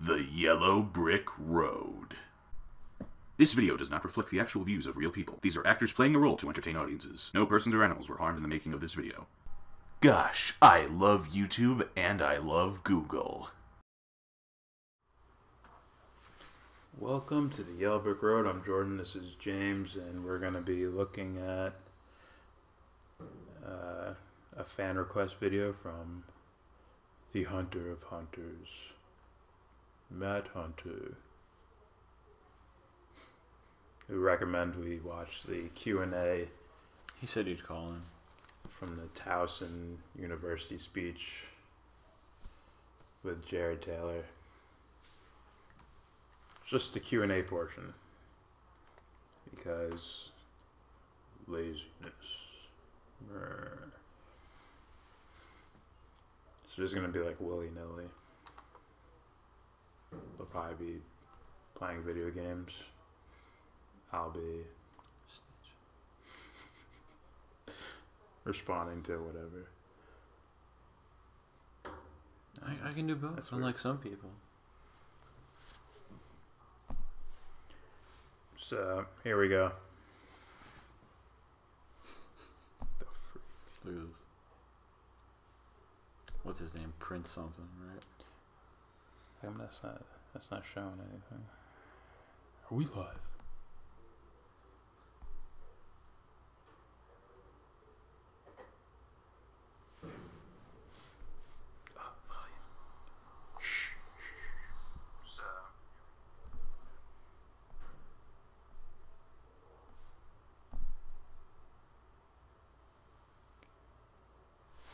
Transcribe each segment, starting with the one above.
The Yellow Brick Road. This video does not reflect the actual views of real people. These are actors playing a role to entertain audiences. No persons or animals were harmed in the making of this video. Gosh, I love YouTube and I love Google. Welcome to the Yellow Brick Road. I'm Jordan, this is James, and we're going to be looking at a fan request video from the Hunter of Hunters, Matt Hunter, who recommended we watch the Q&A. He said he'd call in. From the Towson University speech with Jared Taylor. Just the Q&A portion, because laziness. So there's going to be like willy-nilly. They'll probably be playing video games. I'll be responding to whatever. I can do both, That's unlike weird. some people. So, here we go. The freak. Look at this. What's his name? Prince something, right? That's not showing anything. Are we live? Oh, volume. Shh. So.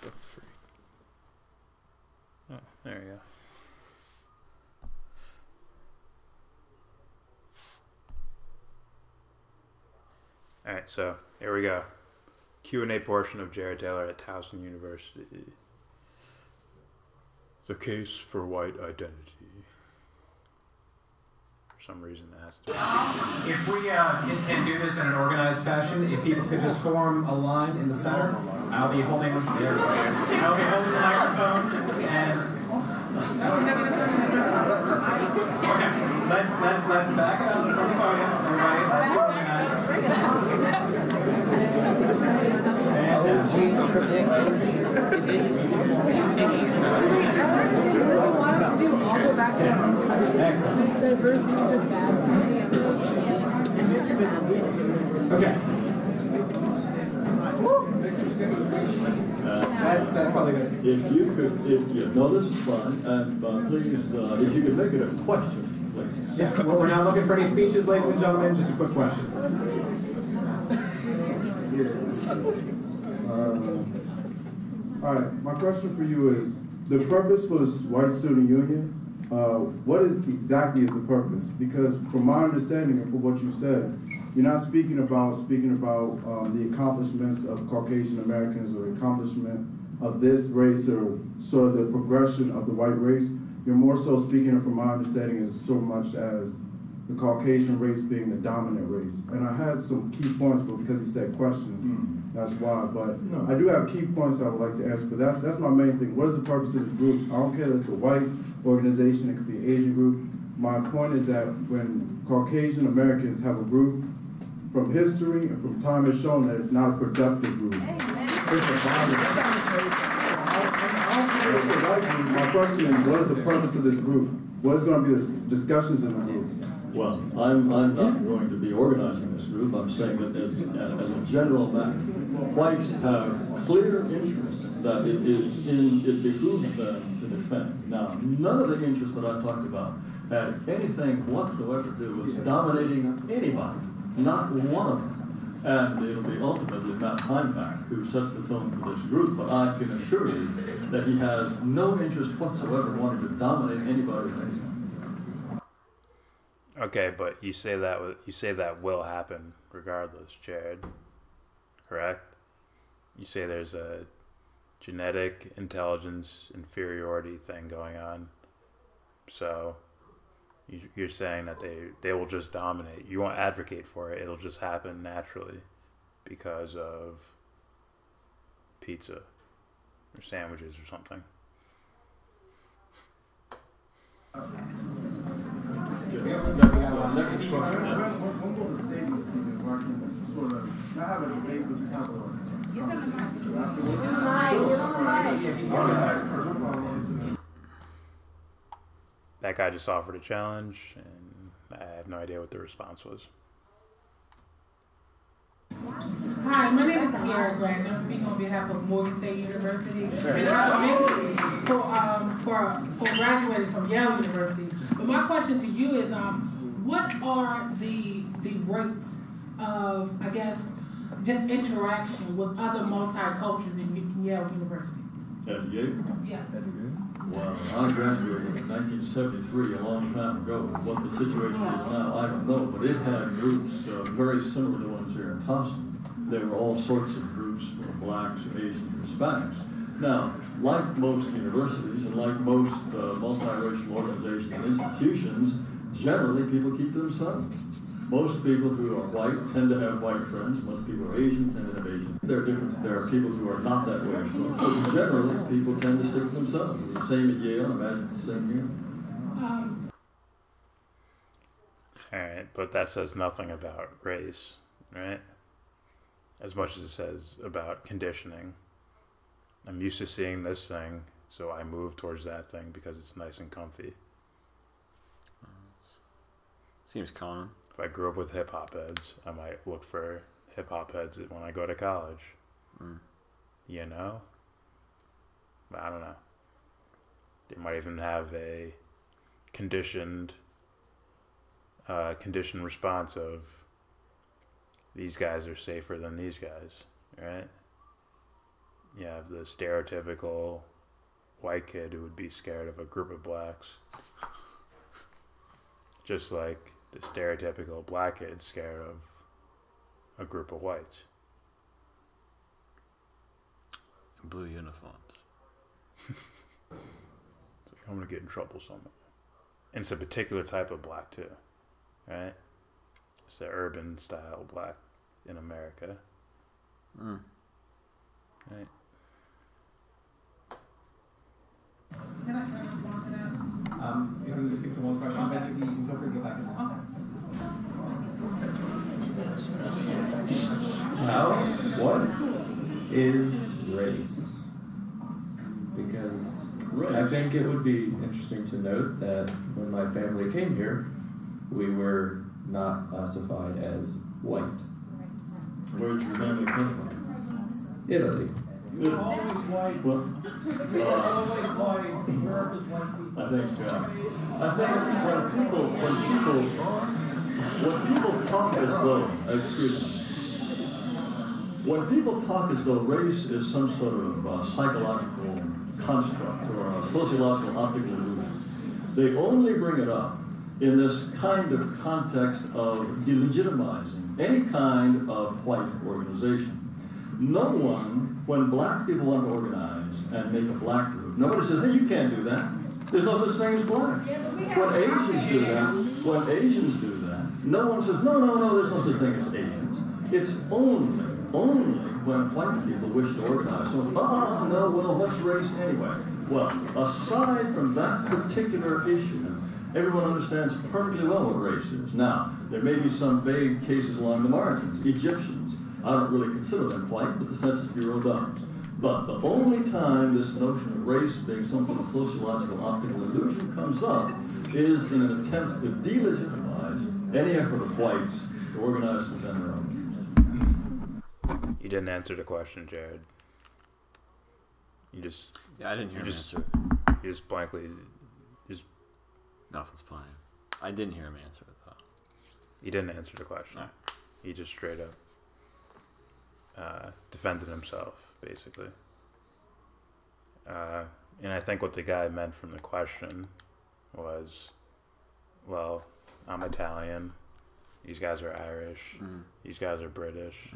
The freak. Oh, there you go. Alright, so here we go. Q&A portion of Jared Taylor at Towson University. The case for white identity. For some reason it has to. If we can do this in an organized fashion, if people could just form a line in the center, I'll be holding the microphone and okay, let's back it up from the podium, everybody. Let's get organized. Excellent. Diversity is bad. Okay. That's probably good. If this is fine, and please, if you could make it a question, please. Yeah, we're not looking for any speeches, ladies and gentlemen, just a quick question. All right, my question for you is, the purpose for this white student union, what exactly is the purpose? Because from my understanding and from what you said, you're not speaking about the accomplishments of Caucasian Americans or the accomplishment of this race or sort of the progression of the white race. You're more so speaking, from my understanding, as so much as the Caucasian race being the dominant race. And I had some key points, but because he said questions, that's why. But I do have key points I would like to ask, but that's my main thing. What is the purpose of this group? I don't care if it's a white organization, it could be an Asian group. My point is that when Caucasian Americans have a group, from history and from time has shown that it's not a productive group. It's a violent group. My question is, what is the purpose of this group? What is going to be the discussions in the group? Well, I'm not going to be organizing this group. I'm saying that as a general matter, whites have clear interest that it behooves them to defend. Now, none of the interests that I talked about had anything whatsoever to do with dominating anybody. Not one of them. And it'll be ultimately Matt Heimbach who sets the tone for this group, but I can assure you that he has no interest whatsoever in wanting to dominate anybody or anything. Okay, but you say that will happen regardless, Jared. Correct? You say there's a genetic intelligence inferiority thing going on. So you're saying that they will just dominate. You won't advocate for it. It'll just happen naturally because of pizza or sandwiches or something. Next question. One more statement, where I can sort of not have a debate, but just have a. That guy just offered a challenge, and I have no idea what the response was. Hi, my name is Tiara Grant, and I'm speaking on behalf of Morgan State University. And I'm for graduating from Yale University. But my question to you is, what are the rates of, I guess, just interaction with other multicultures in Yale University? At Yale? Yeah. Well, I graduated in 1973, a long time ago. What the situation is now, I don't know, but it had groups very similar to the ones here in Towson. There were all sorts of groups for blacks, Asians, Hispanics. Now, like most universities and like most multiracial organizations and institutions, generally people keep to themselves. Most people who are white tend to have white friends. Most people who are Asian tend to have Asian. There are different. There are people who are not that way. But generally, people tend to stick to themselves. It's the same at Yale. I imagine it's the same here. All right, but that says nothing about race, right? As much as it says about conditioning. I'm used to seeing this thing, so I move towards that thing because it's nice and comfy. Seems common. If I grew up with hip-hop heads, I might look for hip-hop heads when I go to college. You know? But I don't know. They might even have a conditioned response of these guys are safer than these guys, right? You have the stereotypical white kid who would be scared of a group of blacks. Just like the stereotypical black kid scared of a group of whites. In blue uniforms. It's like, I'm going to get in trouble somewhere. And it's a particular type of black too, right? It's the urban style black in America. Right. Can I respond to that? If you can just stick to one question, then you can feel free to get back in. What is race? Because I think it would be interesting to note that when my family came here, we were not classified as white. Where did your family come from? Italy. You're always white. Well, You're always white. Europe is white people. I think when people talk as though, when people talk as though race is some sort of psychological construct or a sociological optical illusion, they only bring it up in this kind of context of delegitimizing any kind of white organization. No one, when black people want to organize and make a black group, nobody says, hey, you can't do that. There's no such thing as black. When Asians do that, no one says, no, there's no such thing as Asians. It's only when white people wish to organize. So, no, well, what's race anyway? Well, aside from that particular issue, everyone understands perfectly well what race is. Now, there may be some vague cases along the margins. Egyptians, I don't really consider them white, but the Census Bureau does. But the only time this notion of race being some sort of sociological optical illusion comes up is in an attempt to delegitimize any effort of whites to organize within their own views. You didn't answer the question, Jared. You just... Yeah, I didn't hear him answer. You just blankly... Nothing's playing. I didn't hear him answer it, though. He didn't answer the question. No. He just straight up defended himself, basically. And I think what the guy meant from the question was, well, I'm Italian. These guys are Irish. These guys are British.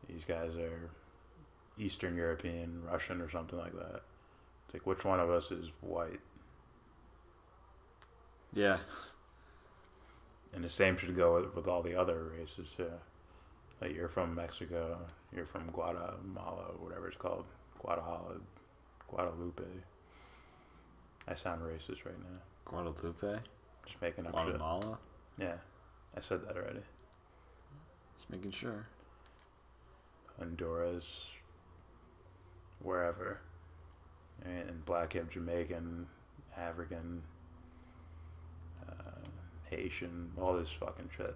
These guys are Eastern European, Russian, or something like that. It's like, which one of us is white? Yeah. And the same should go with all the other races too. Like, you're from Mexico, you're from Guatemala, whatever it's called, Guadalupe. I sound racist right now. Guadalupe? Just making up shit. Guatemala? Yeah, I said that already. Just making sure. Honduras, wherever. And black have Jamaican, African, Haitian, all this fucking shit.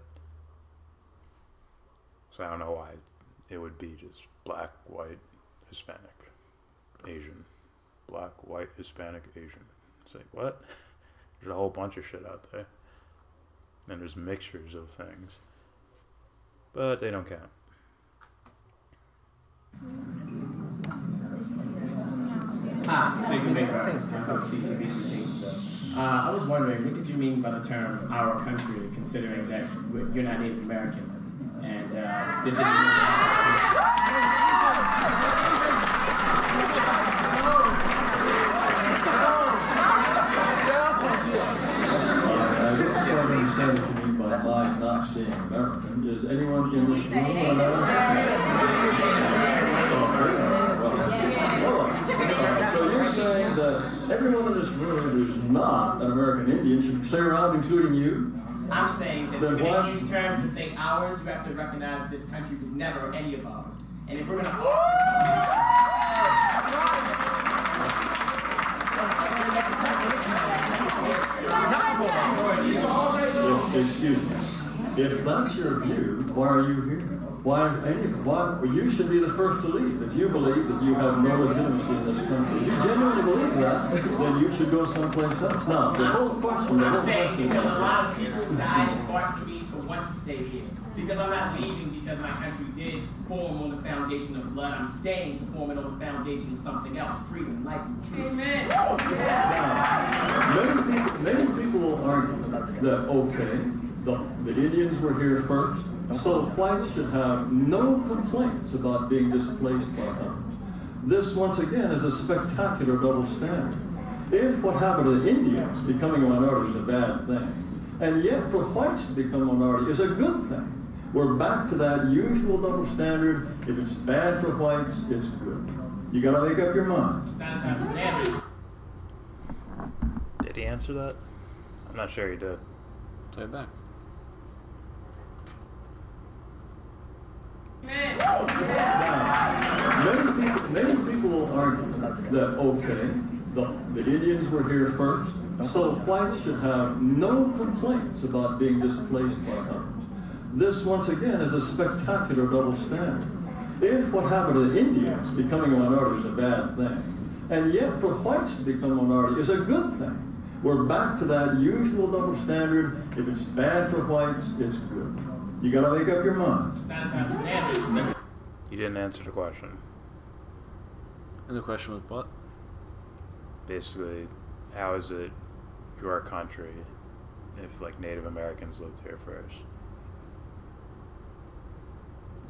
So I don't know why it would be just black, white, Hispanic, Asian. Black, white, Hispanic, Asian. It's like, what? There's a whole bunch of shit out there. And there's mixtures of things. But they don't count. Jacob Baker, CCBCG. I was wondering, what did you mean by the term "our country," considering that you're not Native American, and this is. I don't understand what you mean by my not being American. Is anyone in this room So you're saying that everyone in this room who's not an American Indian should clear out, including you? I'm saying that when they use terms to say ours, you have to recognize this country was never any of ours. And if we're going to Excuse me. If that's your view, why are you here? Why you should be the first to leave. If you believe that you have no legitimacy in this country, if you genuinely believe that, then you should go someplace else. Now, the whole question, I'm saying because a lot of people died and fought for me to want to stay here. Because I'm not leaving because my country did form on the foundation of blood. I'm staying to form it on the foundation of something else, freedom, life, and truth. Amen. Now, many people will argue that, okay, the Indians were here first, so whites should have no complaints about being displaced by others. This, once again, is a spectacular double standard. If what happened to the Indians, becoming a minority, is a bad thing, and yet for whites to become a minority is a good thing, we're back to that usual double standard. If it's bad for whites, it's good. You got to make up your mind. Did he answer that? I'm not sure he did. Play it back. Many people will argue that, okay, the Indians were here first, so whites should have no complaints about being displaced by others. This, once again, is a spectacular double standard. If what happened to the Indians, becoming a minority, is a bad thing, and yet for whites to become a minority is a good thing, we're back to that usual double standard. If it's bad for whites, it's good. You got to make up your mind. You didn't answer the question. And the question was what? Basically, how is it your country if, like, Native Americans lived here first?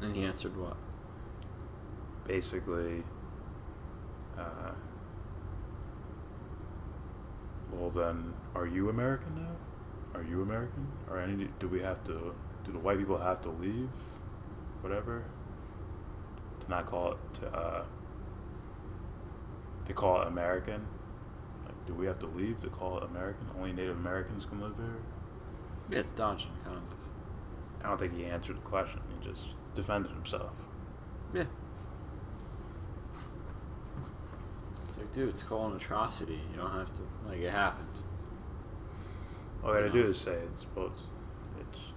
And he answered what? Basically, well then, are you American now? Are you American? Or do the white people have to leave? Whatever? To not call it, to call it American? Like, do we have to leave to call it American? Only Native Americans can live here? Yeah, it's dodging, kind of. I don't think he answered the question. He just defended himself. Yeah. It's like, dude, it's called an atrocity. You don't have to, like, it happened. All you gotta do is say it's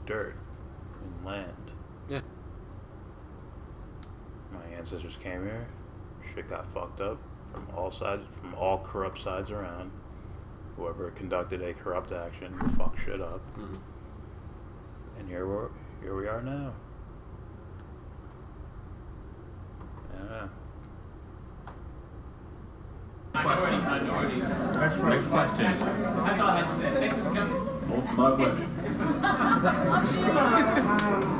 dirt and land. Yeah. My ancestors came here, shit got fucked up from all sides, from all corrupt sides around. Whoever conducted a corrupt action fucked shit up. Mm-hmm. And here we are now. Yeah. Minority. Next question. That's all I had to say. Thank you for coming. My pleasure.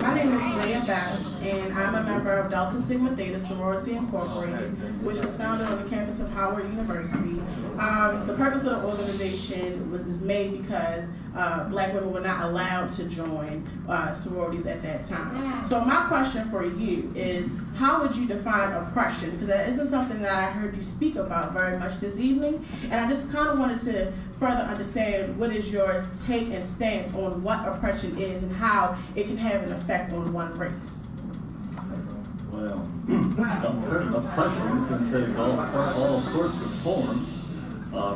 My name is Leah Bass. and I'm a member of Delta Sigma Theta Sorority Incorporated, which was founded on the campus of Howard University. The purpose of the organization is made because Black women were not allowed to join sororities at that time. So my question for you is, how would you define oppression? Because that isn't something that I heard you speak about very much this evening, and I just kind of wanted to further understand what is your take and stance on what oppression is and how it can have an effect on one race. Well, oppression can take all sorts of forms.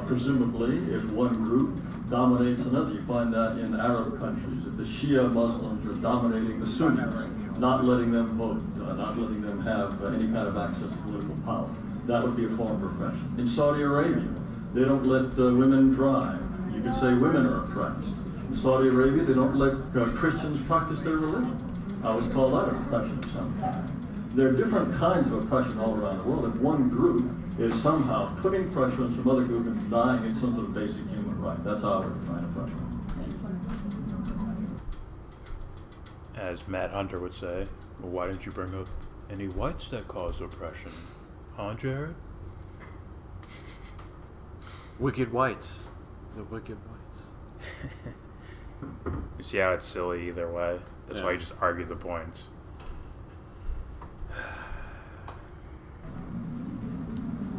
Presumably, if one group dominates another, you find that in Arab countries. If the Shia Muslims are dominating the Sunnis, not letting them vote, not letting them have any kind of access to political power, that would be a form of oppression. In Saudi Arabia, they don't let women drive. You could say women are oppressed. In Saudi Arabia, they don't let Christians practice their religion. I would call that oppression of some kind. There are different kinds of oppression all around the world. If one group is somehow putting pressure on some other group and denying it some sort of basic human right, that's how I would define oppression. As Matt Hunter would say, well, why didn't you bring up any whites that caused oppression? Huh, Jared? Wicked whites. The wicked whites. You see how it's silly either way? That's why you just argue the points.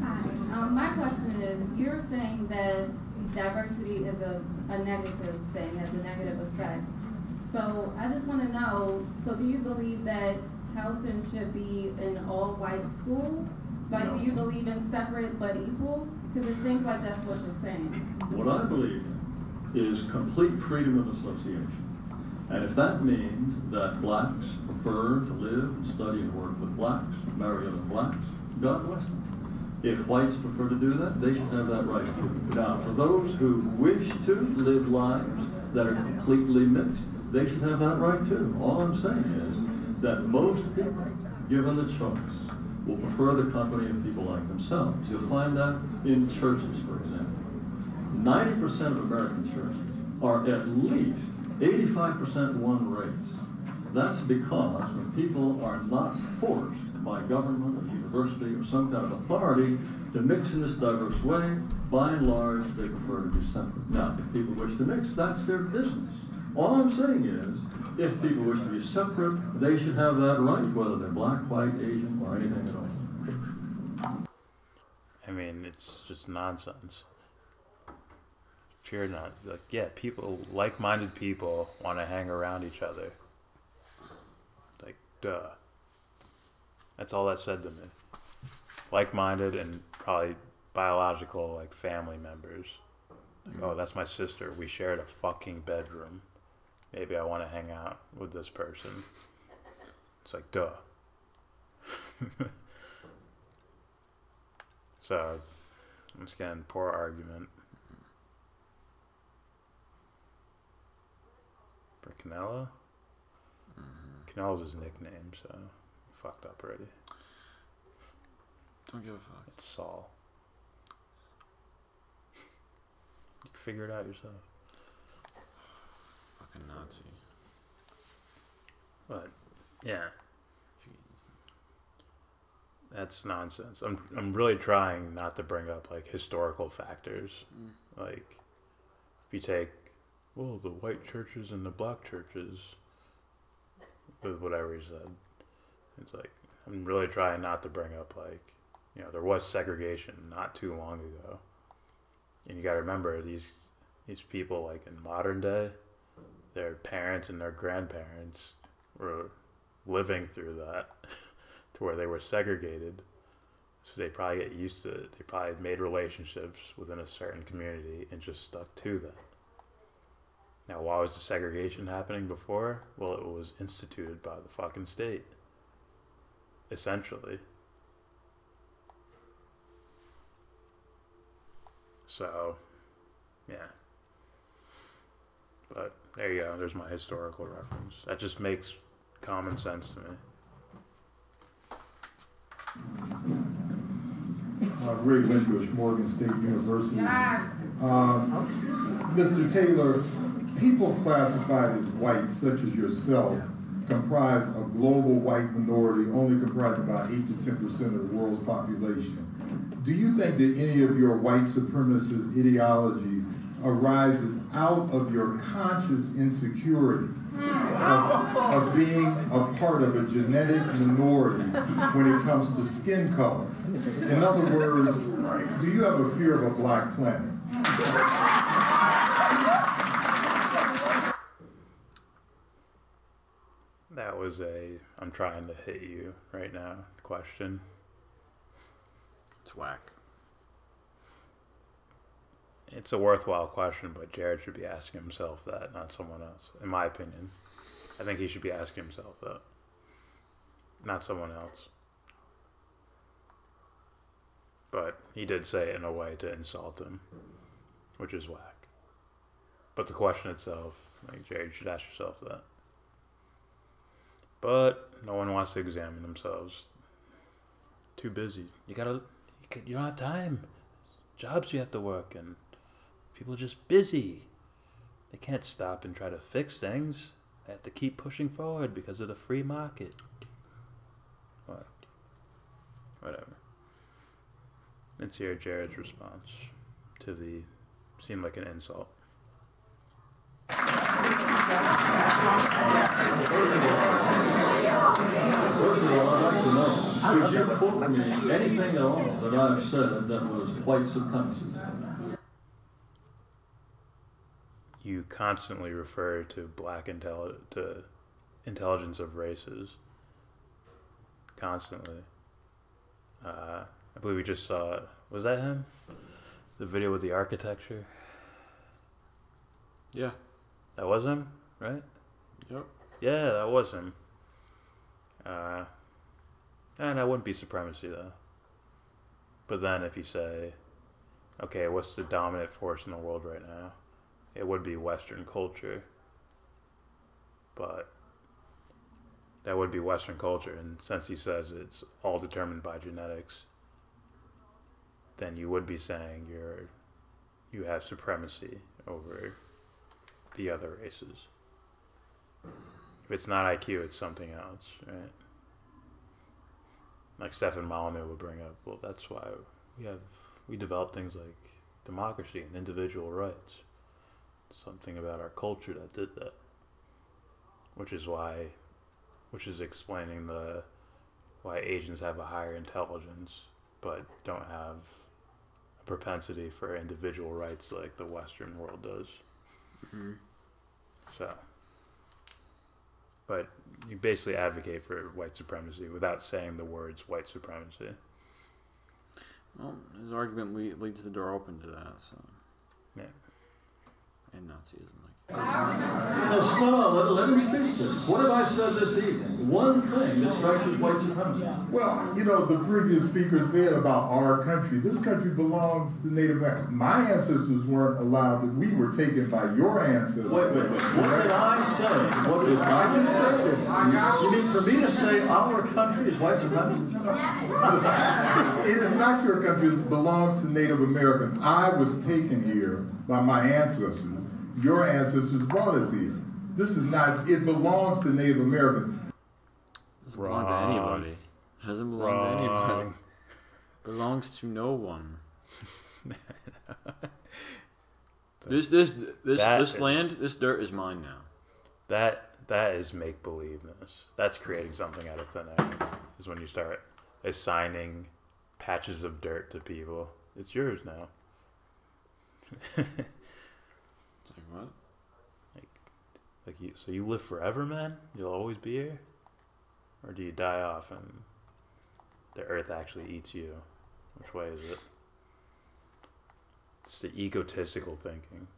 Hi. My question is, you're saying that diversity is a negative thing, has a negative effect. So I just want to know, so do you believe that Towson should be an all-white school? Like, no. Do you believe in separate but equal? Because it seems like that's what you're saying. What I believe in is complete freedom of association. And if that means that blacks prefer to live and study and work with blacks, marry other blacks, God bless them. If whites prefer to do that, they should have that right too. Now, for those who wish to live lives that are completely mixed, they should have that right too. All I'm saying is that most people, given the choice, will prefer the company of people like themselves. You'll find that in churches, for example. 90% of American churches are at least 85% one race. That's because when people are not forced by government or university or some kind of authority to mix in this diverse way, by and large, they prefer to be separate. Now, if people wish to mix, that's their business. All I'm saying is, if people wish to be separate, they should have that right, whether they're black, white, Asian, or anything at all. I mean, it's just nonsense. Pure nonsense. Like, yeah, people, like-minded people want to hang around each other. Like, duh. That's all that said to me. Like-minded and probably biological, like, family members. Like, oh, that's my sister. We shared a fucking bedroom. Maybe I want to hang out with this person. It's like, duh. So, once again, poor argument. For Canella? Canella's his nickname, so fucked up already. Don't give a fuck. It's Saul. You can figure it out yourself. Fucking Nazi. But yeah, Jeez. That's nonsense. I'm really trying not to bring up like historical factors. Like if you take the white churches and the black churches with whatever he said, it's like I'm really trying not to bring up like, you know, there was segregation not too long ago, and you got to remember these people like in modern day, their parents and their grandparents were living through that to where they were segregated, so they probably get used to it. They probably made relationships within a certain community and just stuck to that. Now, why was the segregation happening before? Well, it was instituted by the fucking state, essentially. So, yeah. But there you go. There's my historical reference. That just makes common sense to me. Ray Windbush, Morgan State University. Yes. Mr. Taylor, people classified as white, such as yourself, comprise a global white minority, only comprise about 8 to 10% of the world's population. Do you think that any of your white supremacist ideology arises out of your conscious insecurity of being a part of a genetic minority when it comes to skin color? In other words, do you have a fear of a black planet? That was a I'm trying to hit you right now question. It's whack. It's a worthwhile question, but Jared should be asking himself that, not someone else. In my opinion, I think he should be asking himself that, not someone else. But he did say it in a way to insult him, which is whack. But the question itself, like, Jared, you should ask yourself that. But no one wants to examine themselves. Too busy. You don't have time. Jobs you have to work, and people are just busy. They can't stop and try to fix things. They have to keep pushing forward because of the free market. What? Whatever. Let's hear Jared's response to the seemed like an insult. First of all, I'd like to know, could you quote me anything else that I've said that was white supremacist? You constantly refer to to intelligence of races. Constantly. I believe we just saw, was that him? The video with the architecture? Yeah. That was him, right? Yep. Yeah, that was him. And that wouldn't be supremacy, though. But then if you say, okay, what's the dominant force in the world right now? It would be Western culture. But that would be Western culture. And since he says it's all determined by genetics, then you would be saying you have supremacy over the other races. If it's not IQ, it's something else, right? Like Stefan Molyneux would bring up, well, that's why we develop things like democracy and individual rights. Something about our culture that did that. Which is explaining why Asians have a higher intelligence but don't have a propensity for individual rights like the Western world does. Mm-hmm. So, but you basically advocate for white supremacy without saying the words white supremacy. Well, his argument leads the door open to that, so. Yeah. And Nazism, like. No, let him speak to it. What have I said this evening? One thing that strikes you as white supremacy. Well, you know, the previous speaker said about our country. This country belongs to Native Americans. My ancestors weren't allowed, but we were taken by your ancestors. Wait. What did I say? What did I just say? You mean for me to say our country is white supremacy? It is not your country. It belongs to Native Americans. I was taken here by my ancestors. Your ancestors brought us here. This is not, it belongs to Native Americans. It doesn't belong to anybody. It doesn't belong to anybody. It belongs to no one. This land, this dirt is mine now. That is make-believeness. That's creating something out of thin air. Is when you start assigning patches of dirt to people. It's yours now. It's like, what? So you live forever, man? You'll always be here? Or do you die off and the earth actually eats you? Which way is it? It's the egotistical thinking.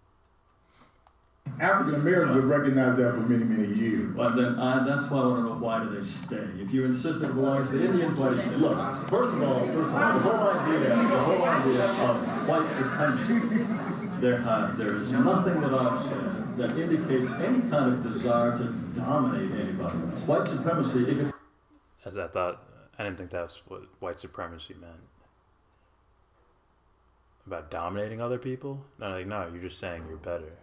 African Americans have recognized that for many, many years. But then that's why I want to know, why do they stay? If you insist it belongs to the Indians, why do they stay? Look, first of all, the whole idea of white supremacy, there is nothing that I've said that indicates any kind of desire to dominate anybody else. White supremacy, I didn't think that was what white supremacy meant. About dominating other people? No, you're just saying you're better.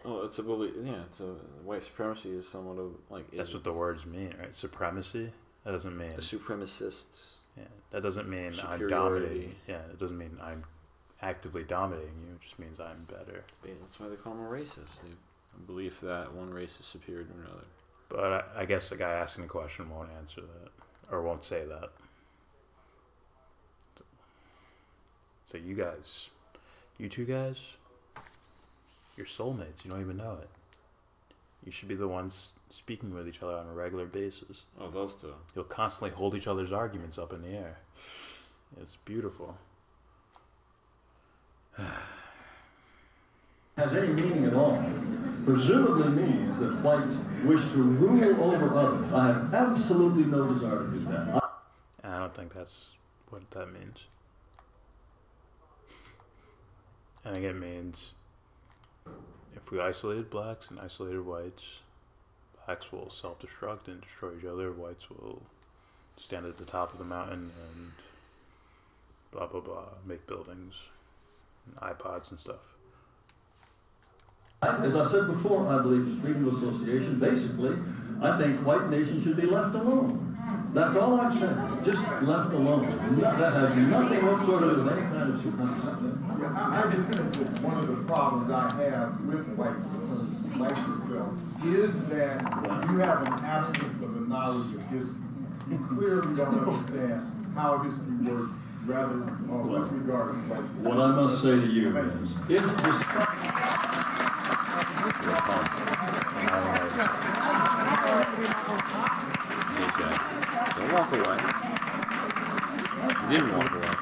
Oh, it's a belief. Yeah, it's a white supremacy is somewhat of like. That's what the words mean, right? Supremacy. That doesn't mean the supremacists. Yeah, that doesn't mean I'm dominating. Yeah, it doesn't mean I'm actively dominating you. It just means I'm better. That's why they call them a racist. They believe that one race is superior to another. But I guess the guy asking the question won't answer that, or won't say that. So you two guys, you're soulmates. You don't even know it. You should be the ones speaking with each other on a regular basis. Oh, those two. You'll constantly hold each other's arguments up in the air. It's beautiful. Has any meaning at all, presumably means that whites wish to rule over others. I have absolutely no desire to do that. I don't think that's what that means. I think it means if we isolated blacks and isolated whites, blacks will self-destruct and destroy each other, whites will stand at the top of the mountain and blah, blah, blah, make buildings and iPods and stuff. As I said before, I believe in freedom of association. Basically, I think white nations should be left alone. That's all I'm saying. Just left alone. That has nothing whatsoever to do with any kind of supremacy. Yeah, I just think that one of the problems I have with white supremacists like yourself is that you have an absence of a knowledge of history. You clearly don't understand how history works, rather with regard to white supremacy. What I must say to you is, if Don't walk away. You didn't walk away.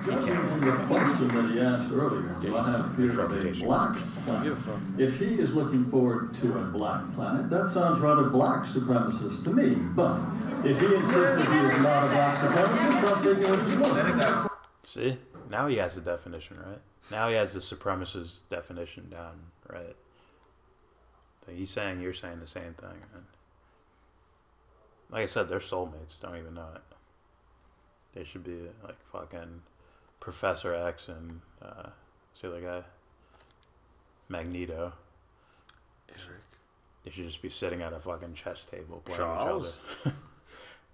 Judging from the question that he asked earlier, do I have fear of a black planet? If he is looking forward to a black planet, that sounds rather black supremacist to me. But if he insists that he is not a black supremacist, I'll take it as his word. See? Now he has the definition, right? Now he has the supremacist definition down, right? So he's saying, you're saying the same thing, man. Like I said, they're soulmates. Don't even know it. They should be like fucking Professor X and what's the other guy? Magneto. Eric. They should just be sitting at a fucking chess table playing Charles? each other.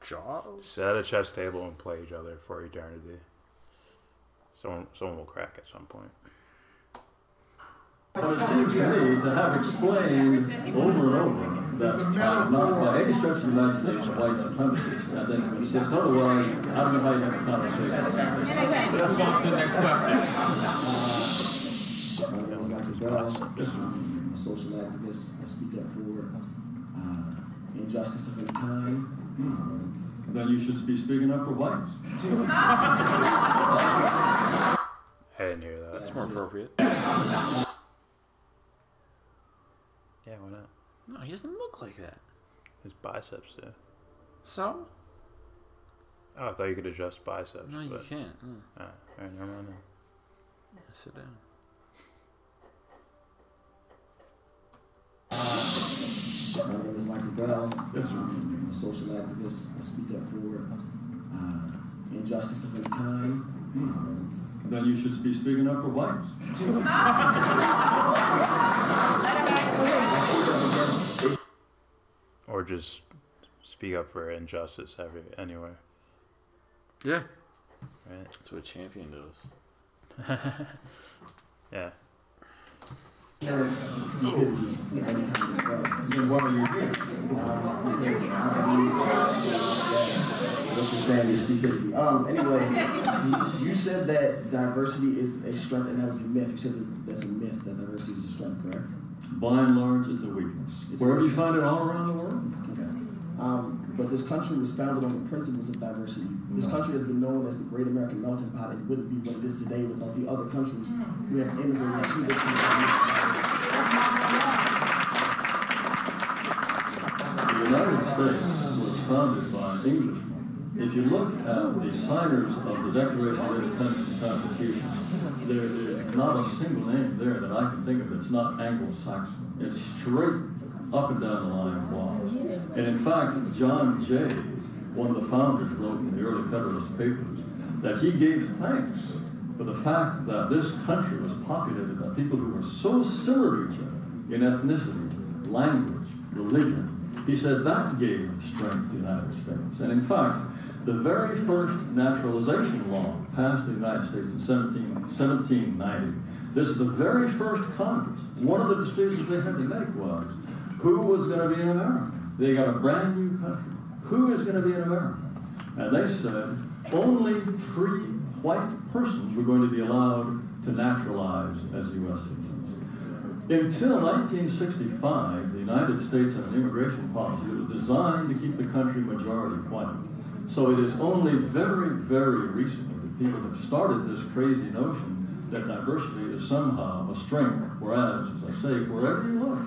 Charles? Sit at a chess table and play each other for eternity. Someone will crack at some point. But it seems to me to have explained over and over that not by any stretch of the imagination white supremacists, and then insist otherwise, I don't know how you have a conversation. Let's go on to the next question. My name is Dr. Bell. I'm a social activist. I speak up for injustice of any kind. Then you should be speaking up for whites. I didn't hear that. That's more appropriate. Yeah, why not? No, he doesn't look like that. His biceps do. So? Oh, I thought you could adjust biceps. No, you can't. Alright, never mind then. Sit down. My name is Michael Bell. I'm a social activist. I speak up for injustice of any kind. Then you should be speaking up for whites. Or just speak up for injustice anywhere. Yeah. Right? That's what a champion does. Yeah. Then why are you here? What you're saying is stupidity. Anyway, you said that diversity is a strength, and that was a myth. You said that that's a myth, that diversity is a strength, correct? By and large, it's a weakness. Wherever you find it all around the world. Okay. But this country was founded on the principles of diversity. This country has been known as the Great American Melting Pot. It wouldn't be what it is today without the other countries we have immigrated to this country. The United States was founded by Englishmen. If you look at the signers of the Declaration of Independence and Constitution, there is not a single name there that I can think of that's not Anglo-Saxon. It's straight up and down the line was. And in fact, John Jay, one of the founders, wrote in the early Federalist Papers that he gave thanks for the fact that this country was populated by people who were so similar to each other in ethnicity, language, religion. He said that gave strength to the United States. And in fact, the very first naturalization law passed in the United States in 1790, this is the very first Congress. One of the decisions they had to make was, who was going to be an American? They got a brand new country. Who is going to be an American? And they said only free white persons were going to be allowed to naturalize as U.S. citizens. Until 1965, the United States had an immigration policy that was designed to keep the country majority white. So it is only very, very recently that people have started this crazy notion that diversity is somehow a strength, whereas, as I say, wherever you look,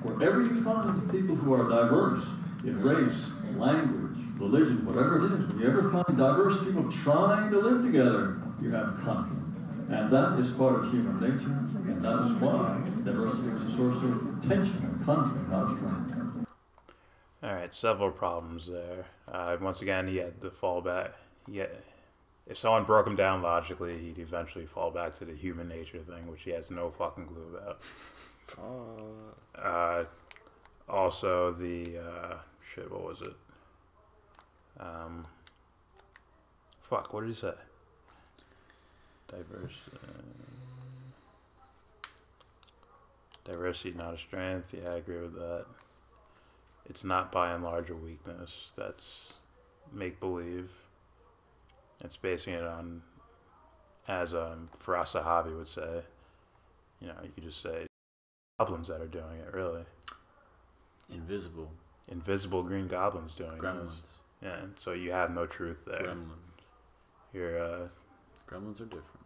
wherever you find people who are diverse in race, language, religion, whatever it is, when you ever find diverse people trying to live together, you have conflict. And that is part of human nature, and that is why diversity is a source of tension and conflict, not strength. All right, several problems there. Once again, he had to fall back. If someone broke him down logically, he'd eventually fall back to the human nature thing, which he has no fucking clue about. Also, the shit. What was it? Fuck. What did he say? Diversity, not a strength. Yeah, I agree with that. It's not by and large a weakness. That's make-believe. It's basing it on, as Firas Zahabi would say, you know, you could just say goblins that are doing it, really. Invisible green goblins doing it. Gremlins. Yeah, so you have no truth there. Gremlins are different.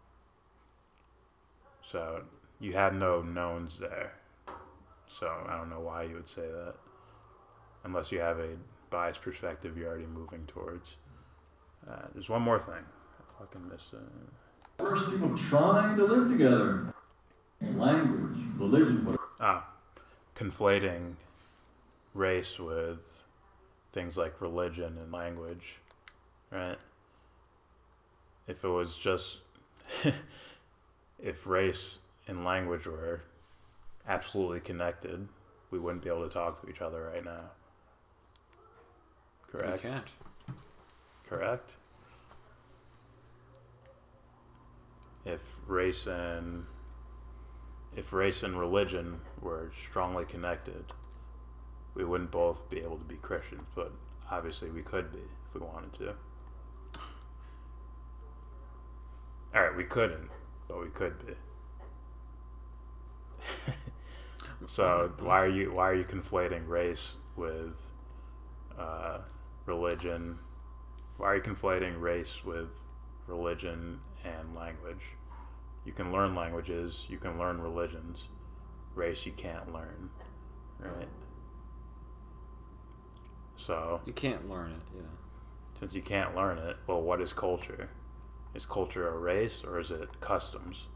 So you have no knowns there. So I don't know why you would say that. Unless you have a biased perspective you're already moving towards. There's one more thing. I fucking missed it. First, people trying to live together. Language, religion, whatever. Conflating race with things like religion and language, right? If it was just, if race and language were absolutely connected, we wouldn't be able to talk to each other right now. Correct? We can't. Correct? If race and religion were strongly connected, we wouldn't both be able to be Christians, but obviously we could be if we wanted to. All right, we couldn't, but we could be. So why are you conflating race with religion? Why are you conflating race with religion and language? You can learn languages, you can learn religions. Race you can't learn, right? So you can't learn it, yeah. Since you can't learn it, well, what is culture? Is culture a race or is it customs?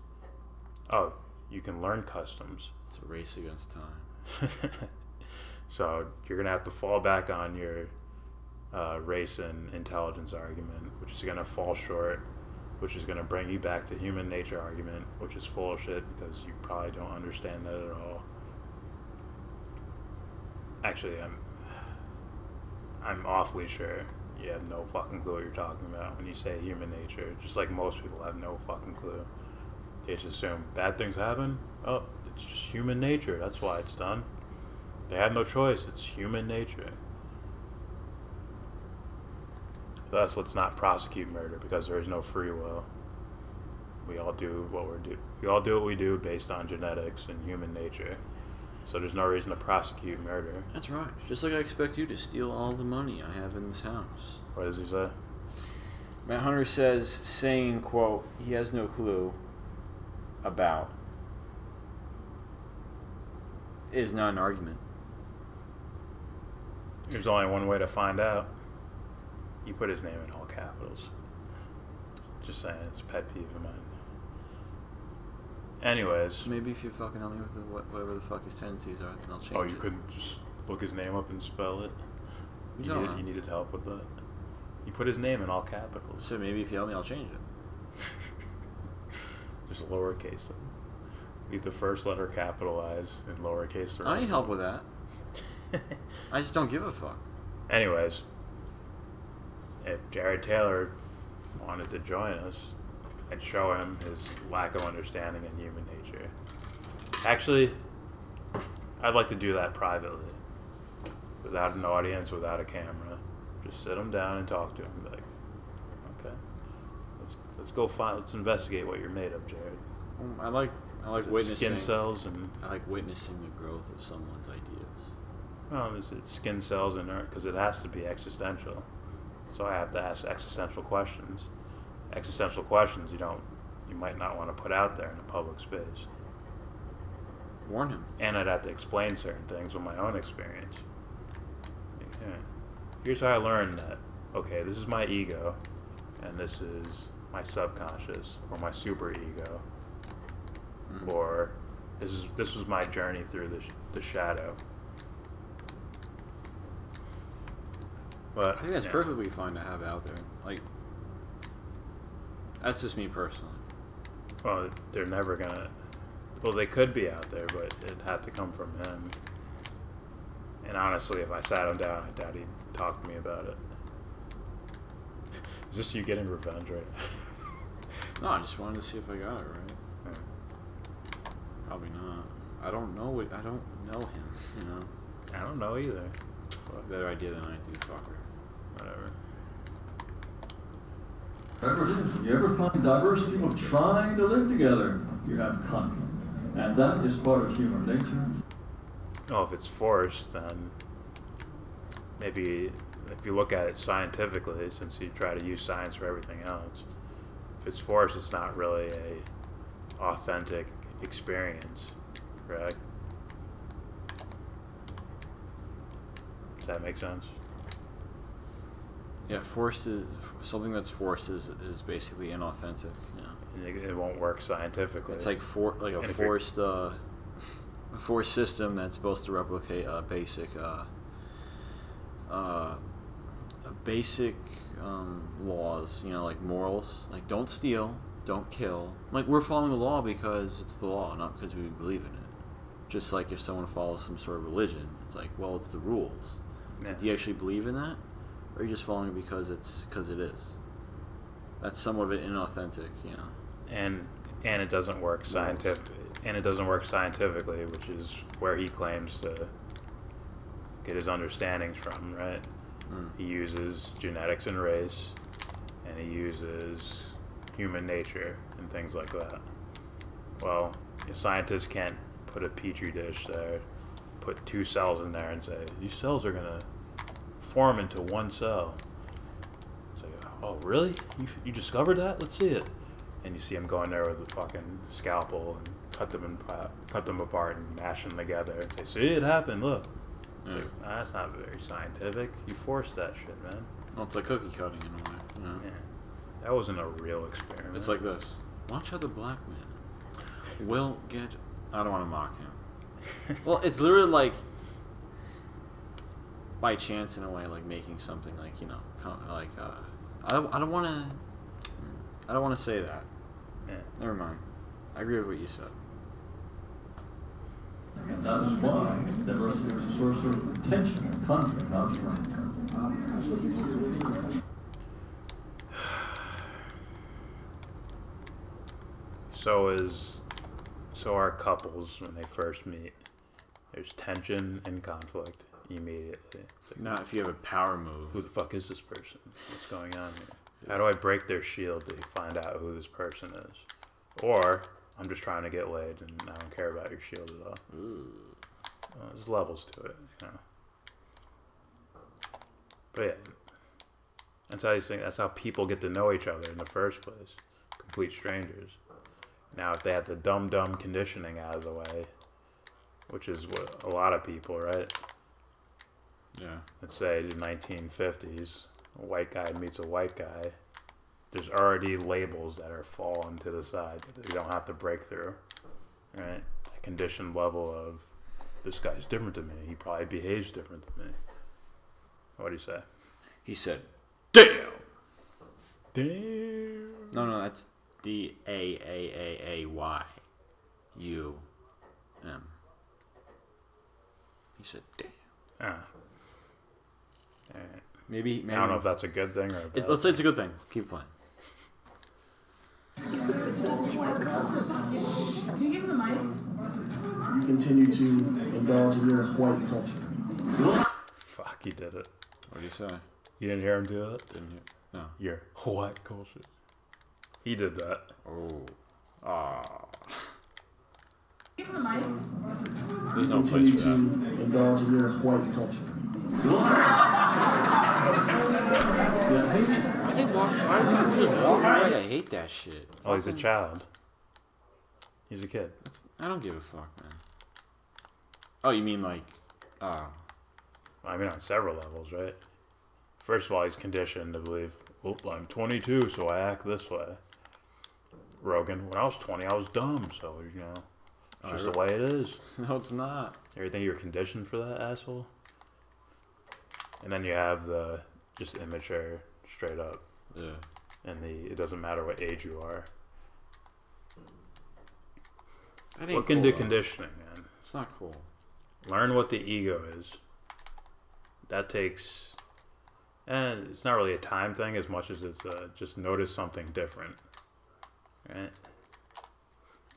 Oh, you can learn customs. It's a race against time. So you're gonna have to fall back on your race and intelligence argument, which is gonna fall short, which is gonna bring you back to human nature argument, which is full of shit because you probably don't understand that at all. Actually, I'm awfully sure you have no fucking clue what you're talking about when you say human nature. Just like most people have no fucking clue. They just assume bad things happen. Oh, it's just human nature. That's why it's done. They have no choice. It's human nature. Thus, let's not prosecute murder because there is no free will. We all do what we do based on genetics and human nature. So there's no reason to prosecute murder. That's right. Just like I expect you to steal all the money I have in this house. What does he say? Matt Hunter says, saying, quote, he has no clue about is not an argument. There's only one way to find out. You put his name in all capitals. Just saying, it's a pet peeve of mine. Anyways. Maybe if you fucking help me with whatever the fuck his tendencies are, then I'll change it. Oh, you couldn't just look his name up and spell it? You needed help with that? You put his name in all capitals. So maybe if you help me, I'll change it. Just lowercase them. Leave the first letter capitalized and lowercase the rest. I need help with that. I just don't give a fuck. Anyways, if Jared Taylor wanted to join us, I'd show him his lack of understanding in human nature. Actually, I'd like to do that privately, without an audience, without a camera. Just sit him down and talk to him. Like, okay, let's investigate what you're made of, Jared. I like witnessing skin cells and I like witnessing the growth of someone's ideas. Well, is it skin cells and because it has to be existential, so I have to ask existential questions. Existential questions you might not want to put out there in a public space. Warn him. And I'd have to explain certain things with my own experience. Okay. Here's how I learned that. Okay, this is my ego, and this is my subconscious or my super ego, or this was my journey through the shadow. But I think that's perfectly fine to have out there. Like, that's just me personally. Well, they're never gonna. Well, they could be out there, but it'd have to come from him. And honestly, if I sat him down, I doubt he'd talk to me about it. Is this you getting revenge right now? No, I just wanted to see if I got it right. Yeah. Probably not. I don't know him, you know. I don't know either. Better idea than I do, fucker. Whatever. You ever find diverse people trying to live together? You have conflict. And that is part of human nature. Oh, if it's forced, then maybe if you look at it scientifically, since you try to use science for everything else, if it's forced, it's not really a authentic experience, correct? Does that make sense? Yeah, something that's forced is basically inauthentic. Yeah, it won't work scientifically. It's like a forced system that's supposed to replicate basic laws. You know, like morals, like don't steal, don't kill. Like we're following the law because it's the law, not because we believe in it. Just like if someone follows some sort of religion, it's like, well, it's the rules. Yeah. Do you actually believe in that? Or are you just following it because it is? That's some of it inauthentic, you know. And it doesn't work scientifically, which is where he claims to get his understandings from, right? He uses genetics and race, and he uses human nature and things like that. Well, scientists can't put a petri dish there, put 2 cells in there and say, these cells are gonna form into one cell. It's like, oh really? You discovered that? Let's see it. And you see him going there with a fucking scalpel and cut them apart and mash them together and say, see, it happened, look. Like, that's not very scientific. You forced that shit, man. Well, it's like cookie cutting in a way, you know? Yeah. That wasn't a real experiment. It's like this. Watch how the black man will get... I don't want to mock him. Well, it's literally like by chance in a way, like making something like, you know, like I don't want to say that. Yeah. Never mind. I agree with what you said. And that is why diversity is a source of tension and conflict, not unity. So are couples when they first meet. There's tension and conflict immediately. It's like, not if you have a power move. Who the fuck is this person? What's going on here? How do I break their shield to find out who this person is? Or I'm just trying to get laid and I don't care about your shield at all. There's levels to it, you know. But yeah, that's how people get to know each other in the first place. Complete strangers. Now, if they have the dumb conditioning out of the way, which is what a lot of people, right? Yeah. Let's say the 1950s, a white guy meets a white guy. There's already labels that are fallen to the side that you don't have to break through, right? A conditioned level of, this guy's different than me. He probably behaves different than me. What do you say? He said, damn. Damn. No, D-A-A-A-A-Y-U-M. He said, damn. Maybe I don't know if that's a good thing or a bad let's say it's a good thing. Keep playing. Can you give him the mic? You continue to indulge in your white culture. Fuck, he did it. What did he say? You didn't hear him do that? Didn't hear. No. Your white culture. He did that. Oh. Ah. Give him the mic. There's You no continue place for to that. indulge in your white culture. Why they walk away? I hate that shit. Oh, he's a child. He's a kid. I don't give a fuck, man. Oh, you mean like, I mean, on several levels, right? First of all, he's conditioned to believe, oh, I'm 22, so I act this way. Rogan, when I was 20, I was dumb, so, you know, it's just the way it is. No, it's not. You think you're conditioned for that, asshole? And then you have the just immature, straight up. Yeah. And it doesn't matter what age you are. That ain't Look cool, into though. conditioning, man. It's not cool. Learn what the ego is. That takes, and it's not really a time thing as much as it's just notice something different. Right?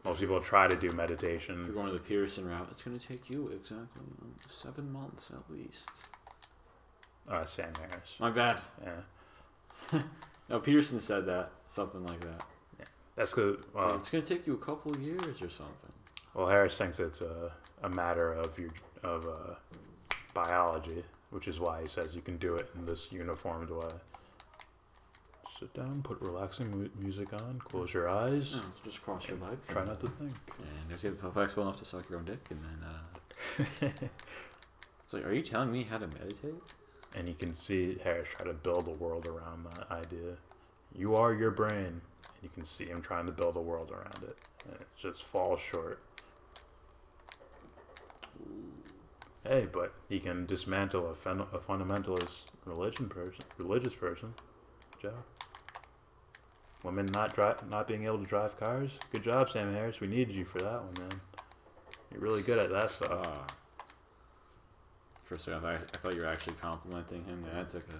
Most people try to do If meditation. you're going to the Pearson route, it's going to take you exactly 7 months at least. Sam Harris. My bad. Yeah. No, Pearson said that. Something like that. Yeah. That's good. Well, it's going to take you a couple years or something. Well, Harris thinks it's a matter of biology, which is why he says you can do it in this uniformed way. Sit down, put relaxing music on, close your eyes. No, just cross your legs. Try not to think. And if you're flexible enough to suck your own dick, and then it's like, are you telling me how to meditate? And you can see Harris try to build a world around that idea. You are your brain, and you can see him trying to build a world around it, and it just falls short. Hey, but he can dismantle a fundamentalist religious person. Good job. Women not being able to drive cars. Good job, Sam Harris. We needed you for that one, man. You're really good at that stuff. For a second, I thought you were actually complimenting him. That took a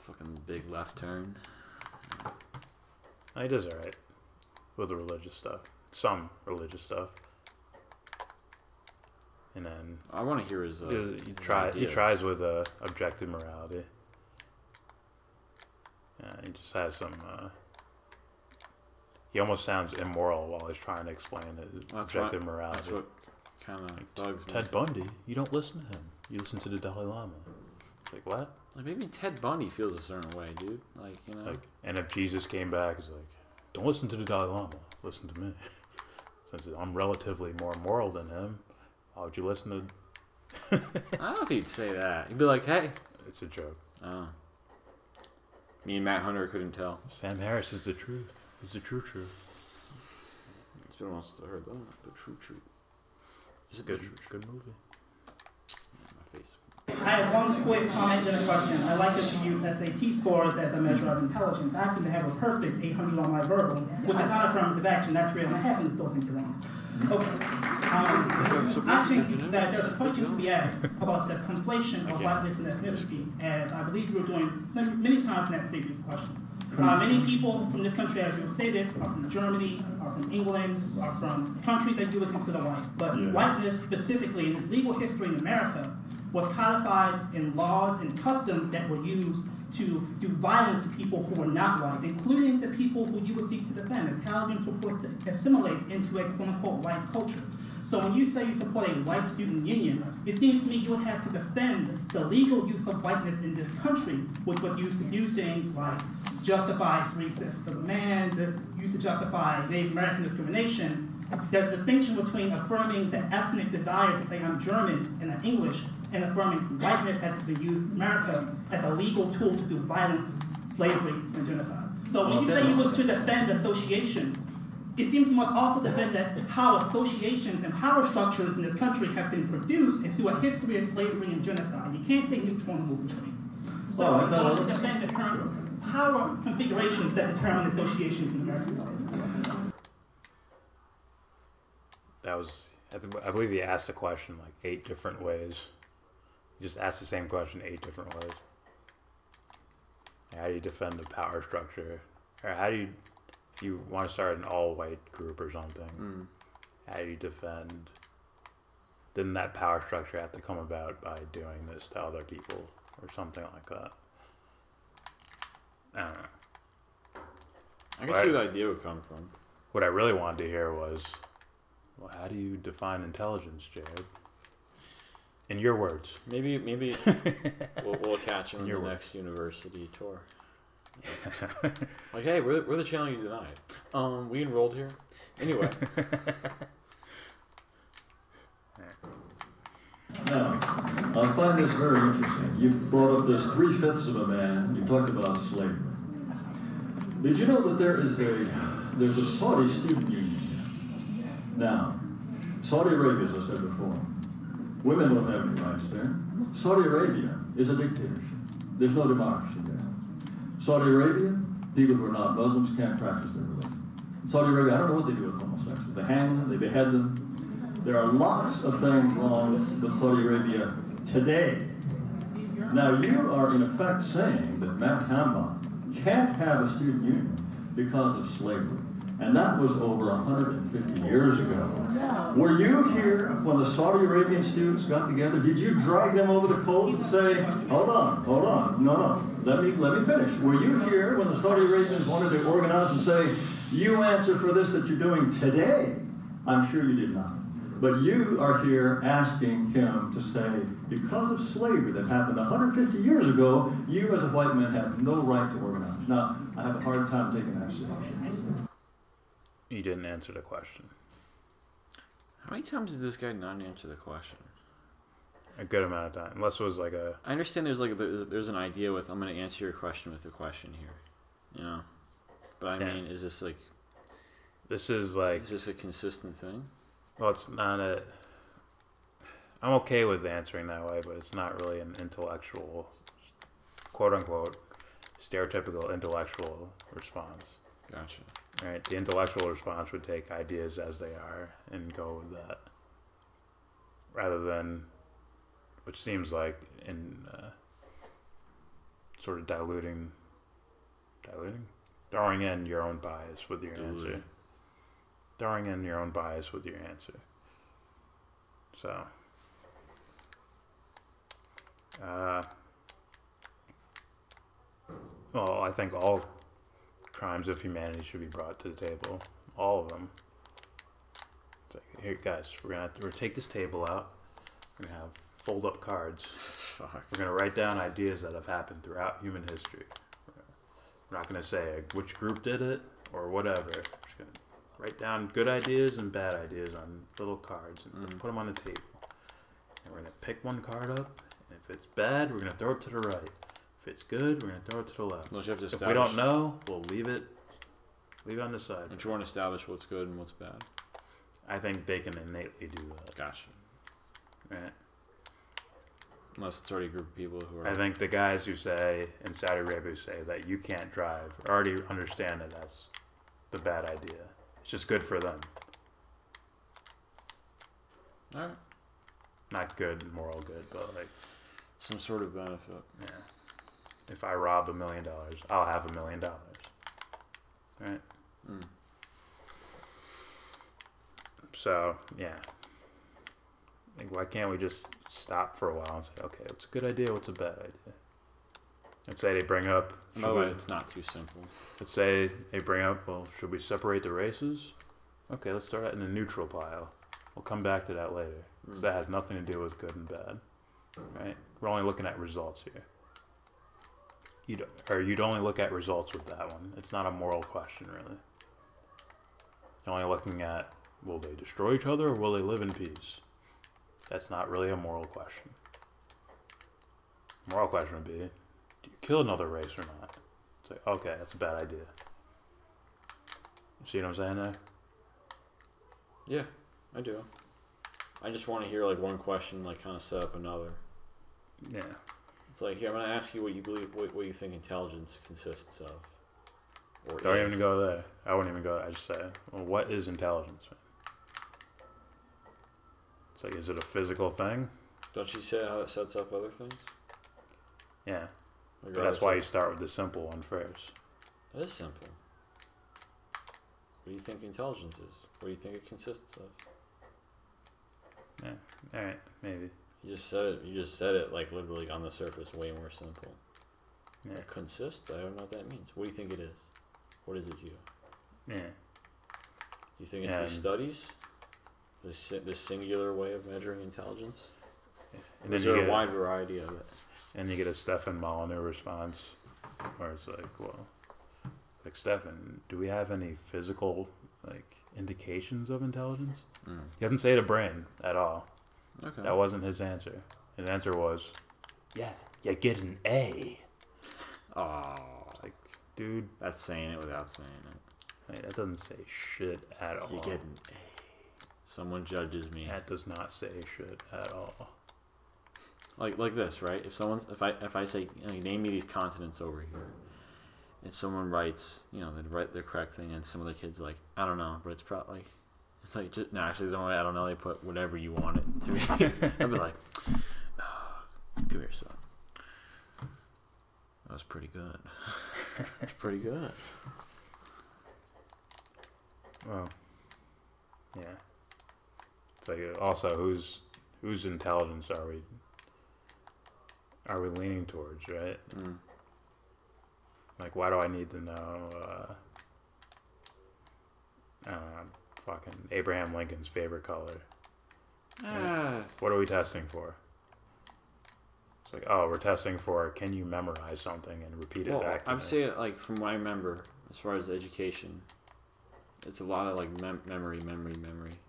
fucking big left turn. He does alright with the religious stuff. Some religious stuff. And then I want to hear his. He tries with objective morality. He just has some. He almost sounds immoral while he's trying to explain objective morality. That's what kind of bugs me. Ted Bundy, you don't listen to him. You listen to the Dalai Lama. It's like, what? Like maybe Ted Bundy feels a certain way, dude. Like, you know. Like, and if Jesus came back, it's like, don't listen to the Dalai Lama. Listen to me. Since I'm relatively more moral than him, why would you listen to? I don't know if he'd say that. He'd be like, "Hey, it's a joke." Oh. Me and Matt Hunter couldn't tell. Sam Harris is the truth. He's the true truth. It's been a while since I heard that. The true truth. It's a good movie. My face. I have one quick comment and a question. I like to use SAT scores as a measure of intelligence. I happen to have a perfect 800 on my verbal, which is not affirmative action. That's real, and I happen to still think you're wrong. Okay. I think that there's a question to be asked about the conflation of whiteness and ethnicity, as I believe you were doing many times in that previous question. Many people from this country, as you stated, are from Germany, are from England, are from countries that you would consider white. But whiteness specifically, in its legal history in America, was codified in laws and customs that were used to do violence to people who were not white, including the people who you would seek to defend. Italians were forced to assimilate into a quote-unquote white culture. So when you say you support a white student union, it seems to me you would have to defend the legal use of whiteness in this country, which was used to do things like justify free sex for the man, used to justify Native American discrimination. There's a distinction between affirming the ethnic desire to say I'm German and I'm English, and affirming whiteness has been used in America as a legal tool to do violence, slavery, and genocide. So when you say you wish to defend associations, it seems you must also defend that how associations and power structures in this country have been produced is through a history of slavery and genocide. You can't say neutral and move between. So you want to defend the current power configurations that determine associations in American life? That was, I believe he asked the question like 8 different ways. He just asked the same question 8 different ways. How do you defend the power structure? Or how do you, if you want to start an all-white group or something, how do you defend? Didn't that power structure have to come about by doing this to other people or something like that? I don't know. I can see where the idea would come from. What I really wanted to hear was, well, how do you define intelligence, Jared? In your words. Maybe we'll catch him in the next university tour. Like, hey, we're the channel you denied. We enrolled here. Anyway. Now, I find this very interesting. You've brought up this 3/5 of a man. You talked about slavery. Did you know that there's a Saudi student union? Now, Saudi Arabia, as I said before, women don't have any rights there. Saudi Arabia is a dictatorship. There's no democracy there. Saudi Arabia, people who are not Muslims can't practice their religion. Saudi Arabia, I don't know what they do with homosexuals. They hang them, they behead them. There are lots of things wrong with Saudi Arabia today. Now, you are in effect saying that Matt Hambach can't have a student union because of slavery. And that was over 150 years ago. Were you here when the Saudi Arabian students got together? Did you drag them over the coals and say, hold on, no, let me finish. Were you here when the Saudi Arabians wanted to organize and say, you answer for this that you're doing today? I'm sure you did not. But you are here asking him to say, because of slavery that happened 150 years ago, you as a white man have no right to organize. Now, I have a hard time taking that seriously. You didn't answer the question. How many times did this guy not answer the question? A good amount of time. Unless it was like a... I understand there's an idea with, I'm going to answer your question with a question here. You know? But I mean, is this like... This is like... Is this a consistent thing? Well, it's not a... I'm okay with answering that way, but it's not really an intellectual, quote-unquote, stereotypical intellectual response. Gotcha. Right? The intellectual response would take ideas as they are and go with that. Rather than, which seems like in sort of throwing in your own bias with your answer. Throwing in your own bias with your answer. So, well, I think all crimes of humanity should be brought to the table. All of them. It's like, here, guys, we're gonna take this table out. We're gonna have fold up cards. Fuck. We're gonna write down ideas that have happened throughout human history. We're not gonna say which group did it or whatever. We're just gonna write down good ideas and bad ideas on little cards and put them on the table. And we're gonna pick one card up, and if it's bad, we're gonna throw it to the right. If it's good, we're gonna throw it to the left. If we don't know, we'll leave it on the side. Don't you want to establish what's good and what's bad? I think they can innately do that. Gotcha. Right. Unless it's already a group of people who are... I think the guys who say, in Saudi Arabia, say that you can't drive, already understand that that's the bad idea. It's just good for them. Alright. Not good, moral good, but like... Some sort of benefit. Yeah. If I rob $1 million, I'll have $1 million. Right? So, yeah. Like, why can't we just stop for a while and say, okay, what's a good idea, what's a bad idea? Let's say they bring up... By the way, it's not too simple. Let's say they bring up, well, should we separate the races? Okay, let's start that in the neutral pile. We'll come back to that later. Because that has nothing to do with good and bad. Right? We're only looking at results here. You'd only look at results with that one. It's not a moral question, really. You're only looking at, will they destroy each other or will they live in peace? That's not really a moral question. Moral question would be, do you kill another race or not? It's like, okay, that's a bad idea. You see what I'm saying there? Yeah, I do. I just want to hear like one question like kind of set up another. Yeah. It's like, here, I'm going to ask you what you believe, what you think intelligence consists of. Or Don't is. even go there. I wouldn't even go there. I just say, well, what is intelligence? It's like, is it a physical thing? Don't you say how it sets up other things? Yeah. But that's why you start with the simple one first. That is simple. What do you think intelligence is? What do you think it consists of? Yeah. All right. Maybe. You just said it like literally on the surface, way more simple. Yeah. It consists? I don't know what that means. What do you think it is? What is it to you? Yeah. You think it's these studies? This singular way of measuring intelligence? And or is there a wide variety of it? And you get a Stefan Molyneux response, where it's like, well, like, Stefan, do we have any physical, like, indications of intelligence? He doesn't say the brain at all. Okay. That wasn't his answer. His answer was, yeah, you get an A. Oh. It's like, dude. That's saying it without saying it. Hey, that doesn't say shit at all. You get an A. Someone judges me. That does not say shit at all. Like this, right? If I say, name me these continents over here, and someone writes, they write the correct thing, and some of the kids are like, I don't know, but it's probably, it's like, no, actually, don't write, I don't know. They put whatever you want it to be. I'd be like, oh, come here, son. That was pretty good. That's pretty good. Well, yeah. It's like, also, whose intelligence are we leaning towards, right? Like, why do I need to know fucking Abraham Lincoln's favorite color? Right? What are we testing for? It's like, oh, we're testing for, can you memorize something and repeat it back to me? I'd say, like, from what I remember, as far as education, it's a lot of, like, memory.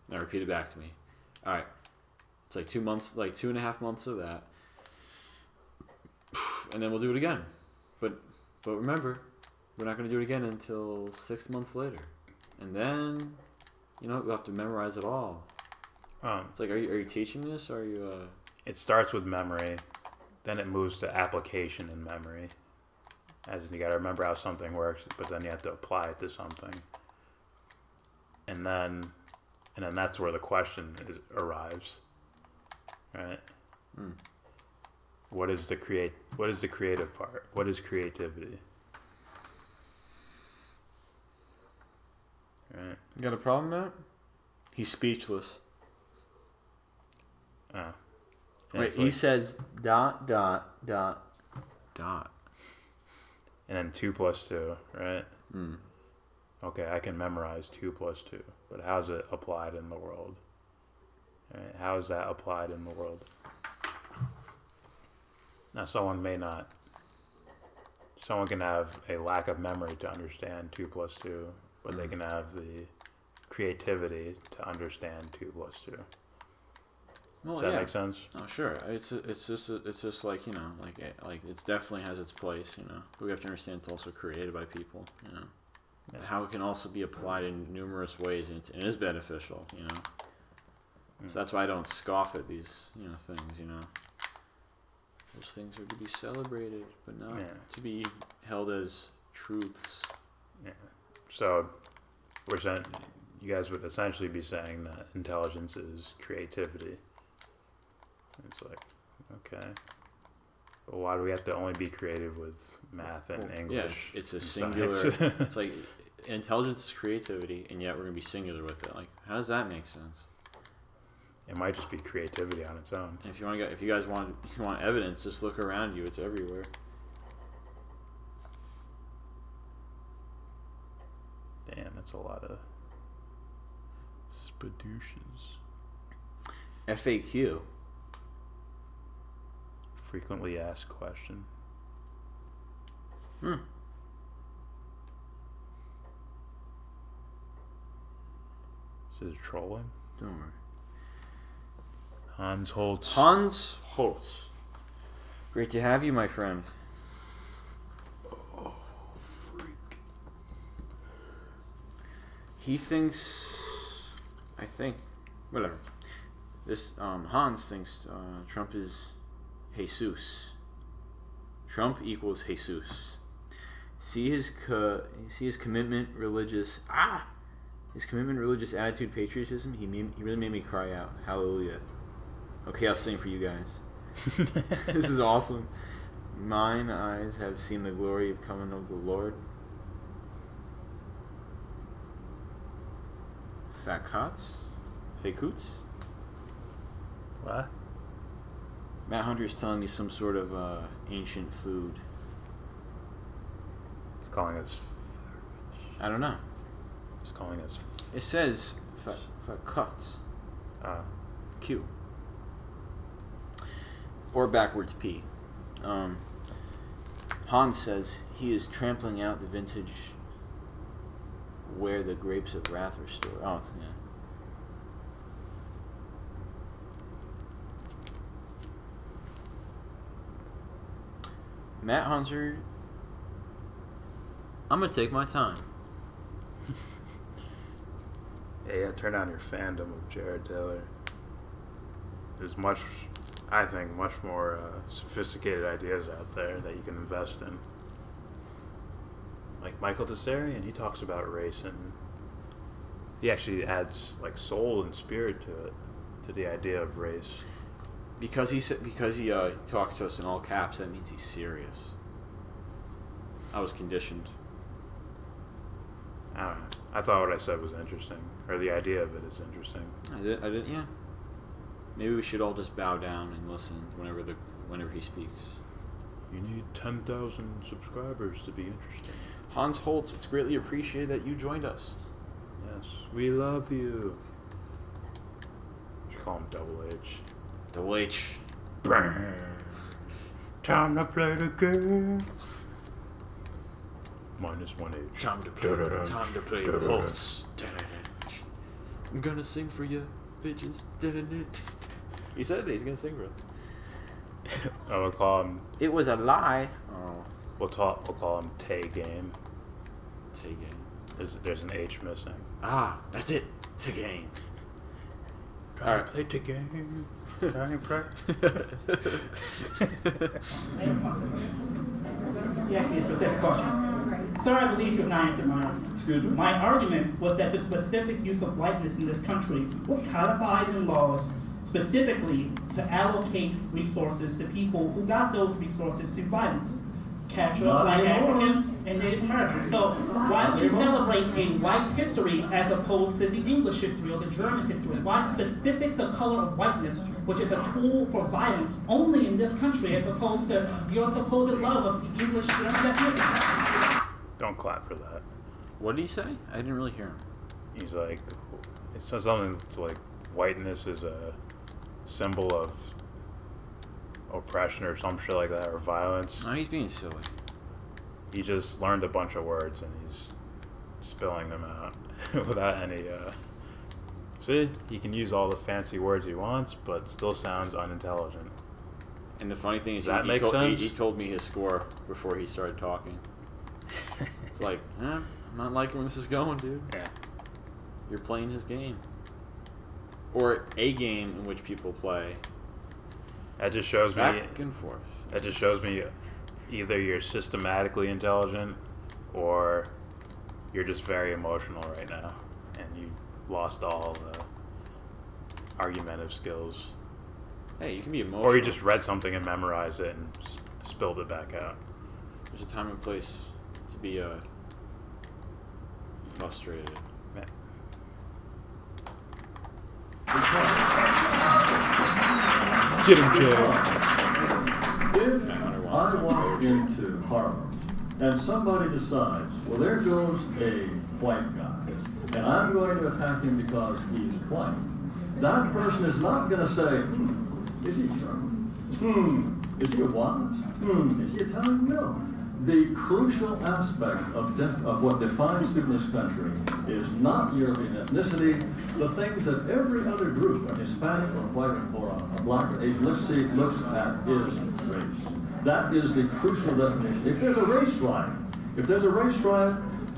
Now repeat it back to me. All right. It's like 2 months, like 2.5 months of that. And then we'll do it again. But remember, we're not going to do it again until 6 months later. And then, we'll have to memorize it all. It's like, are you teaching this, or are you... It starts with memory, then it moves to application in memory. As in, you got to remember how something works, but then you have to apply it to something. And then that's where the question arrives. Right? What is the creative part? What is creativity? Right. You got a problem, Matt? He's speechless. Oh. Yeah, wait, he says ... And then 2 + 2, right? Okay, I can memorize 2 + 2, but how's it applied in the world? Right? How is that applied in the world? Now, someone can have a lack of memory to understand 2 + 2, but they can have the creativity to understand 2 + 2. Well, Does that make sense? Oh, sure. It's just like, like it definitely has its place, But we have to understand it's also created by people, Yeah. How it can also be applied in numerous ways, and it is beneficial, So that's why I don't scoff at these, things, Those things are to be celebrated, but not to be held as truths. Yeah. So, you guys would essentially be saying that intelligence is creativity. It's like, okay. But why do we have to only be creative with math and English? Yeah, it's a singular. It's like intelligence is creativity, and yet we're going to be singular with it. Like, how does that make sense? It might just be creativity on its own. And if you guys want evidence, just look around you. It's everywhere. Damn, that's a lot of spadooshes. FAQ. Frequently asked question. This is trolling? Don't worry. Hans Holtz. Hans Holtz. Great to have you, my friend. Oh, freak. He thinks... I think... Whatever. This, Hans thinks Trump is Jesus. Trump equals Jesus. See his commitment, religious attitude, patriotism. He really made me cry out. Hallelujah. Okay, I'll sing for you guys. This is awesome. Mine eyes have seen the glory of coming of the Lord. Fake hoots? What? Matt Hunter's telling me some sort of ancient food. He's calling us. I don't know. He's calling us. It says cuts. Q. Or backwards P. Hans says he is trampling out the vintage where the grapes of wrath are stored. Oh, yeah. Matt Hunter, I'm gonna take my time. Yeah, turn on your fandom of Jared Taylor. There's much more sophisticated ideas out there that you can invest in. Like Michael Tessarian, he talks about race, and he actually adds like soul and spirit to it, to the idea of race. Because he talks to us in all caps, that means he's serious. I was conditioned. I don't know. I thought what I said was interesting, or the idea of it is interesting. I did, yeah. Maybe we should all just bow down and listen whenever he speaks. You need 10,000 subscribers to be interesting. Hans Holtz, it's greatly appreciated that you joined us. Yes, we love you. You should call him Double H. Double H. Burn. Time to play the game. -1H. Time to play the Holtz. I'm gonna sing for you, bitches. He said that he's gonna sing for us. We'll call him. It was a lie. Oh. We'll call him Tay Game. Tay Game. There's an H missing. Ah, that's it. Tay Game. All right. Play Tay Game. Trying to play. Yeah, it's a specific question. Sir, I believe you have not answered my argument. Excuse me? My argument was that the specific use of whiteness in this country was codified in laws specifically to allocate resources to people who got those resources through violence. Capture Black Africans and Native Americans. So why don't you celebrate a white history as opposed to the English history or the German history? Why specific the color of whiteness, which is a tool for violence, only in this country as opposed to your supposed love of the English German ethnicity? Don't clap for that. What did he say? I didn't really hear him. He's like, it says something like whiteness is a symbol of oppression or some shit like that, or violence. No, he's being silly. He just learned a bunch of words and he's spilling them out without any, See, he can use all the fancy words he wants, but still sounds unintelligent. And the funny thing is, he told me his score before he started talking. It's like, I'm not liking where this is going, dude. Yeah. You're playing his game. Or a game in which people play. That just shows me back and forth. That just shows me either you're systematically intelligent or you're just very emotional right now and you lost all the argumentative skills. Hey, you can be emotional. Or you just read something and memorized it and spilled it back out. There's a time and place to be frustrated. Yeah. Get him, Jay. If I walk into Harlem and somebody decides, well, there goes a white guy, and I'm going to attack him because he's white, that person is not going to say, is he German? Is he a white? Is he Italian? No. The crucial aspect of what defines you in this country is not your ethnicity, the things that every other group, a Hispanic or white or a black or Asian, looks at is race. That is the crucial definition. If there's a race riot,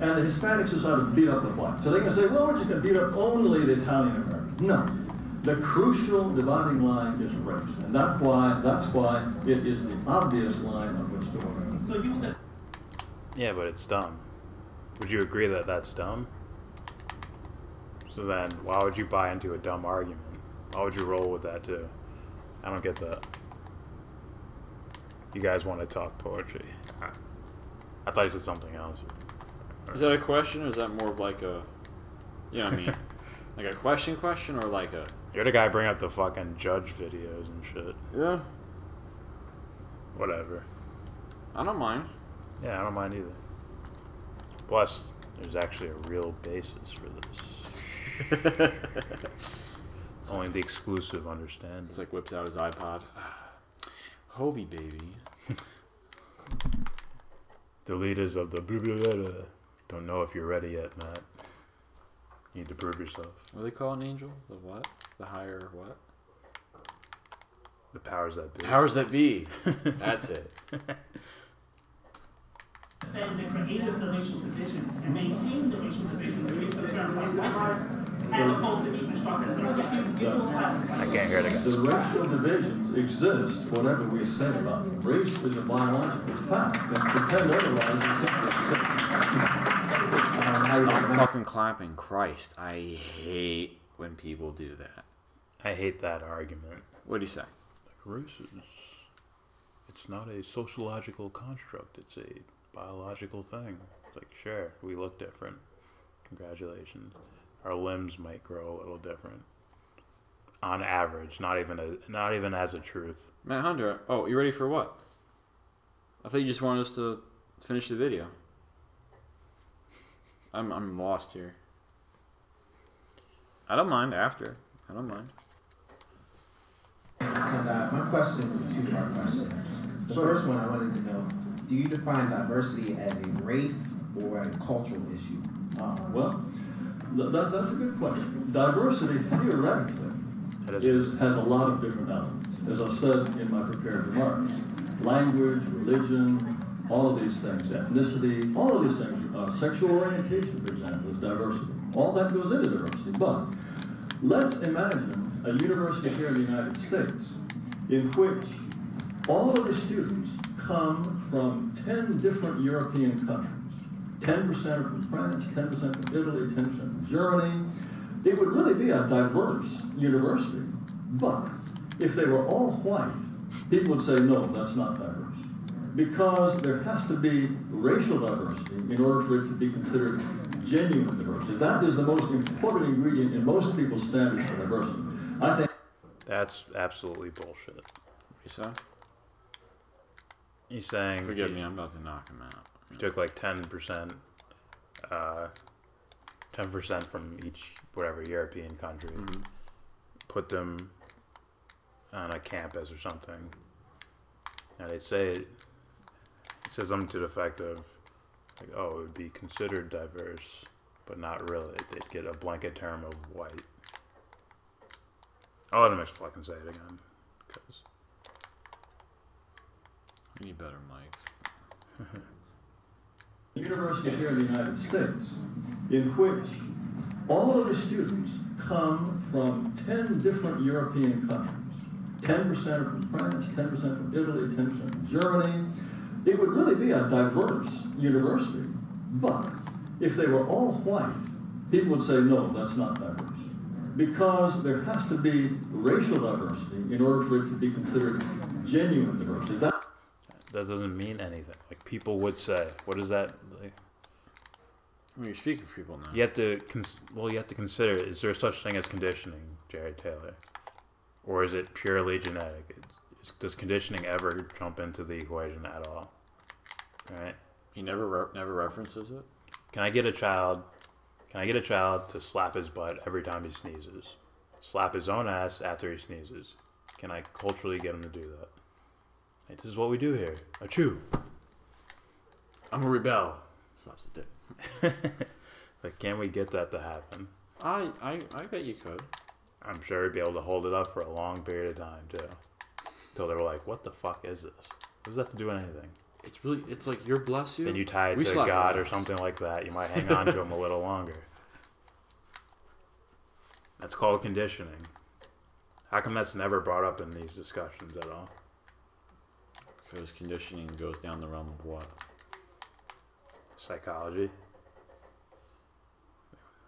and the Hispanics decide to beat up the whites, so they can say, well, we're just going to beat up only the Italian Americans. No. The crucial dividing line is race, and that's why it is the obvious line of what's going on. So you would. Yeah, but it's dumb. Would you agree that that's dumb? So then, why would you buy into a dumb argument? Why would you roll with that too? I don't get that. You guys want to talk poetry? I thought you said something else. Is that a question, or is that more of like a, you know what I mean? Like a question or like a... You're the guy bringing up the fucking judge videos and shit. Yeah. Whatever. I don't mind. Yeah, I don't mind either. Plus, there's actually a real basis for this. Only the exclusive understand. It's like whips out his iPod. Hovey, baby. The leaders of the blah, blah, blah, blah don't know if you're ready yet, Matt. You need to prove yourself. What do they call an angel? The what? The higher what? The powers that be. Powers that be. That's it. Says they created the racial divisions and maintained the racial divisions to use the term whiteness as opposed to deconstruct it. So just use visual language. I can't hear the guys. The racial divisions exist, whatever we say about them. Race is a biological fact, and pretend otherwise is simply Stop fucking clapping. Christ, I hate when people do that. I hate that argument. What do you say? Like, race is... It's not a sociological construct. It's a biological thing. It's like, sure, we look different. Congratulations. Our limbs might grow a little different. On average, not even as a truth. Matt Hunter, oh, you ready for what? I thought you just wanted us to finish the video. I'm lost here. I don't mind after. I don't mind. And my question is a two-part question. The first one I wanted to know, do you define diversity as a race or a cultural issue? Well, that's a good question. Diversity theoretically has a lot of different elements. As I said in my prepared remarks, language, religion, all of these things, ethnicity, all of these things, sexual orientation, for example, is diversity. All that goes into diversity. But let's imagine a university here in the United States in which all of the students come from 10 different European countries. 10% are from France, 10% from Italy, 10% from Germany. It would really be a diverse university. But if they were all white, people would say, no, that's not diverse. Because there has to be racial diversity in order for it to be considered genuine diversity. That is the most important ingredient in most people's standards for diversity. I think that's absolutely bullshit. You say? He's saying... Forgive me, I'm about to knock him out. You took like 10% from each, whatever, European country, put them on a campus or something, and they'd say, it says something to the effect of, like, oh, it would be considered diverse, but not really. They'd get a blanket term of white. I'll let him just fucking say it again, because... We need better mics. University here in the United States, in which all of the students come from 10 different European countries. 10% are from France, 10% from Italy, 10% from Germany. It would really be a diverse university. But if they were all white, people would say, no, that's not diverse. Because there has to be racial diversity in order for it to be considered genuine diversity. That doesn't mean anything. Like, people would say, what is that? Like, well, you're speaking for people now. You have to, you have to consider, is there such thing as conditioning, Jared Taylor? Or is it purely genetic? Does conditioning ever jump into the equation at all? Right? He never references it? Can I get a child to slap his butt every time he sneezes? Slap his own ass after he sneezes? Can I culturally get him to do that? Hey, this is what we do here. Achoo. I'm a rebel. Slaps his dick. Like, can we get that to happen? I bet you could. I'm sure he'd be able to hold it up for a long period of time, too. Until they were like, what the fuck is this? What does that have to do with anything? It's like, you're bless you. Then you tie it to God or something like that. You might hang on to him a little longer. That's called conditioning. How come that's never brought up in these discussions at all? Because conditioning goes down the realm of what? Psychology.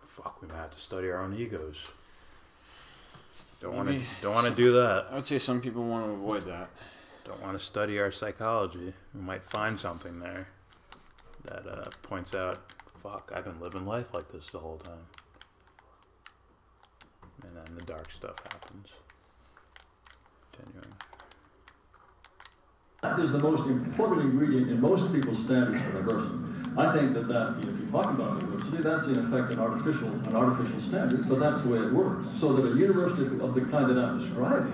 Fuck, we might have to study our own egos. Don't want to do that. I would say some people want to avoid that. Don't want to study our psychology. We might find something there that points out, fuck, I've been living life like this the whole time. And then the dark stuff happens. Continuing. That is the most important ingredient in most people's standards for diversity. I think that if you're talking about diversity, that's in effect an artificial standard, but that's the way it works. So that a university of the kind that I'm describing,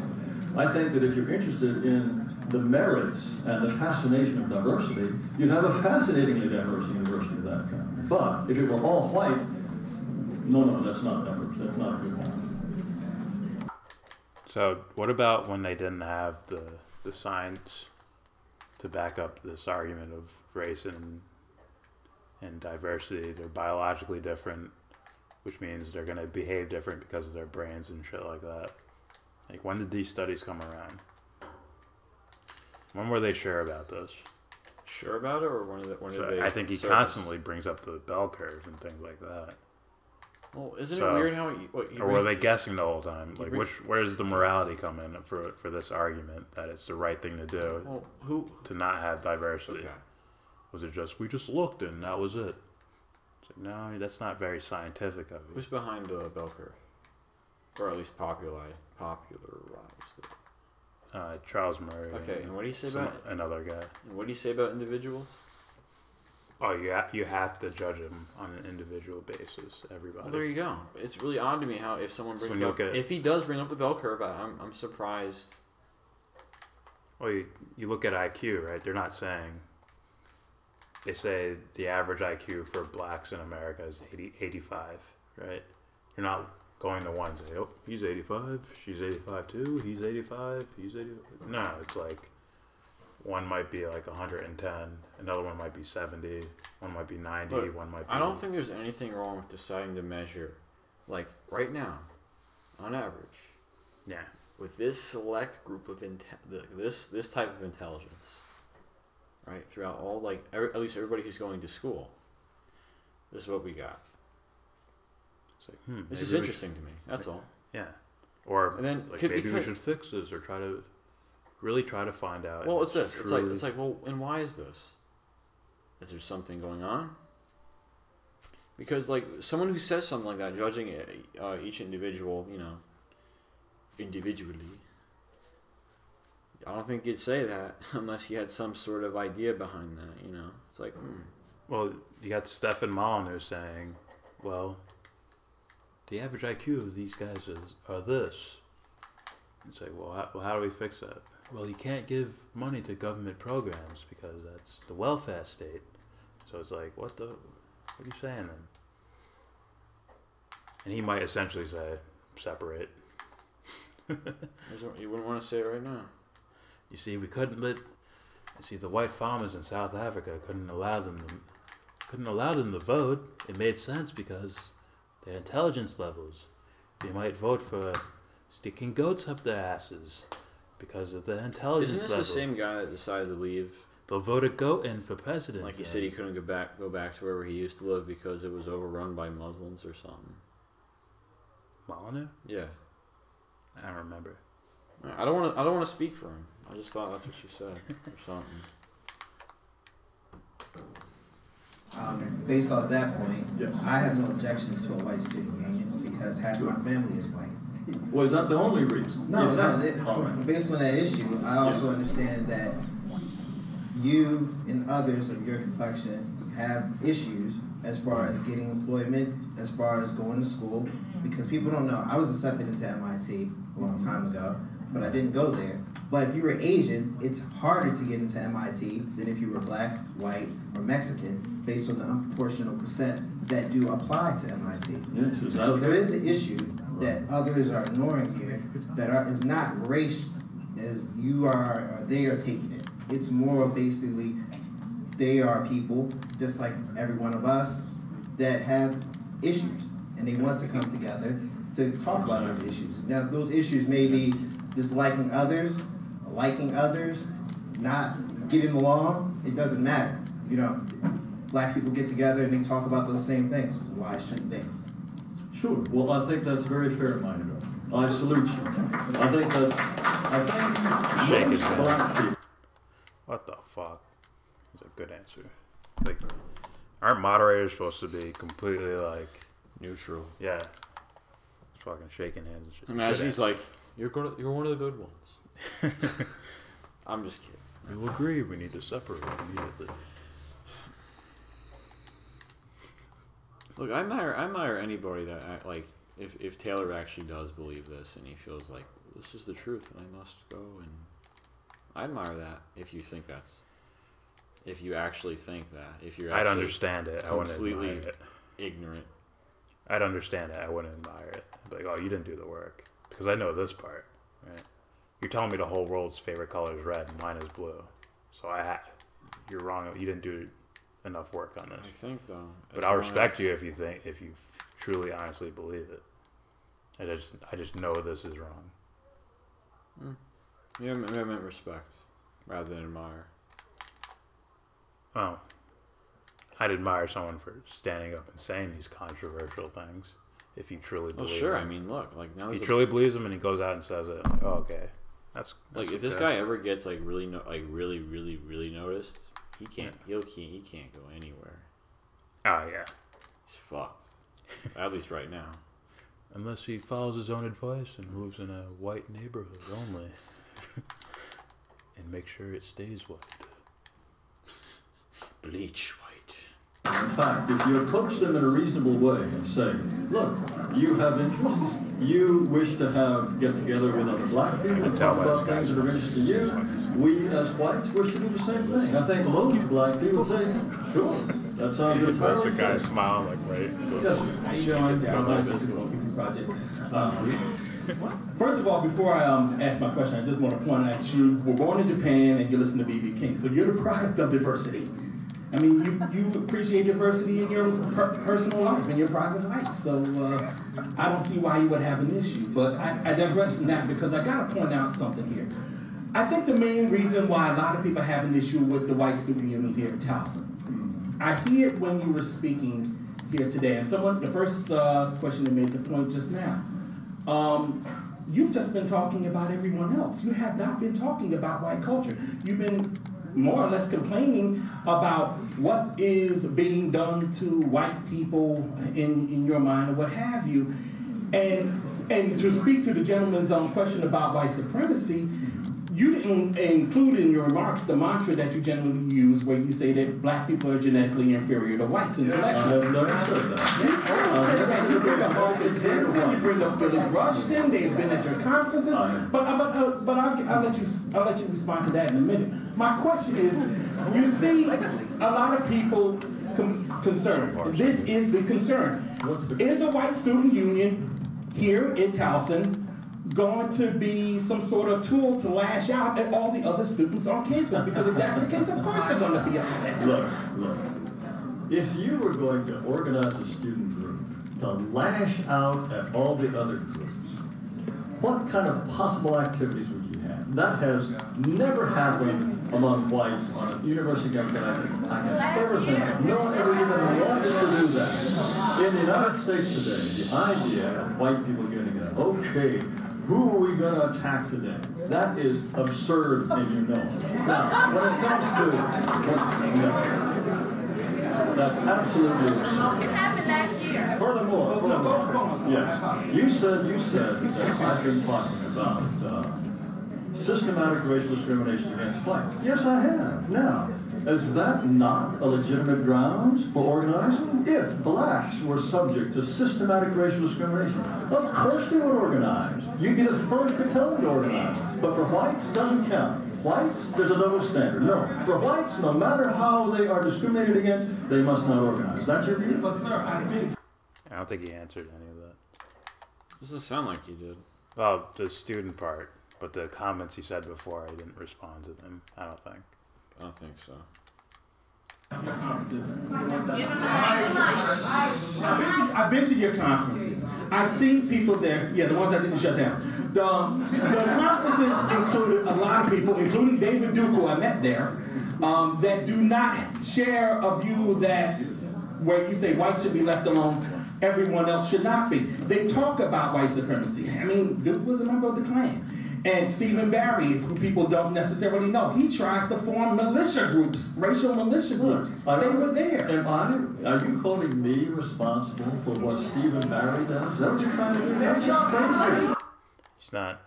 I think that if you're interested in the merits and the fascination of diversity, you'd have a fascinatingly diverse university of that kind. But if it were all white, no, that's not diverse. That's not good enough. So what about when they didn't have the science to back up this argument of race and diversity? They're biologically different, which means they're going to behave different because of their brains and shit like that. Like, when did these studies come around? When were they sure about this? Sure about it, or when did they? I think he constantly brings up the bell curve and things like that. Well, isn't it weird how or were they guessing the whole time? Like, where does the morality come in for this argument that it's the right thing to do to not have diversity? Okay. Was it just we just looked and that was it? It's like, no, that's not very scientific of you. Who's behind the bell curve, or at least popularized it? Charles Murray. Okay, and what do you say about another guy? And what do you say about individuals? Oh, you have to judge him on an individual basis. Everybody. Well, there you go. It's really odd to me how if someone brings up, if he does bring up the bell curve, I'm surprised. Well, you look at IQ, right? They're not saying. They say the average IQ for blacks in America is 85, right? You're not going to one and say, oh, he's 85, she's 85 too, he's 85, he's 85. No, it's like one might be like 110, another one might be 70, one might be 90, but one might be... I don't think there's anything wrong with deciding to measure, like right now, on average, with this select group of this type of intelligence, right, throughout all, at least everybody who's going to school, this is what we got. It's like, this is interesting to me. That's all. Yeah. Or and then maybe we should fix this, or really try to find out. Well, it's this. It's like, well, and why is this? Is there something going on? Because someone who says something like that, judging each individual, individually, I don't think you'd say that unless you had some sort of idea behind that. It's like, Well, you got Stefan Molyneux saying, well, the average IQ of these guys are this. It's like, well, how do we fix that? Well, you can't give money to government programs because that's the welfare state. So it's like, what are you saying then? And he might essentially say, separate. You wouldn't want to say it right now. You see, the white farmers in South Africa couldn't allow them to vote. It made sense because their intelligence levels. They might vote for sticking goats up their asses because of their intelligence levels. Isn't this the same guy that decided to leave? They'll vote a goat in for president. Like he said he couldn't go back to wherever he used to live because it was overrun by Muslims or something. Molyneux? Yeah. I don't remember. I don't want to speak for him. I just thought that's what you said or something. Based off that point, I have no objection to a white student union because half my family is white. Well, is that the only reason? No. Based on that issue, I also understand that you and others of your complexion have issues as far as getting employment, as far as going to school, because people don't know. I was accepted into MIT a long time ago, but I didn't go there. But if you were Asian, it's harder to get into MIT than if you were black, white, or Mexican, based on the unproportional percent that do apply to MIT. Yes, so there is an issue that others are ignoring here that is not race as you are or they are taking it. It's more basically they are people, just like every one of us, that have issues. And they want to come together to talk about those issues. Now, those issues may be disliking others, liking others, not getting along, it doesn't matter. You know, black people get together and they talk about those same things. Why shouldn't they? Sure. Well, I think that's very fair-minded. I salute you. I think most black people. What the fuck? That's a good answer. Like, aren't moderators supposed to be completely like neutral? Yeah. Just fucking shaking hands and shit. Imagine he's like, you're one of the good ones. I'm just kidding. We will agree. We need to separate immediately. Look, I admire anybody that like if Taylor actually does believe this and he feels like this is the truth and I must go, and I admire that if you think that's, if you actually think that, if you're I'd understand it. I wouldn't completely admire it. Ignorant. I'd understand it. I wouldn't admire it. I'd be like, oh, you didn't do the work because I know this part, right? You're telling me the whole world's favorite color is red and mine is blue, so you're wrong. You didn't do enough work on this. I think though, but I'll respect you if you truly honestly believe it. I just know this is wrong. Yeah, I meant respect rather than admire. Oh, I'd admire someone for standing up and saying these controversial things if he truly believes. Well, sure. them. I mean, look, like now if he truly believes them and he goes out and says it, I'm like, oh, okay, that's like if this guy ever gets like really noticed, he can't go anywhere. Oh yeah, he's fucked. At least right now. Unless he follows his own advice and moves in a white neighborhood only, and make sure it stays white. Bleach white. In fact, if you approach them in a reasonable way and say, look, you have interests, you wish to get together with other black people and talk about things that are interesting to you, we as whites wish to do the same thing. I think most black people say, sure, that sounds entirely the guy smiling like, right? Yes. How you doing? First of all, before I ask my question, I just want to point out you were born in Japan and you listen to B.B. King, so you're the product of diversity. I mean, you appreciate diversity in your personal life, in your private life, so I don't see why you would have an issue. But I digress from that because I got to point out something here. I think the main reason why a lot of people have an issue with the white student union here at Towson, I see it when you were speaking here today, and the first question that made the point just now. You've just been talking about everyone else. You have not been talking about white culture. You've been more or less complaining about what is being done to white people in your mind or what have you. And to speak to the gentleman's question about white supremacy, you didn't include in your remarks the mantra that you generally use where you say that black people are genetically inferior to whites intellectually. I've never said that. You bring up Margaret Jensen, you bring up Phyllis Rushton, they've been at your conferences, but I'll let you respond to that in a minute. My question is, you see a lot of people concerned. This is the concern. Is a white student union here in Towson going to be some sort of tool to lash out at all the other students on campus? Because if that's the case, of course they're going to be upset. Look. If you were going to organize a student group to lash out at all the other groups, what kind of possible activities would you have? That has never happened among whites on a university campus that I have ever think of. No one ever even wants to do that. In the United States today, the idea of white people getting together, okay, who are we going to attack today? That is absurd, and you know it. Now, when it comes to... That's absolutely absurd. It happened last year. Furthermore, yes, you said that I've been talking about systematic racial discrimination against blacks. Yes, I have. Now, is that not a legitimate grounds for organizing? If blacks were subject to systematic racial discrimination, of course they would organize. You'd be the first to tell them to organize. But for whites, it doesn't count. Whites, there's a double standard. No. For whites, no matter how they are discriminated against, they must not organize. That's your view? But sir, I don't think he answered any of that. Doesn't sound like he did. Well, the student part, but the comments he said before, I didn't respond to them. I don't think so. I've been to your conferences. I've seen people there, yeah, the ones that didn't shut down. The conferences included a lot of people, including David Duke, who I met there, that do not share a view that where you say whites should be left alone, everyone else should not be. They talk about white supremacy. I mean, Duke was a member of the Klan. And Stephen Barry, who people don't necessarily know, he tries to form militia groups, racial militia groups. They were there. Are you holding me responsible for what Stephen Barry does? Is that what you're trying to do? That's just crazy. He's not,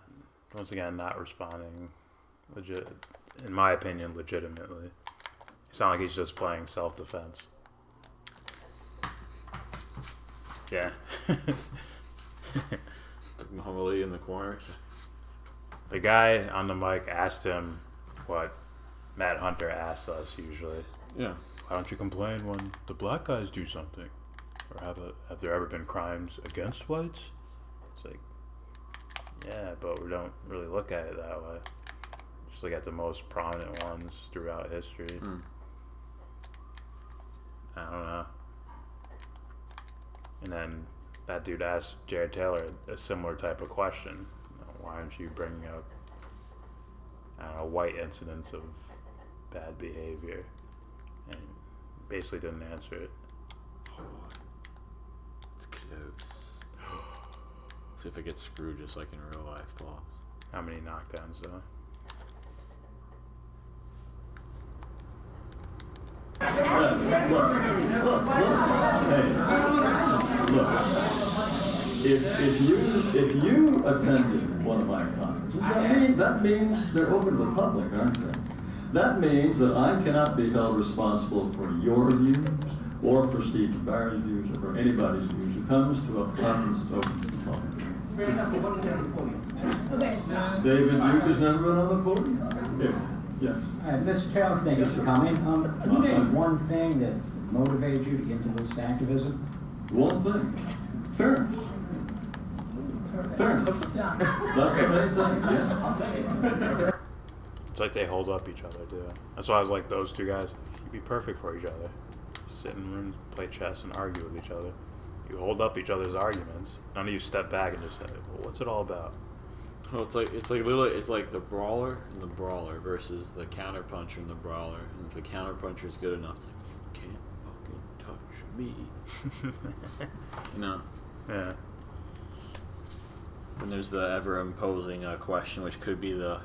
once again, not responding, in my opinion, legitimately. It's not like he's just playing self-defense. Yeah. Homily in the corner. The guy on the mic asked him what Matt Hunter asks us usually. Yeah. Why don't you complain when the black guys do something? Or have there ever been crimes against whites? It's like, yeah, but we don't really look at it that way. Just look at the most prominent ones throughout history. I don't know. And then that dude asked Jared Taylor a similar type of question. Why aren't you bringing up, I don't know, white incidents of bad behavior? And basically didn't answer it. It's close. Let's see if it gets screwed just like in real life, boss. How many knockdowns though? If you attended one of my conferences, that means they're open to the public, aren't they? That means that I cannot be held responsible for your views, or for Stephen Barry's views, or for anybody's views who comes to a conference open to the public. David Duke has never been on the podium. Yes. Mr. Taylor, thank you for coming. Can you name one thing that motivated you to get into this activism? One thing. Fairness. Fairness. That's the main thing. Yeah. It's like they hold up each other too. That's why I was like, those two guys, you'd be perfect for each other. Sit in rooms, play chess, and argue with each other. You hold up each other's arguments. None of you step back and just say, well, what's it all about? Well, it's like the brawler and the brawler versus the counterpuncher and the brawler. And if the counterpuncher is good enough, it's like, you can't fucking touch me. You know? Yeah. And there's the ever imposing question, which could be the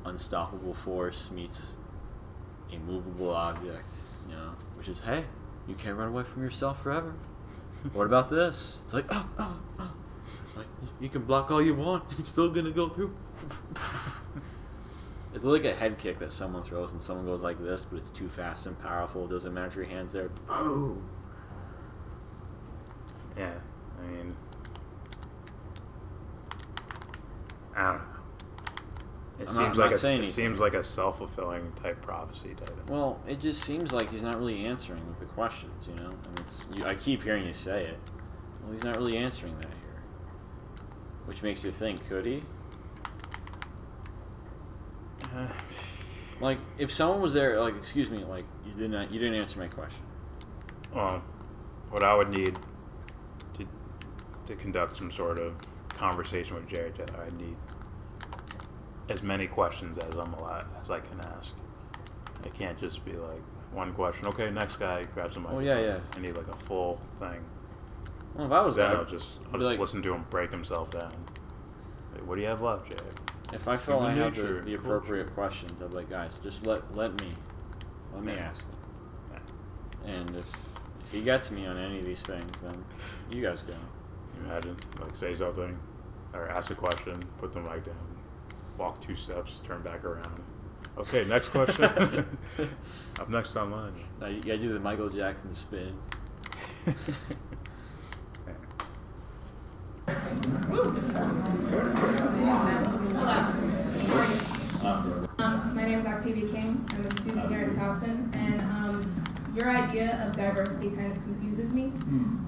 unstoppable force meets a movable object, you know, which is, hey, you can't run away from yourself forever. What about this? It's like, like, you can block all you want, it's still gonna go through. It's like a head kick that someone throws and someone goes like this, but it's too fast and powerful. It doesn't matter if your hand's there. Boom. Yeah, I mean, I don't know. It seems like a self-fulfilling type prophecy type of thing. Well, it just seems like he's not really answering with the questions, you know? And I keep hearing you say it. Well, he's not really answering that here. Which makes you think, could he? Like, if someone was there, like, excuse me, like, you didn't answer my question. Well, what I would need to conduct some sort of conversation with Jared Taylor, I'd need as many questions as I can ask. It can't just be like one question. Okay, next guy grabs a mic. Oh yeah. I need like a full thing. Well, if I was then there, I'll just like, listen to him break himself down. Like, what do you have left, Jared? If I felt I had the appropriate questions, I'd be like, guys, just let me ask him. Yeah. And if he gets me on any of these things, then you guys go. You imagine, like, say something, or ask a question, put the mic down, walk 2 steps, turn back around. Okay, next question. Up next on mine. Now you gotta do the Michael Jackson spin. My name is Octavia King. I'm a student here at Towson, and your idea of diversity kind of confuses me.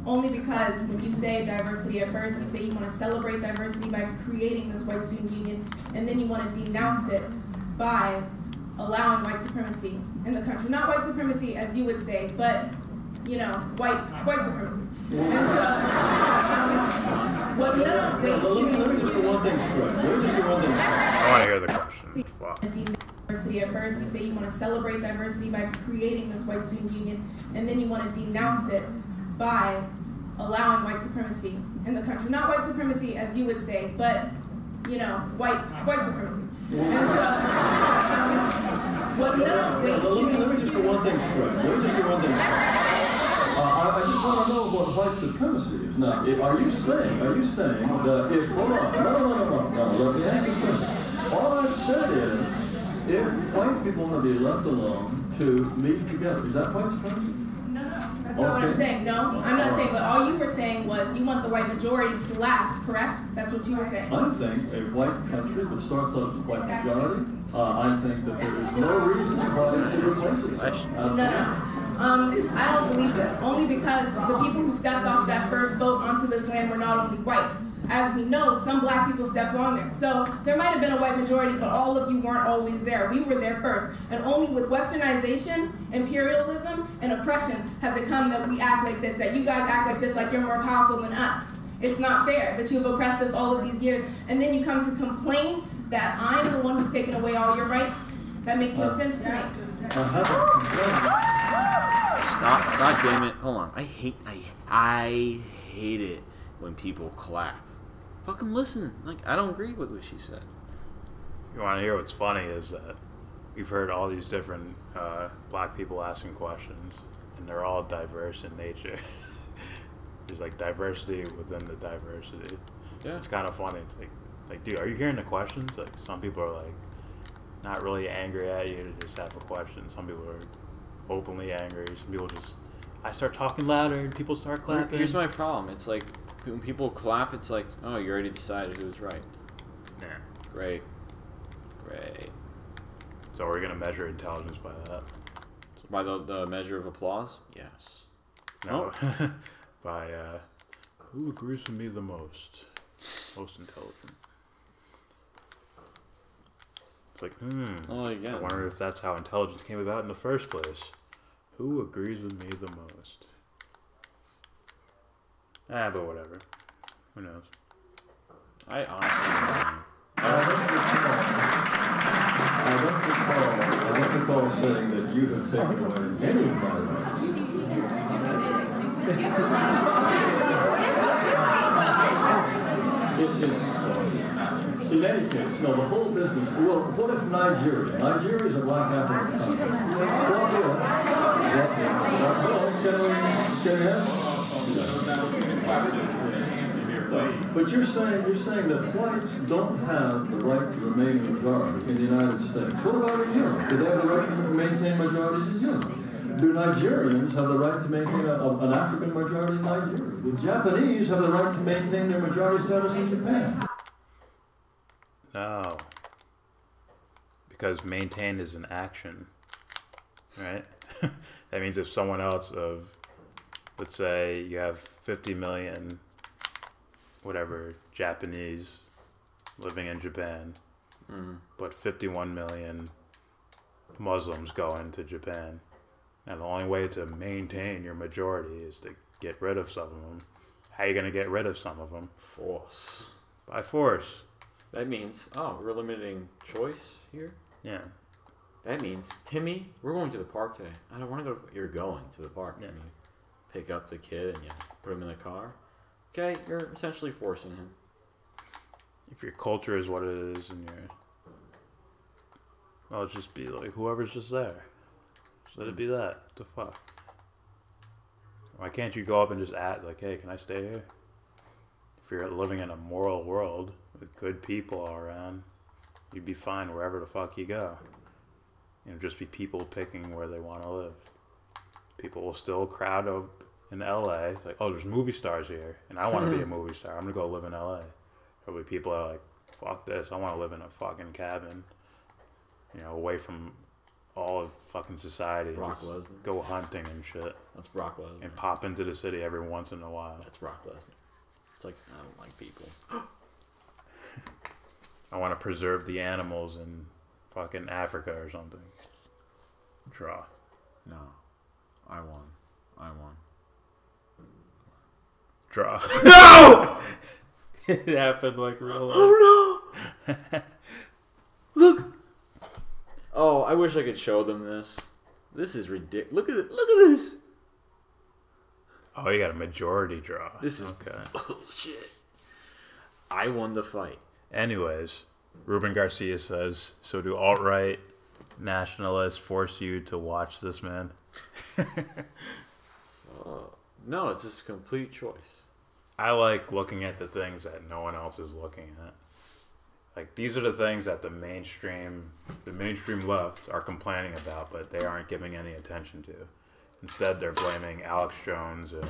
Only because when you say diversity at first, you say you want to celebrate diversity by creating this white student union, and then you want to denounce it by allowing white supremacy in the country. Not white supremacy as you would say, but you know, white supremacy. And so, what none of let me just do one thing straight. Let me just do one thing straight. I want to hear the question. Wow. Diversity at first, you say you want to celebrate diversity by creating this white student union, and then you want to denounce it by allowing white supremacy in the country. Not white supremacy as you would say, but you know, white supremacy. And so, what let me just do one thing straight. Let me just do one thing straight. I just want to know what white supremacy is. Now, are you saying that if, hold on, no, let me ask you a question. All I've said is, if white people want to be left alone to meet together, is that white supremacy? That's not what I'm saying. No, I'm not saying, but all you were saying was you want the white majority to last, correct? That's what you were saying. I think a white country that starts out with a white majority, I think that there is no reason why it should replace itself. No. I don't believe this, only because the people who stepped off that first boat onto this land were not only white. As we know, some black people stepped on there. So there might have been a white majority, but all of you weren't always there. We were there first. And only with westernization, imperialism, and oppression has it come that we act like this, that you guys act like this, like you're more powerful than us. It's not fair that you have oppressed us all of these years, and then you come to complain that I'm the one who's taken away all your rights. That makes no sense to me. Stop! God damn it! Hold on. I hate it when people clap. Fucking listen. Like, I don't agree with what she said. You want to hear what's funny is that we've heard all these different black people asking questions, and they're all diverse in nature. There's like diversity within the diversity. Yeah. It's kind of funny. It's like, dude, are you hearing the questions? Like, some people are like not really angry at you, they just have a question. Some people are openly angry. Some people just, I start talking louder and people start clapping. Here's my problem. It's like, when people clap, it's like, oh, you already decided who was right. Yeah. Great. So we're going to measure intelligence by that? So by the measure of applause? Yes. No. By who agrees with me the most? Most intelligent. It's like, Oh, again. I wonder if that's how intelligence came about in the first place. Who agrees with me the most? But whatever. Who knows? I honestly I don't recall saying that you have taken away any of my rights. In any case, no, the whole business, well, what if Nigeria is a black African country. But you're saying that whites don't have the right to remain a majority in the United States. What about in Europe? Do they have the right to maintain majorities in Europe? Do Nigerians have the right to maintain an African majority in Nigeria? Do Japanese have the right to maintain their majority status in Japan? No. Because maintain is an action, right? That means if someone else let's say you have 50 million, whatever, Japanese living in Japan, but 51 million Muslims go into Japan. And the only way to maintain your majority is to get rid of some of them. How are you going to get rid of some of them? Force. By force. That means, we're limiting choice here? Yeah. That means, Timmy, we're going to the park today. I don't want to go. You're going to the park. Yeah. And you pick up the kid and you put him in the car. Okay, you're essentially forcing him. If your culture is what it is and it'll just be like whoever's just there. Just let it be that. What the fuck? Why can't you go up and just ask, like, hey, can I stay here? If you're living in a moral world with good people all around, you'd be fine wherever the fuck you go. Just be people picking where they want to live. People will still crowd up in LA. It's like, oh, there's movie stars here, and I want to be a movie star. I'm gonna go live in LA. There'll be people that are like, fuck this, I want to live in a fucking cabin, away from all of fucking society. Brock Lesnar. Go hunting and shit. That's Brock Lesnar. And pop into the city every once in a while. That's Brock Lesnar. It's like, I don't like people. I want to preserve the animals in fucking Africa or something. Draw. No. I won. draw. No! It happened like real life. Oh no! Look. Oh, I wish I could show them this. This is ridiculous. Look at it. Look at this. Oh, you got a majority draw. This is okay. Bullshit. I won the fight. Anyways, Ruben Garcia says, so do alt-right nationalists force you to watch this man? No, it's just a complete choice. I like looking at the things that no one else is looking at. Like, these are the things that the mainstream left are complaining about, but they aren't giving any attention to. Instead, they're blaming Alex Jones and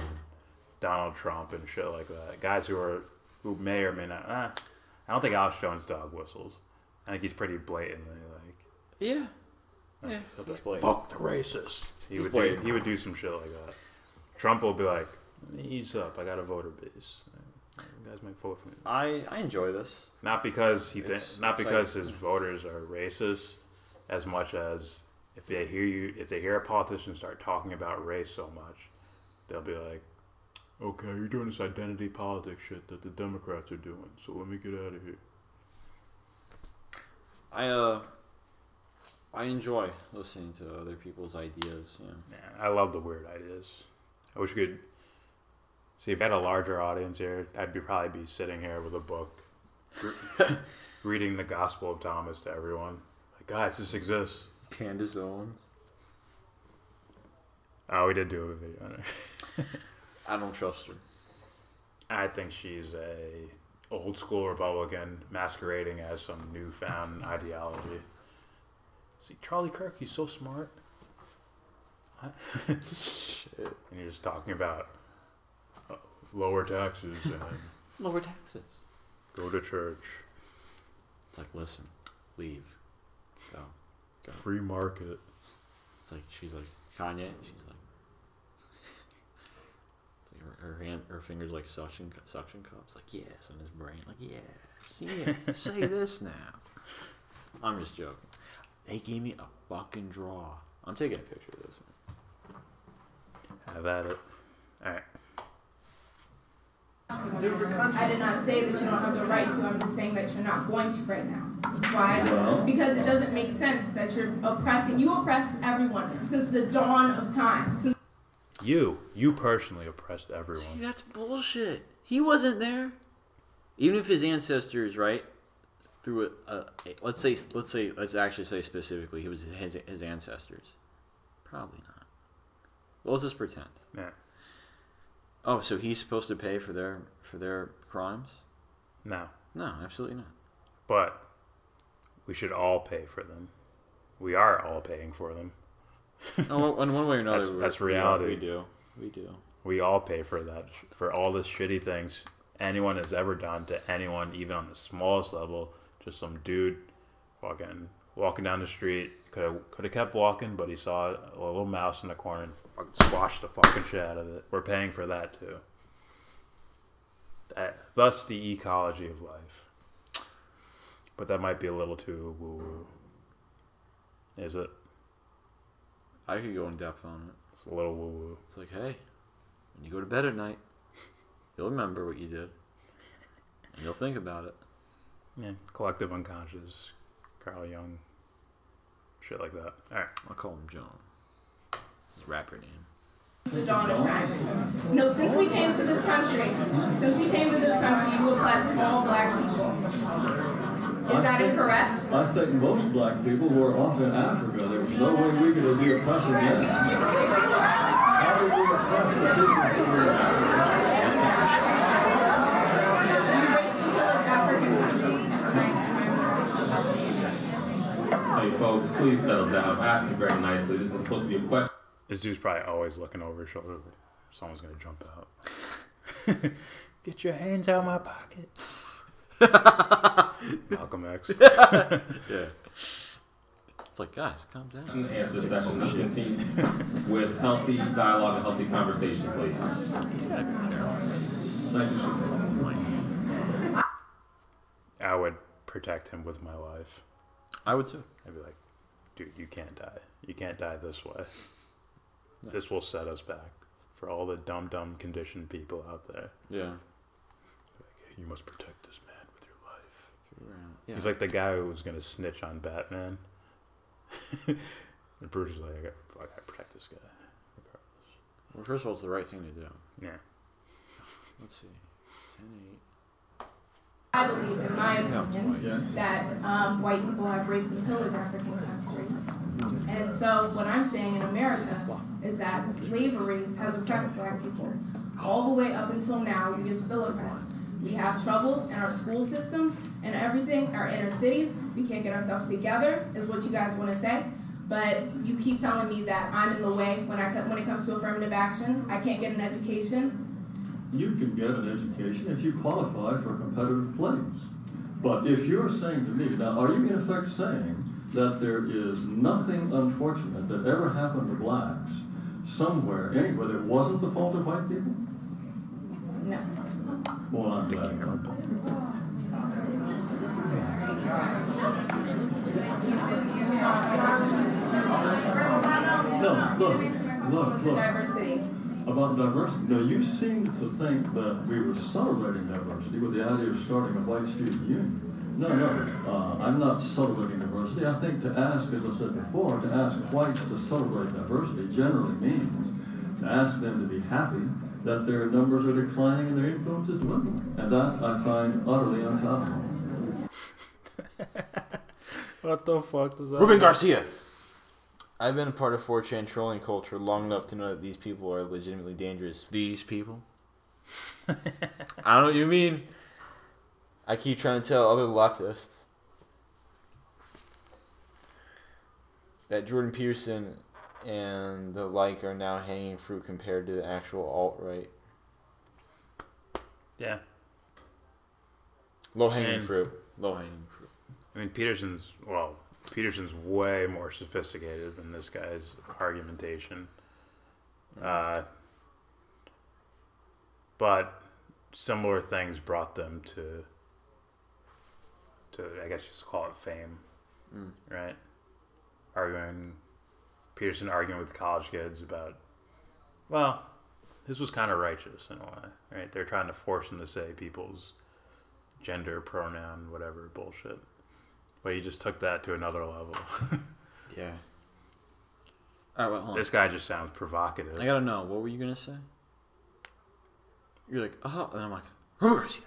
Donald Trump and shit like that. Guys who may or may not. I don't think Alex Jones dog whistles. I think he's pretty blatantly like. Yeah. Yeah. He's blatant. Fuck the racist. He would do some shit like that. Trump will be like, ease up. I got a voter base. You guys might vote for me. I enjoy this. Not because his voters are racist, as much as if they hear a politician start talking about race so much, they'll be like, okay, you're doing this identity politics shit that the Democrats are doing, so let me get out of here. I enjoy listening to other people's ideas. Yeah, I love the weird ideas. I wish we could see if I had a larger audience here. I'd probably be sitting here with a book, reading the Gospel of Thomas to everyone. Like, guys, this exists. Candace Owens. Oh, we did do a video on her. I don't trust her. I think she's a old school Republican masquerading as some newfound ideology. See, Charlie Kirk, he's so smart. Shit. And you're just talking about lower taxes and lower taxes. Go to church. It's like, listen, leave, go. Free market. It's like she's like Kanye. She's like, it's like her fingers like suction cups. Like, yes, on his brain. Like, yeah, say this now. I'm just joking. They gave me a fucking draw. I'm taking a picture of this one. Have at it. Alright. I did not say that you don't have the right to. I'm just saying that you're not going to right now. Why? Well, because it doesn't make sense that you're oppressing. You oppress everyone since the dawn of time. You personally oppressed everyone. See, that's bullshit. He wasn't there. Even if his ancestors, right, through let's actually say specifically he was his ancestors. Probably not. Well, let's just pretend. Yeah. Oh, so he's supposed to pay for their crimes? No. No, absolutely not. But we should all pay for them. We are all paying for them. Oh, in one way or another, that's reality. We do. We all pay for that, for all the shitty things anyone has ever done to anyone, even on the smallest level. Just some dude walking down the street. Could have kept walking, but he saw a little mouse in the corner and squashed the fucking shit out of it. We're paying for that too. Thus the ecology of life. But that might be a little too woo-woo. Is it? I could go in depth on it. It's a little woo-woo. It's like, hey, when you go to bed at night, you'll remember what you did. And you'll think about it. Yeah, collective unconscious, Carl Jung, shit like that. Alright. I'll call him John. His rapper name. The dawn of time. No, since we came to this country, you oppressed all black people. Is that incorrect? I think most black people were off in Africa. There was no way we could be oppressing them. How did we oppress the people who were in Africa? Hey folks, please settle down. I'm asking very nicely. This is supposed to be a question. This dude's probably always looking over his shoulder. Someone's gonna jump out. Get your hands out of my pocket. Malcolm X. Yeah. It's like, guys, calm down. Answer session. Let's continue with healthy dialogue and healthy conversation, please. Thank you. I would protect him with my life. I would too. I'd be like, dude, you can't die. You can't die this way. No. This will set us back. for all the dumb conditioned people out there. Yeah. Like, you must protect this man with your life. Yeah. He's like the guy who was gonna snitch on Batman. And Bruce is like, I gotta protect this guy. Well, first of all, it's the right thing to do. Yeah. Let's see. 10-8. I believe, in my opinion, that white people have raped and pillaged African countries. And so what I'm saying in America is that slavery has oppressed black people. All the way up until now, we are still oppressed. We have troubles in our school systems and everything, our inner cities. We can't get ourselves together, is what you guys want to say. But you keep telling me that I'm in the way when it comes to affirmative action. I can't get an education. You can get an education if you qualify for competitive place. But if you're saying to me, now are you in effect saying that there is nothing unfortunate that ever happened to blacks somewhere, anywhere, that wasn't the fault of white people? No. Well, I'm glad. No, look. Diversity. About diversity. No, you seem to think that we were celebrating diversity with the idea of starting a white student union. No, I'm not celebrating diversity. I think to ask, as I said before, to ask whites to celebrate diversity generally means to ask them to be happy that their numbers are declining and their influence is dwindling. And that I find utterly unfathomable. What the fuck does that Ruben mean? Garcia. I've been a part of 4chan trolling culture long enough to know that these people are legitimately dangerous. These people? I don't know what you mean. I keep trying to tell other leftists that Jordan Peterson and the like are now hanging fruit compared to the actual alt-right. Yeah. Low-hanging fruit. Low-hanging fruit. I mean, Peterson's way more sophisticated than this guy's argumentation. But similar things brought them to I guess just call it fame, right? Peterson arguing with college kids about, well, this was kind of righteous in a way, right? They're trying to force him to say people's gender, pronoun, whatever bullshit. But he just took that to another level. Yeah. All right, well, hold on. This guy just sounds provocative. I gotta know, what were you gonna say? You're like, and I'm like, Ruben Garcia.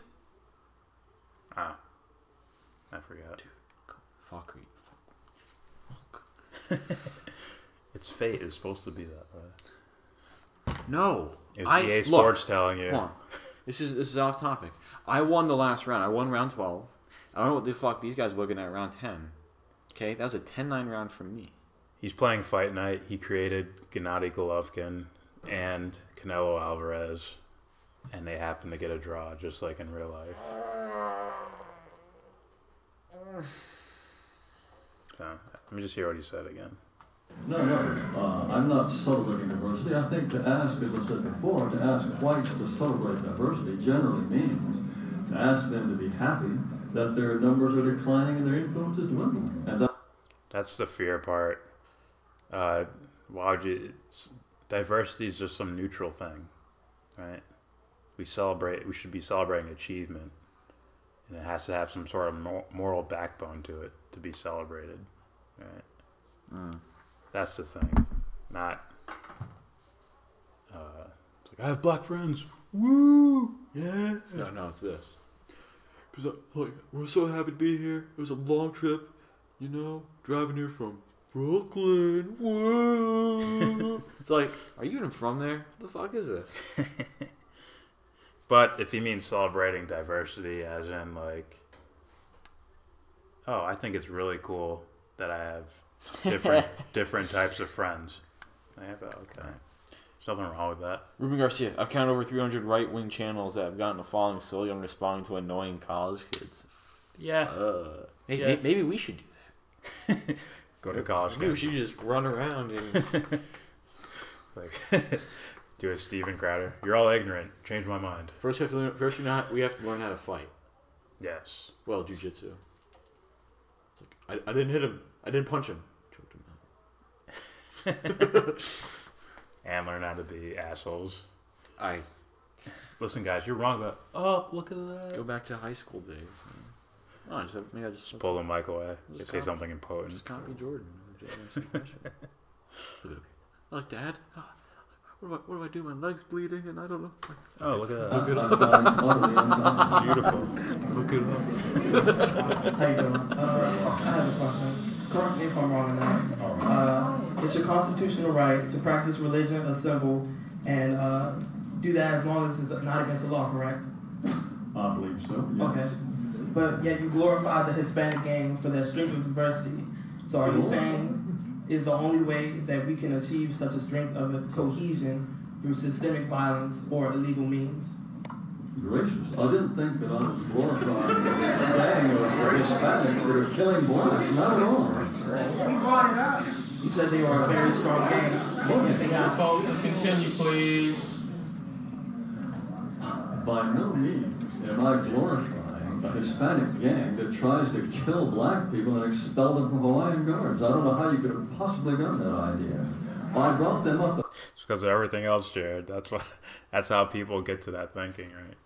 Ah. I forgot. Dude, fuck are you? Fuck. It's fate. It's supposed to be that way. No. It was EA Sports telling you. Hold on. This is off topic. I won the last round. I won round 12. I don't know what the fuck these guys are looking at round 10. Okay, that was a 10-9 round from me. He's playing Fight Night. He created Gennady Golovkin and Canelo Alvarez, and they happen to get a draw, just like in real life. So, let me just hear what he said again. No, I'm not celebrating diversity. I think to ask, as I said before, to ask whites to celebrate diversity generally means to ask them to be happy that their numbers are declining and their influence is dwindling. And that's the fear part. Why would you? Diversity is just some neutral thing, right? We should be celebrating achievement, and it has to have some sort of moral backbone to it to be celebrated, right? That's the thing. Not. It's like I have black friends. Woo! Yeah. No, it's this. Because we're so happy to be here. It was a long trip, driving here from Brooklyn. Woo! It's like, are you even from there? What the fuck is this? But if he means celebrating diversity, as in like, oh, I think it's really cool that I have different types of friends. Okay. There's nothing wrong with that. Ruben Garcia, I've counted over 300 right-wing channels that have gotten a following solely on responding to annoying college kids. Yeah. Maybe we should do that. Go to college. Maybe we should just run around and do a Steven Crowder. You're all ignorant. Change my mind. First we have to learn how to fight. Yes. Well, jiu-jitsu. It's like, I didn't hit him. I didn't punch him. Choked him out. and learn how to be assholes. I listen, guys. You're wrong about. Oh, look at that. Go back to high school days. Oh, maybe I just pull the mic away. Just say something important. Just copy Jordan. Look at me. Look, Dad. What do I do? My leg's bleeding, and I don't know. Oh, look at that. Look it up. Beautiful. Look it up. How you doing? I have a question. Correct me if I'm wrong in that. It's your constitutional right to practice religion, assemble, and do that as long as it's not against the law, correct? I believe so, yeah. Okay. But yet you glorify the Hispanic gang for their strength of diversity. So are you saying is the only way that we can achieve such a strength of cohesion through systemic violence or illegal means? Gracious, I didn't think that I was glorifying the gang of Hispanics that are killing blacks, not at all. We brought it up. You said they were a very strong gang. If they got folks, continue, please. By no means am I glorifying a Hispanic gang that tries to kill black people and expel them from Hawaiian guards. I don't know how you could have possibly gotten that idea. I brought them up. It's because of everything else, Jared. That's how people get to that thinking, right?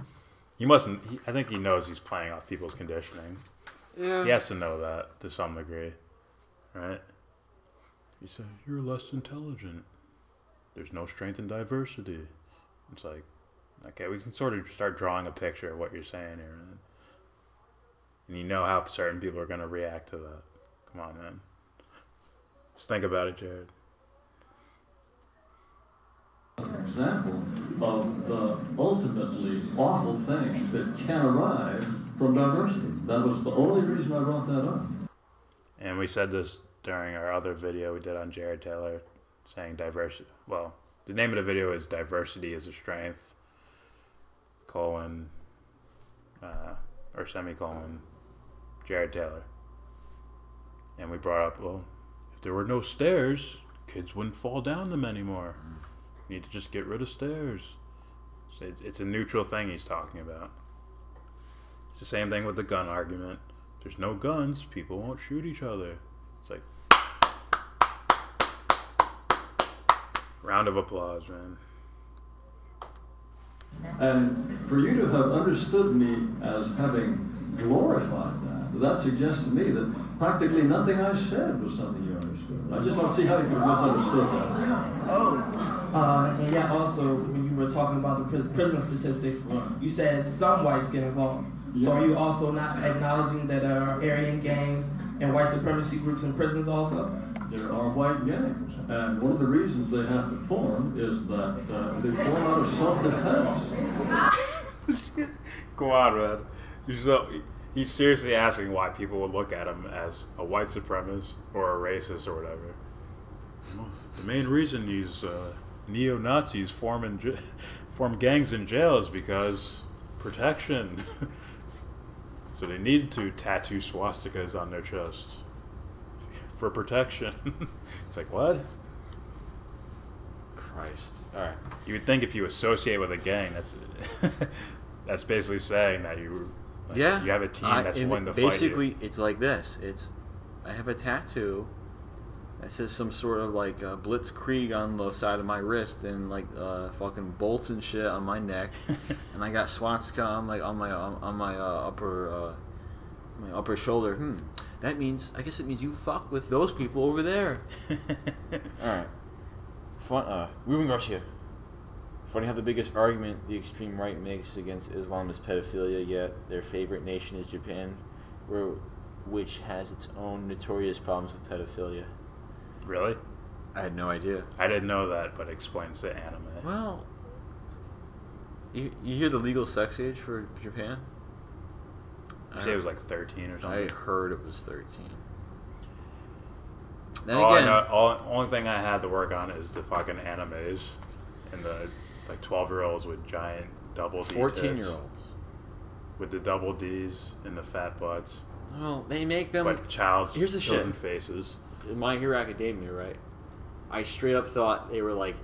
He mustn't. I think he knows he's playing off people's conditioning. Yeah. He has to know that to some degree, right? He said, "You're less intelligent. There's no strength in diversity." It's like, okay, we can sort of start drawing a picture of what you're saying here, man. And you know how certain people are going to react to that. Come on, man. Just think about it, Jared. An example of the ultimately awful things that can arise from diversity. That was the only reason I brought that up. And we said this during our other video we did on Jared Taylor, saying diversity. Well, the name of the video is "Diversity is a Strength," colon, or semicolon, Jared Taylor. And we brought up, well, if there were no stairs, kids wouldn't fall down them anymore. You need to just get rid of stairs. So it's a neutral thing he's talking about. It's the same thing with the gun argument. If there's no guns, people won't shoot each other. It's like, round of applause, man. And for you to have understood me as having glorified that suggests to me that practically nothing I said was something you understood. I just don't see how you could have misunderstood that. And yeah, also, when you were talking about the prison statistics, you said some whites get involved. Yeah. So are you also not acknowledging that there are Aryan gangs and white supremacy groups in prisons also? There are white gangs, and one of the reasons they have to form is that they form out of self-defense. Go on, man. He's seriously asking why people would look at him as a white supremacist or a racist or whatever. The main reason these neo-Nazis form gangs in jail is because protection. So they needed to tattoo swastikas on their chests for protection. It's like, what? Christ. All right. You would think if you associate with a gang, that's basically saying that you have a team that's willing to fight you. Basically, it's like this. I have a tattoo that says some sort of like Blitzkrieg on the side of my wrist and like fucking bolts and shit on my neck, and I got swastika on my upper shoulder. That means, I guess it means you fuck with those people over there. All right. Ruben Garcia. Funny how the biggest argument the extreme right makes against Islam is pedophilia, yet their favorite nation is Japan, which has its own notorious problems with pedophilia. Really? I had no idea. I didn't know that, but it explains the anime. Well, you hear the legal sex age for Japan? You say it was like 13 or something? I heard it was 13. Then again, only thing I had to work on is the fucking animes and the like 12-year-olds with giant double D 14-year-olds with the double Ds and the fat butts. Well, they make them. But here's the children shit. Faces. In My Hero Academia, right? I straight up thought they were like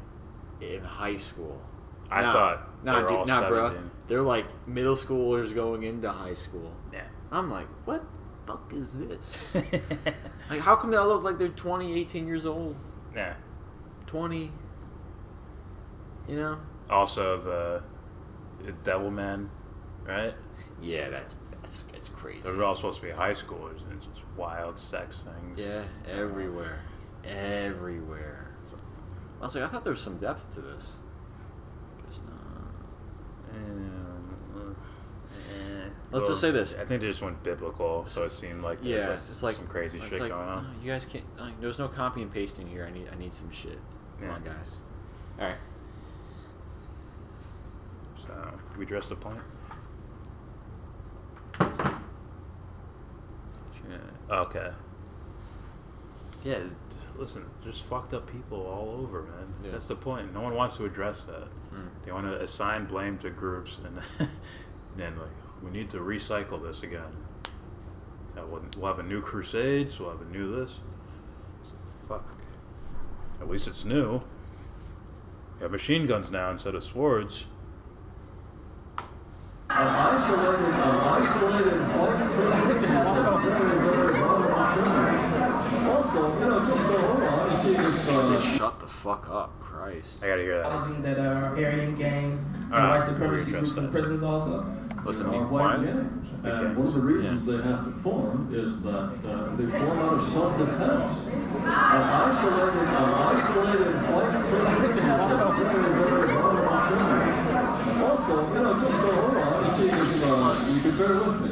in high school. I thought they were all 17. Bro. They're like middle schoolers going into high school. Yeah. I'm like, what the fuck is this? Like, how come they all look like they're 20, 18 years old? Yeah. 20. You know. Also, the Devil Man, right? Yeah, that's crazy. They're all supposed to be high schoolers and just wild sex things. Yeah, everywhere. Everywhere. So, I was like, I thought there was some depth to this. Guess not. Let's just say this. I think they just went biblical, so it seemed like there's it's like some crazy shit like, going on. You guys can't. There's no copy and pasting here. I need some shit. Come on, guys. All right. So we addressed the point. Okay. Yeah, listen, just fucked up people all over, man. Yeah. That's the point. No one wants to address that. They want to assign blame to groups, and then like, we need to recycle this again. We'll have a new Crusades. We'll have a new this. Fuck. At least it's new. We have machine guns now instead of swords. An isolated white person also, just go hold on and see if shut the fuck up, Christ. I gotta hear that. That are Aryan gangs and white supremacy groups in prisons also. white gangs. And one of the reasons they have to form is that they form out of self-defense. An isolated white person also, just go hold on and see if you can bear with me.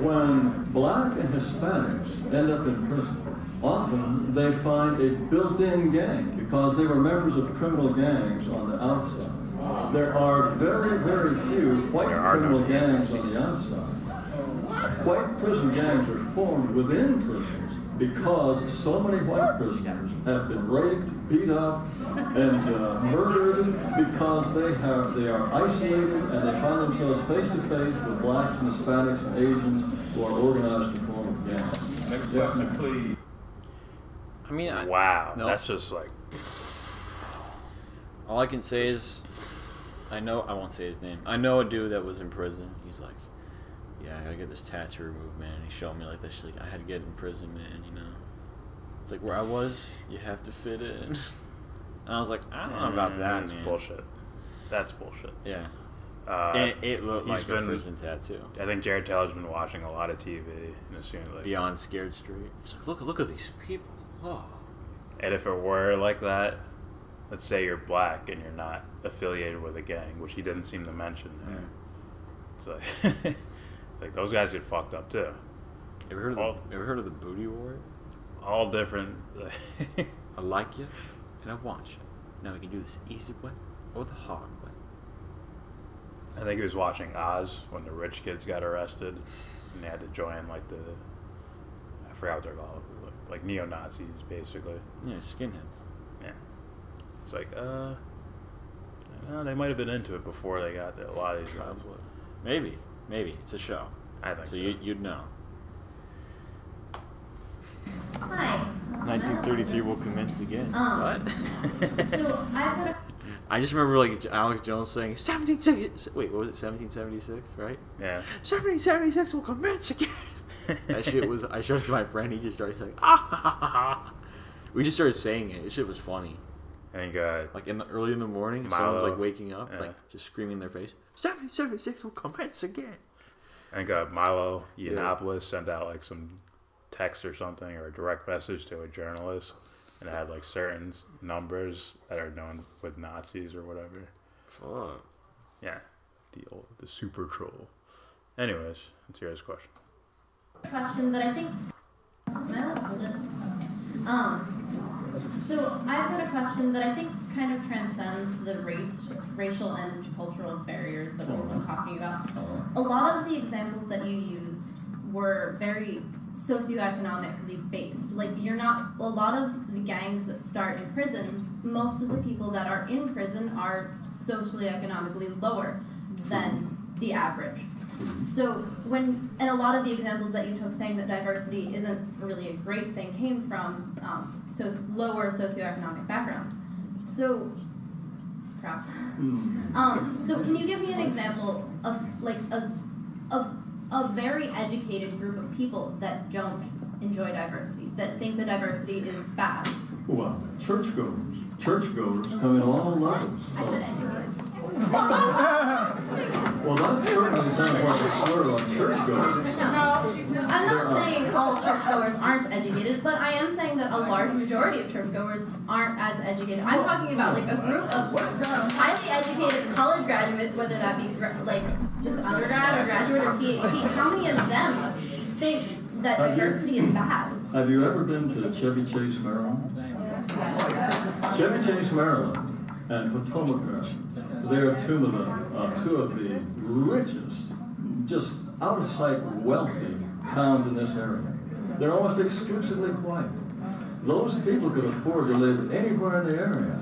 When black and Hispanics end up in prison, often they find a built-in gang because they were members of criminal gangs on the outside. There are very, very few white criminal gangs on the outside. White prison gangs are formed within prisons because so many white prisoners have been raped, beat up, and murdered because they are isolated and they find themselves face to face with blacks and Hispanics and Asians who are organized to form a gang. Next question, please. I mean, wow, that's just like. All I can say is, I won't say his name. I know a dude that was in prison. He's like, yeah, I gotta get this tattoo removed, man. And he showed me like this. Like, I had to get in prison, man. It's like where I was, you have to fit in. And I was like, I don't know about that, That's man. bullshit. That's bullshit. Yeah. It looked like a prison tattoo. I think Jared Taylor's been watching a lot of TV and assuming like Beyond Scared Street. He's like, look at these people. Oh. And if it were like that, let's say you're black and you're not affiliated with a gang, which he didn't seem to mention there. It's like it's like those guys get fucked up too. Ever heard of the Booty War? All different. I like you and I want you. Now we can do this the easy way or the hard way. I think he was watching Oz when the rich kids got arrested and they had to join like I forgot what they're called, like neo-Nazis basically. Yeah, skinheads. Yeah. It's like, they might have been into it before they got there. A lot of these guys would. Maybe. It's a show. I think so. You'd know. Hi. 1933 will commence again. What? So I just remember like Alex Jones saying 1776. Wait, what was it? 1776, right? Yeah. 1776 will commence again. That shit was. I showed it to my friend. He just started saying, ah ha ha ha. We just started saying it. This shit was funny. I think like early in the morning, Milo, someone's like waking up, like just screaming in their face. 1776 will commence again. I think Milo Yiannopoulos sent out like some text or something or a direct message to a journalist, and it had like certain numbers that are known with Nazis or whatever. Fuck. Yeah, the super troll. Anyways, let's hear his question. Question that I think. So I've got a question that I think kind of transcends the racial and cultural barriers that we've been talking about. A lot of the examples that you use were very socioeconomically based. Like a lot of the gangs that start in prisons, most of the people that are in prison are socially economically lower than the average. So and a lot of the examples that you took saying that diversity isn't really a great thing came from lower socioeconomic backgrounds. So, crap. So can you give me an example of like a very educated group of people that don't enjoy diversity, that think that diversity is bad? Well, churchgoers. churchgoers come in all levels. Well, that certainly sounds like a slur on churchgoers. No, I'm not saying all churchgoers aren't educated, but I am saying that a large majority of churchgoers aren't as educated. I'm talking about like a group of highly educated college graduates, whether that be like just undergrad or graduate or PhD. How many of them think that diversity is bad? Have you ever been to Chevy Chase, Maryland? Chevy Chase, Maryland, and Potomac, Maryland. They are two of the richest, just out of sight wealthy towns in this area. They're almost exclusively white. Those people could afford to live anywhere in the area.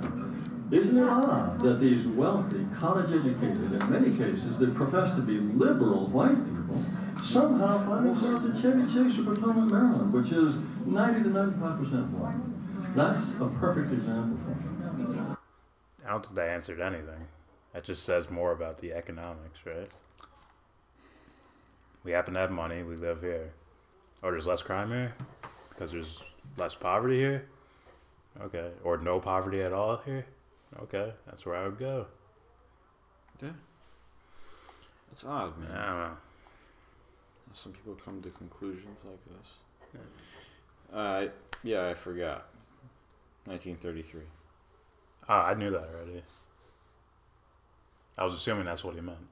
Isn't it odd that these wealthy, college-educated, in many cases, that profess to be liberal white people, somehow find themselves at Chevy Chase or Potomac, Maryland, which is 90 to 95% white? That's a perfect example for me. I don't think that answered anything. That just says more about the economics, right? We happen to have money, we live here. Or there's less crime here? Because there's less poverty here? Okay. Or no poverty at all here? Okay, that's where I would go. Yeah. It's odd, man. I don't know. Some people come to conclusions like this. Yeah, I forgot. 1933. Oh, I knew that already. I was assuming that's what he meant.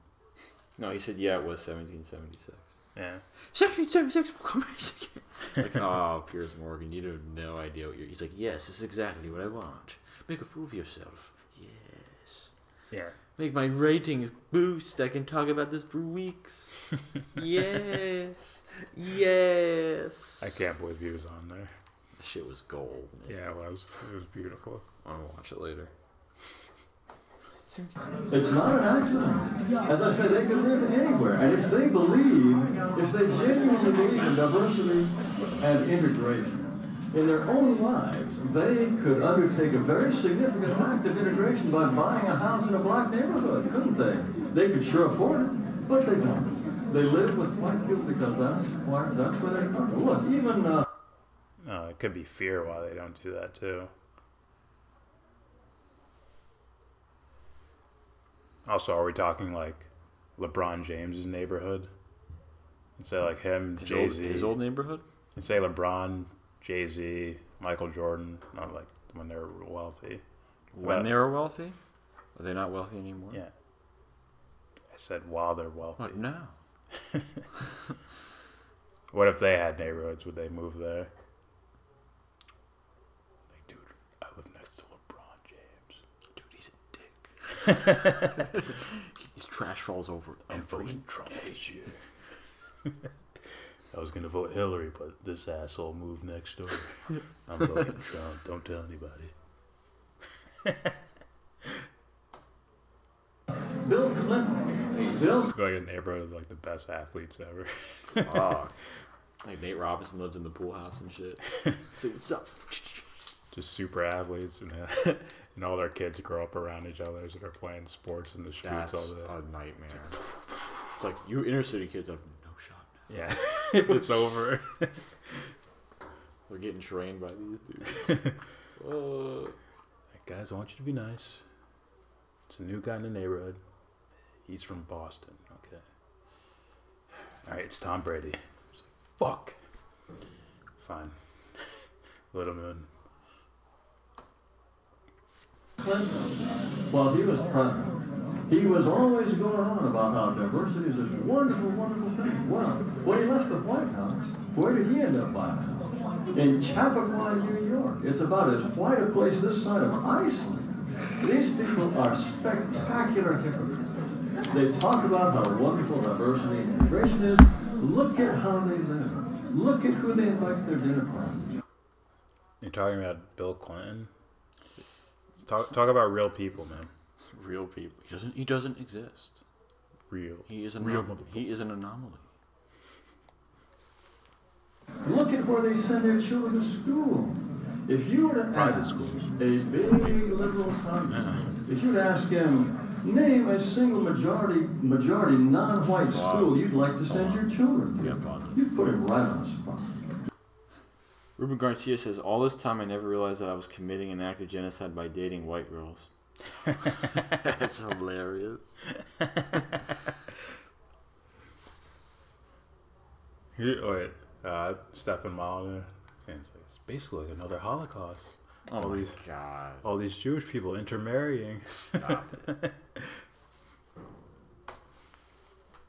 No, he said, yeah, it was 1776. Yeah. 1776. Like, oh, Piers Morgan, you have no idea what you're... He's like, yes, this is exactly what I want. Make a fool of yourself. Yes. Yeah. Make my ratings boost. I can talk about this for weeks. Yes. Yes. I can't believe he was on there. That shit was gold. Man. Yeah, it was. It was beautiful. I'm going to watch it later. It's not an accident. As I say, they could live anywhere. And if they genuinely believe in diversity and integration in their own lives, they could undertake a very significant act of integration by buying a house in a black neighborhood, couldn't they? They could sure afford it, but they don't. They live with white people because that's where they're from. Look, even... No, it could be fear why they don't do that, too. Also, are we talking like LeBron James's neighborhood? And say like him, Jay-Z. His old neighborhood? And say LeBron, Jay-Z, Michael Jordan, not like when they were wealthy. When they were wealthy? Are they not wealthy anymore? Yeah. I said while they're wealthy. What now? What if they had neighborhoods? Would they move there? Like, dude, I live next to LeBron James. Dude, he's a dick. His trash falls over. I'm voting Trump this year. I was gonna vote Hillary, but this asshole moved next door. I'm voting Trump. Don't tell anybody. Bill Clinton. Going in a neighborhood with like the best athletes ever. Oh, like Nate Robinson lives in the pool house and shit. So what's up? Just super athletes and and all their kids grow up around each other that are playing sports in the streets all day. That's a nightmare. It's like you inner city kids have no shot. Yeah, it's over. We're getting trained by these dudes. Hey guys, I want you to be nice. It's a new guy in the neighborhood. He's from Boston. Okay. All right, it's Tom Brady. It's like, fuck. Fine. Let him in. Clinton, while he was president, he was always going on about how diversity is this wonderful, wonderful thing. Well, when he left the White House, where did he end up buying a house? In Chappaqua, New York. It's about as white a place this side of Iceland. These people are spectacular hypocrites. They talk about how wonderful diversity and integration is. Look at how they live. Look at who they invite to their dinner parties. You're talking about Bill Clinton? Talk about real people, man. Real people. He doesn't exist. Real. He is real. He is an anomaly. Look at where they send their children to school. If you were to ask a big liberal congressman, if you were to ask him, name a single majority non-white school you'd like to send your children to, you'd put him right on the spot. Ruben Garcia says, all this time I never realized that I was committing an act of genocide by dating white girls. That's hilarious. Wait, Stephen Molyneux saying it's basically like another Holocaust. Oh my God. All these Jewish people intermarrying. Stop it.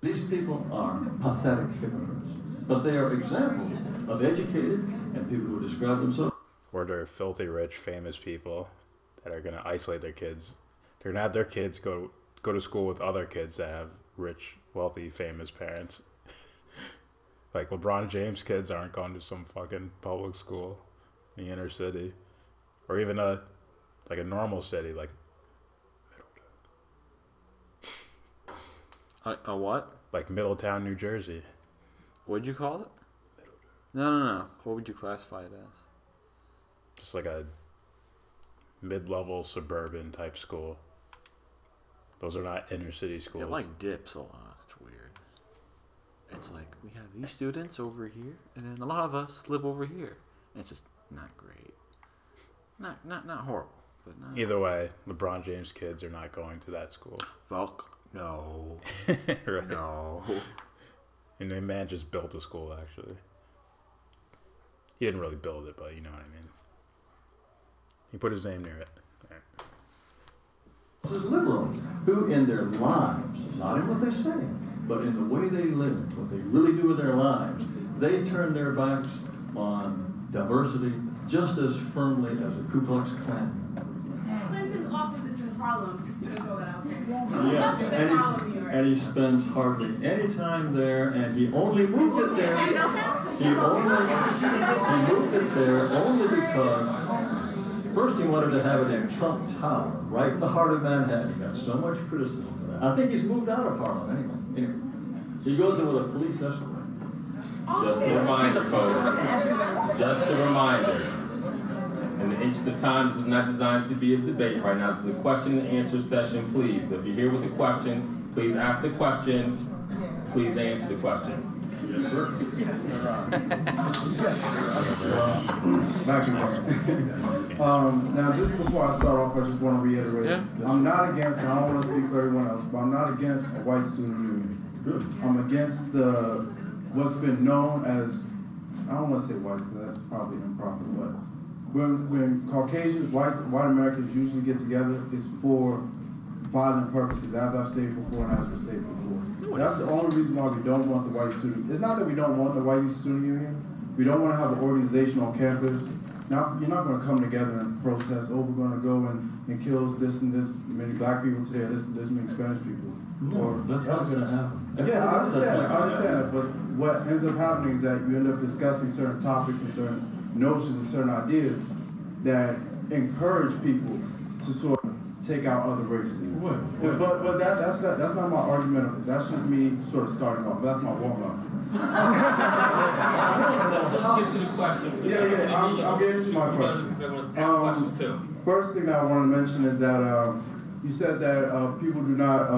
These people are pathetic hypocrites, but they are examples of educated and people who describe themselves. Or they're filthy rich, famous people that are going to isolate their kids. They're going to have their kids go to school with other kids that have rich, wealthy, famous parents. Like LeBron James' kids aren't going to some fucking public school in the inner city, or even a normal city like. A what? Like Middletown, New Jersey. What'd you call it? No. What would you classify it as? Just like a mid-level suburban type school. Those are not inner city schools. It like dips a lot. It's weird. It's like we have these students over here, and then a lot of us live over here. And it's just not great. Not horrible, but not. Either way, LeBron James' kids are not going to that school. Fuck. No. Right. No. And the man just built a school, actually. He didn't really build it, but you know what I mean. He put his name near it. Right. As liberals, who in their lives, not in what they say, but in the way they live, what they really do with their lives, they turn their backs on diversity just as firmly as a Ku Klux Klan. Clinton's office is in Harlem. Just to throw that out there. Yeah, and he spends hardly any time there, and he only moved it there. He moved it there only because first he wanted to have it in Trump Tower, right in the heart of Manhattan. He got so much criticism for that. I think he's moved out of Harlem anyway. He goes in with a police escort. Just a reminder, folks. Just a reminder. In the interest of time, this is not designed to be a debate right now. This is a question and answer session, please. So if you're here with a question, please ask the question. Please answer the question. Yes, sir. Yes, there are. Back again. Now, just before I start off, I just want to reiterate, I'm not against, and I don't want to speak for everyone else, but I'm not against a white student union. Good. I'm against what's been known as, I don't want to say whites because that's probably improper, but when Caucasians, white Americans usually get together, it's for violent purposes, as I've said before and as was said before. That's the only reason why we don't want the white student. It's not that we don't want the white student union. We don't want to have an organization on campus. Now, you're not going to come together and protest, oh, we're going to go and kill this and this many black people today, this and this many Spanish people. No, that's not going to happen. Yeah, I understand that, but what ends up happening is that you end up discussing certain topics and certain notions and certain ideas that encourage people to sort of take out other races. But that's not my argument. That's just me sort of starting off. That's my warm-up. Let's get to the question. Yeah, I'll get into my question. First thing that I want to mention is that you said that people do not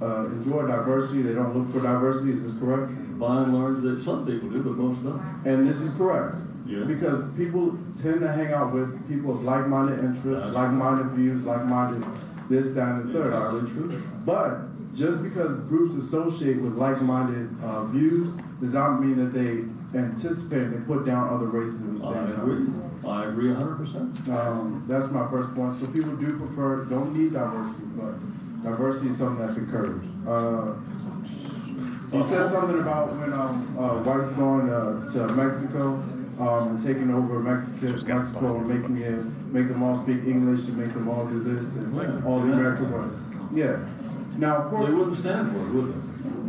enjoy diversity. They don't look for diversity. Is this correct? By and large, that some people do, but most don't. And this is correct. Yeah. Because people tend to hang out with people of like-minded interests, like-minded views, like-minded this, that, and the third. Entirely true. But just because groups associate with like-minded views does not mean that they anticipate and put down other races at the same time. I agree 100%. That's my first point. So people don't need diversity, but diversity is something that's encouraged. You said something about when whites going to Mexico and taking over Mexico and make them all speak English and make them all do this and all the American work. Yeah. Now, of course, they wouldn't stand for it, would they?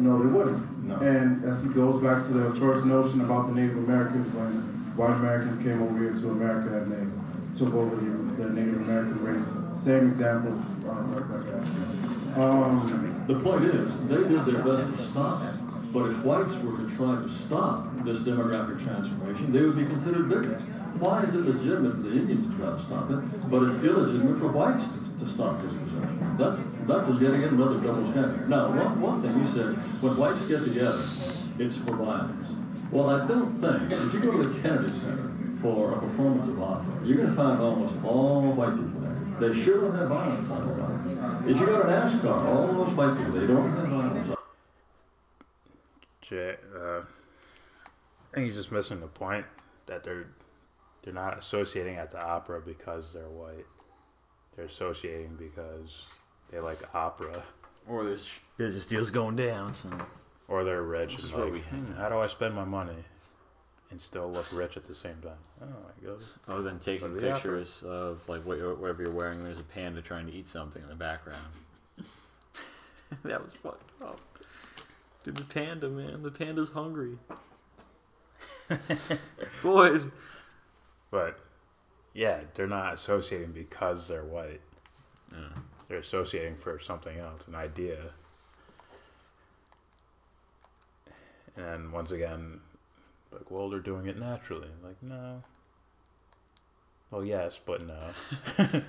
No, they wouldn't. No. And as it goes back to the first notion about the Native Americans, when white Americans came over here to America and they took over the Native American race. Same example. The point is, they did their best to stop it. But if whites were to try to stop this demographic transformation, they would be considered bigots. Why is it legitimate for the Indians to try to stop it, but it's illegitimate for whites to stop this possession? That's yet again another double standard. Now, one thing you said, when whites get together, it's for violence. Well, I don't think, if you go to the Kennedy Center, for a performance of opera, you're going to find almost all white people there. They sure don't have violence on their own. If you go to NASCAR, all those white people, they don't have violence. Jay, I think he's just missing the point that they're not associating at the opera because they're white. They're associating because they like opera. Or there's business deals going down. So. Or they're rich. And like, how do I spend my money and still look rich at the same time? Oh, I go. Other than taking pictures of like whatever you're wearing, there's a panda trying to eat something in the background. That was fucked up. Dude, the panda, man. The panda's hungry. Floyd. But, yeah, they're not associating because they're white. Yeah. They're associating for something else, an idea. And once again, like, well, they're doing it naturally. Like, no. Well, yes, but no. It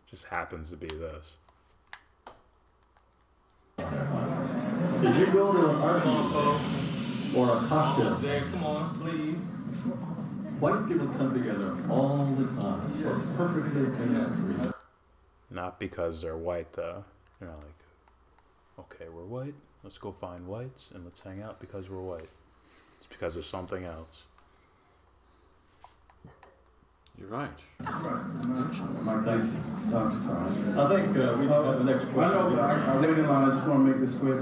just happens to be this. If you go to an art museum or a cocktail, there, come on, please. White people come together all the time for perfectly basic reasons. Not because they're white, though. You're not like, okay, we're white. Let's go find whites and let's hang out because we're white. It's because of something else. You're right. Mike, thank you. I think we just have the next question. I know, but I waited in line. I just want to make this quick.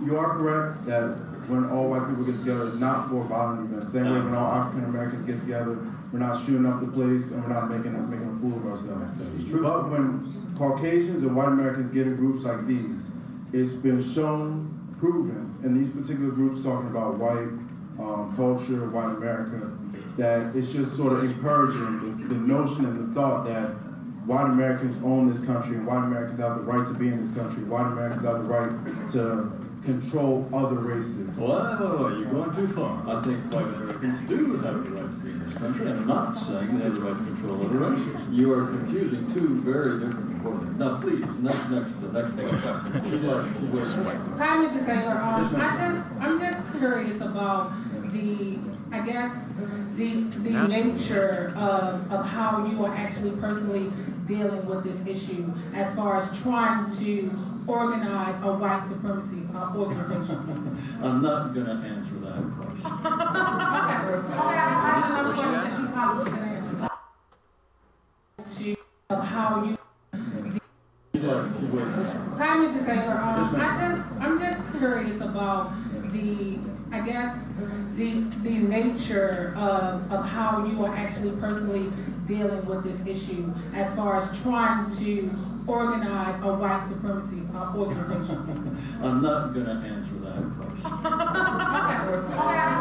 You are correct that when all white people get together, it's not for violent events. Same way when all African Americans get together, we're not shooting up the place and we're not making a fool of ourselves. But when Caucasians and white Americans get in groups like these, it's been shown, proven, in these particular groups talking about white culture, white America, that it's just sort of encouraging the notion and the thought that white Americans own this country and white Americans have the right to be in this country, white Americans have the right to control other races. Well, you're going too far. I think white Americans do have the right to be in this country. I'm not saying they have the right to control other races. You are confusing two very different important. Now, please, next question. Hi, Mr. Taylor. I'm just curious about the nature of how you are actually personally dealing with this issue as far as trying to organize a white supremacy organization. I'm not going to answer that question. I have another question that you probably can answer. Of how you... Hi, Mr. Taylor. I'm just curious about the nature of how you are actually personally dealing with this issue as far as trying to organize a white supremacy organization. I'm not going to answer that question. I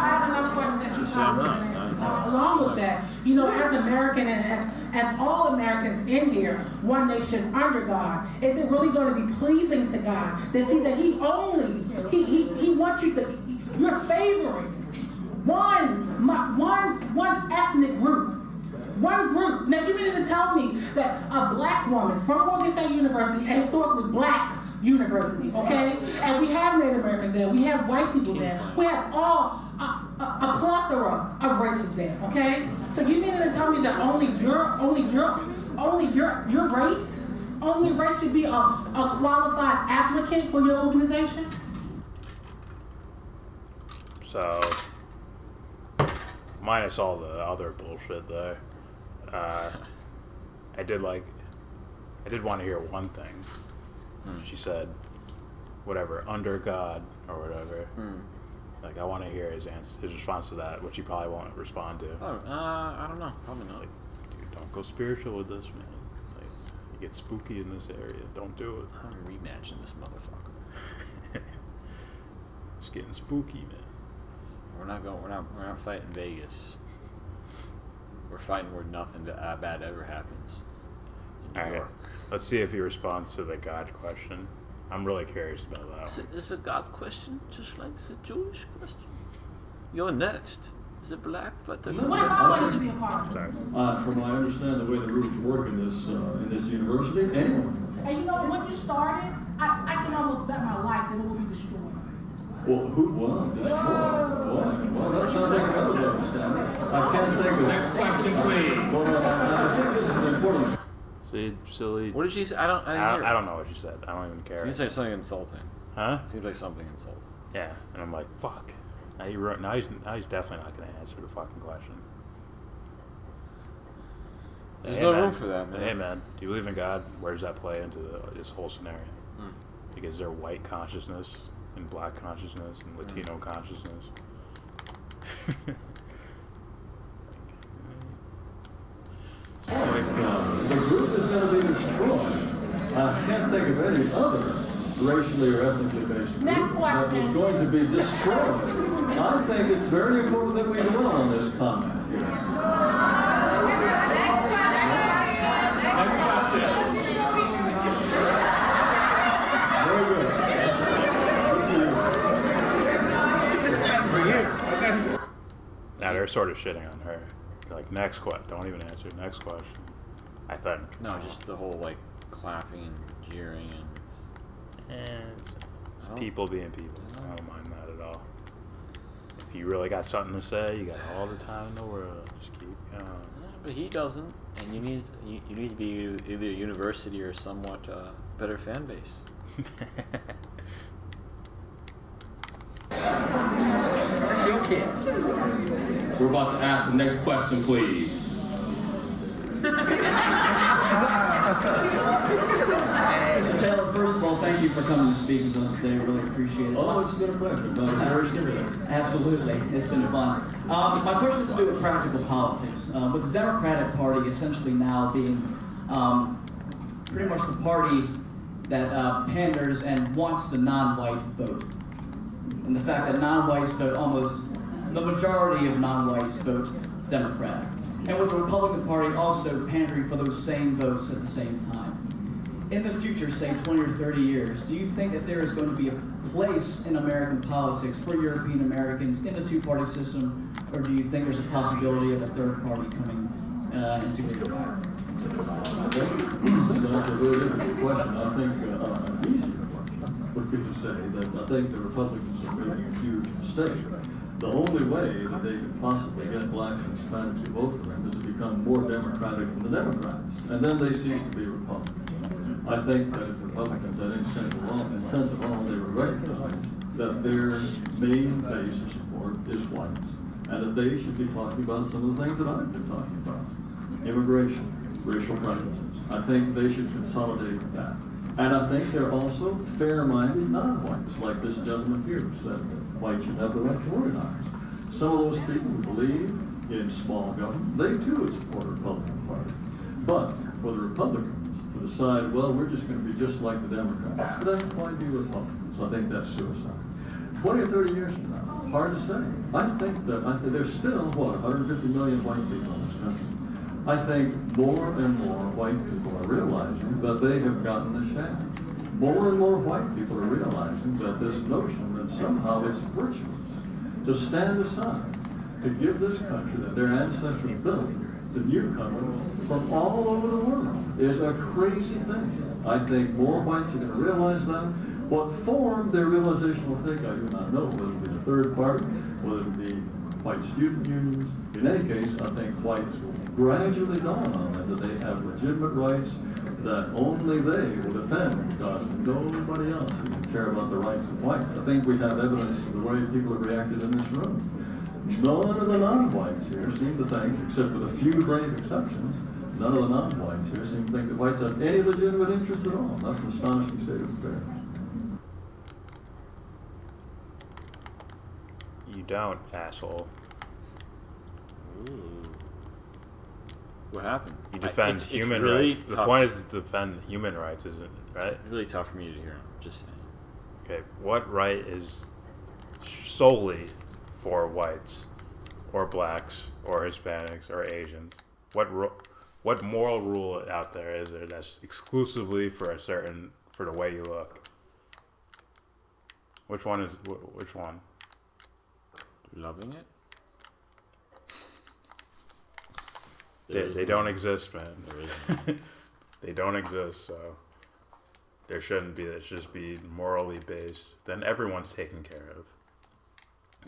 have another question that you probably can answer. Along with that, you know, as American and as all Americans in here, one nation under God, is it really going to be pleasing to God to see that He wants you to, you're favoring one ethnic group. One group. Now, you mean to tell me that a black woman from Morgan State University, a historically black university, okay? And we have Native Americans there. We have white people there. We have a plethora of races there, okay? So you mean to tell me that only your race should be a qualified applicant for your organization? So, minus all the other bullshit there. I did want to hear one thing. She said, whatever, under God or whatever. Like, I want to hear his response to that, which he probably won't respond to. Oh, I don't know. Probably not. It's like, dude, don't go spiritual with this, man. Like, you get spooky in this area. Don't do it. I'm rematching this motherfucker. It's getting spooky, man. We're not fighting Vegas. We're fighting where nothing bad ever happens. All right, let's see if he responds to the God question. I'm really curious about that. It's a God question, just like it's a Jewish question. You're next. Is it black? But the From my understanding, the way the rules work in this university, anyone. And you know, when you started, I can almost bet my life that it will be destroyed. Well, who won? Destroyed. Well, that sounds like another level. understand it. I can't think of. Next question, please. Well, I think this is important. See, silly. What did she say? I don't know what she said. I don't even care. Seems like something insulting. Huh? Seems like something insulting. Yeah, and I'm like, fuck. Now he's definitely not going to answer the fucking question. There's no room for that, man. Hey, man, do you believe in God? Where does that play into this whole scenario? Like, is there white consciousness and black consciousness and Latino consciousness? The group is going to be destroyed. I can't think of any other racially or ethnically based group that was going to be destroyed. I think it's very important that we dwell on this comment here. Now they're sort of shitting on her. They're like, next question. Don't even answer. Next question. I think. No, just the whole like clapping and jeering and. It's people being people. I don't mind that at all. If you really got something to say, you got all the time in the world. Just keep going. Yeah, but he doesn't, and you need to be either a university or somewhat better fan base. We're about to ask the next question, please. Mr. Taylor, first of all, thank you for coming to speak with us today. Really appreciate it. Oh, it's been a pleasure. Absolutely. It's been fun. My question is to do with practical politics. With the Democratic Party essentially now being pretty much the party that panders and wants the non-white vote. And the fact that non-whites vote almost, the majority of non-whites vote Democratic. And with the Republican Party also pandering for those same votes at the same time. In the future, say 20 or 30 years, do you think that there is going to be a place in American politics for European Americans in the two-party system, or do you think there's a possibility of a third party coming into greater power? That's a very difficult question. I think an easier question would be to say that I think the Republicans are making a huge mistake. The only way that they could possibly get blacks and Hispanics to vote for them is to become more Democratic than the Democrats, and then they cease to be Republicans. I think that if Republicans had any sense of all, they would recognize that their main base of support is whites, and that they should be talking about some of the things that I've been talking about. Immigration, racial preferences. I think they should consolidate that. And I think they're also fair-minded non-whites, like this gentleman here who said that whites should have the right to organize. Some of those people who believe in small government, they too would support the Republican Party. But for the Republicans to decide, well, we're just going to be just like the Democrats, then why be Republicans? I think that's suicide. 20 or 30 years from now, hard to say. I think there's still, 150 million white people in this country. I think more and more white people are realizing that they have gotten the shaft. More and more white people are realizing that this notion that somehow it's virtuous to stand aside, to give this country that their ancestors built to newcomers from all over the world is a crazy thing. I think more whites are going to realize that. What form their realization will take, I do not know, whether it be the third party, whether it be white student unions. In any case, I think whites will gradually dawn on them that they have legitimate rights that only they will defend, because nobody else will care about the rights of whites. I think we have evidence of the way people have reacted in this room. None of the non-whites here seem to think, except for the few brave exceptions, none of the non-whites here seem to think that whites have any legitimate interest at all. That's an astonishing state of affairs. You don't, asshole. Ooh. What happened? You defend human really rights. The point is to defend human rights, isn't it? Right? It's really tough for me to hear. Just saying. Okay, what right is solely for whites, or blacks, or Hispanics, or Asians? What moral rule out there is there that's exclusively for the way you look? Which one is which one? Loving it? They don't exist, man. There isn't. They don't exist, so there shouldn't be. It should just be morally based. Then everyone's taken care of.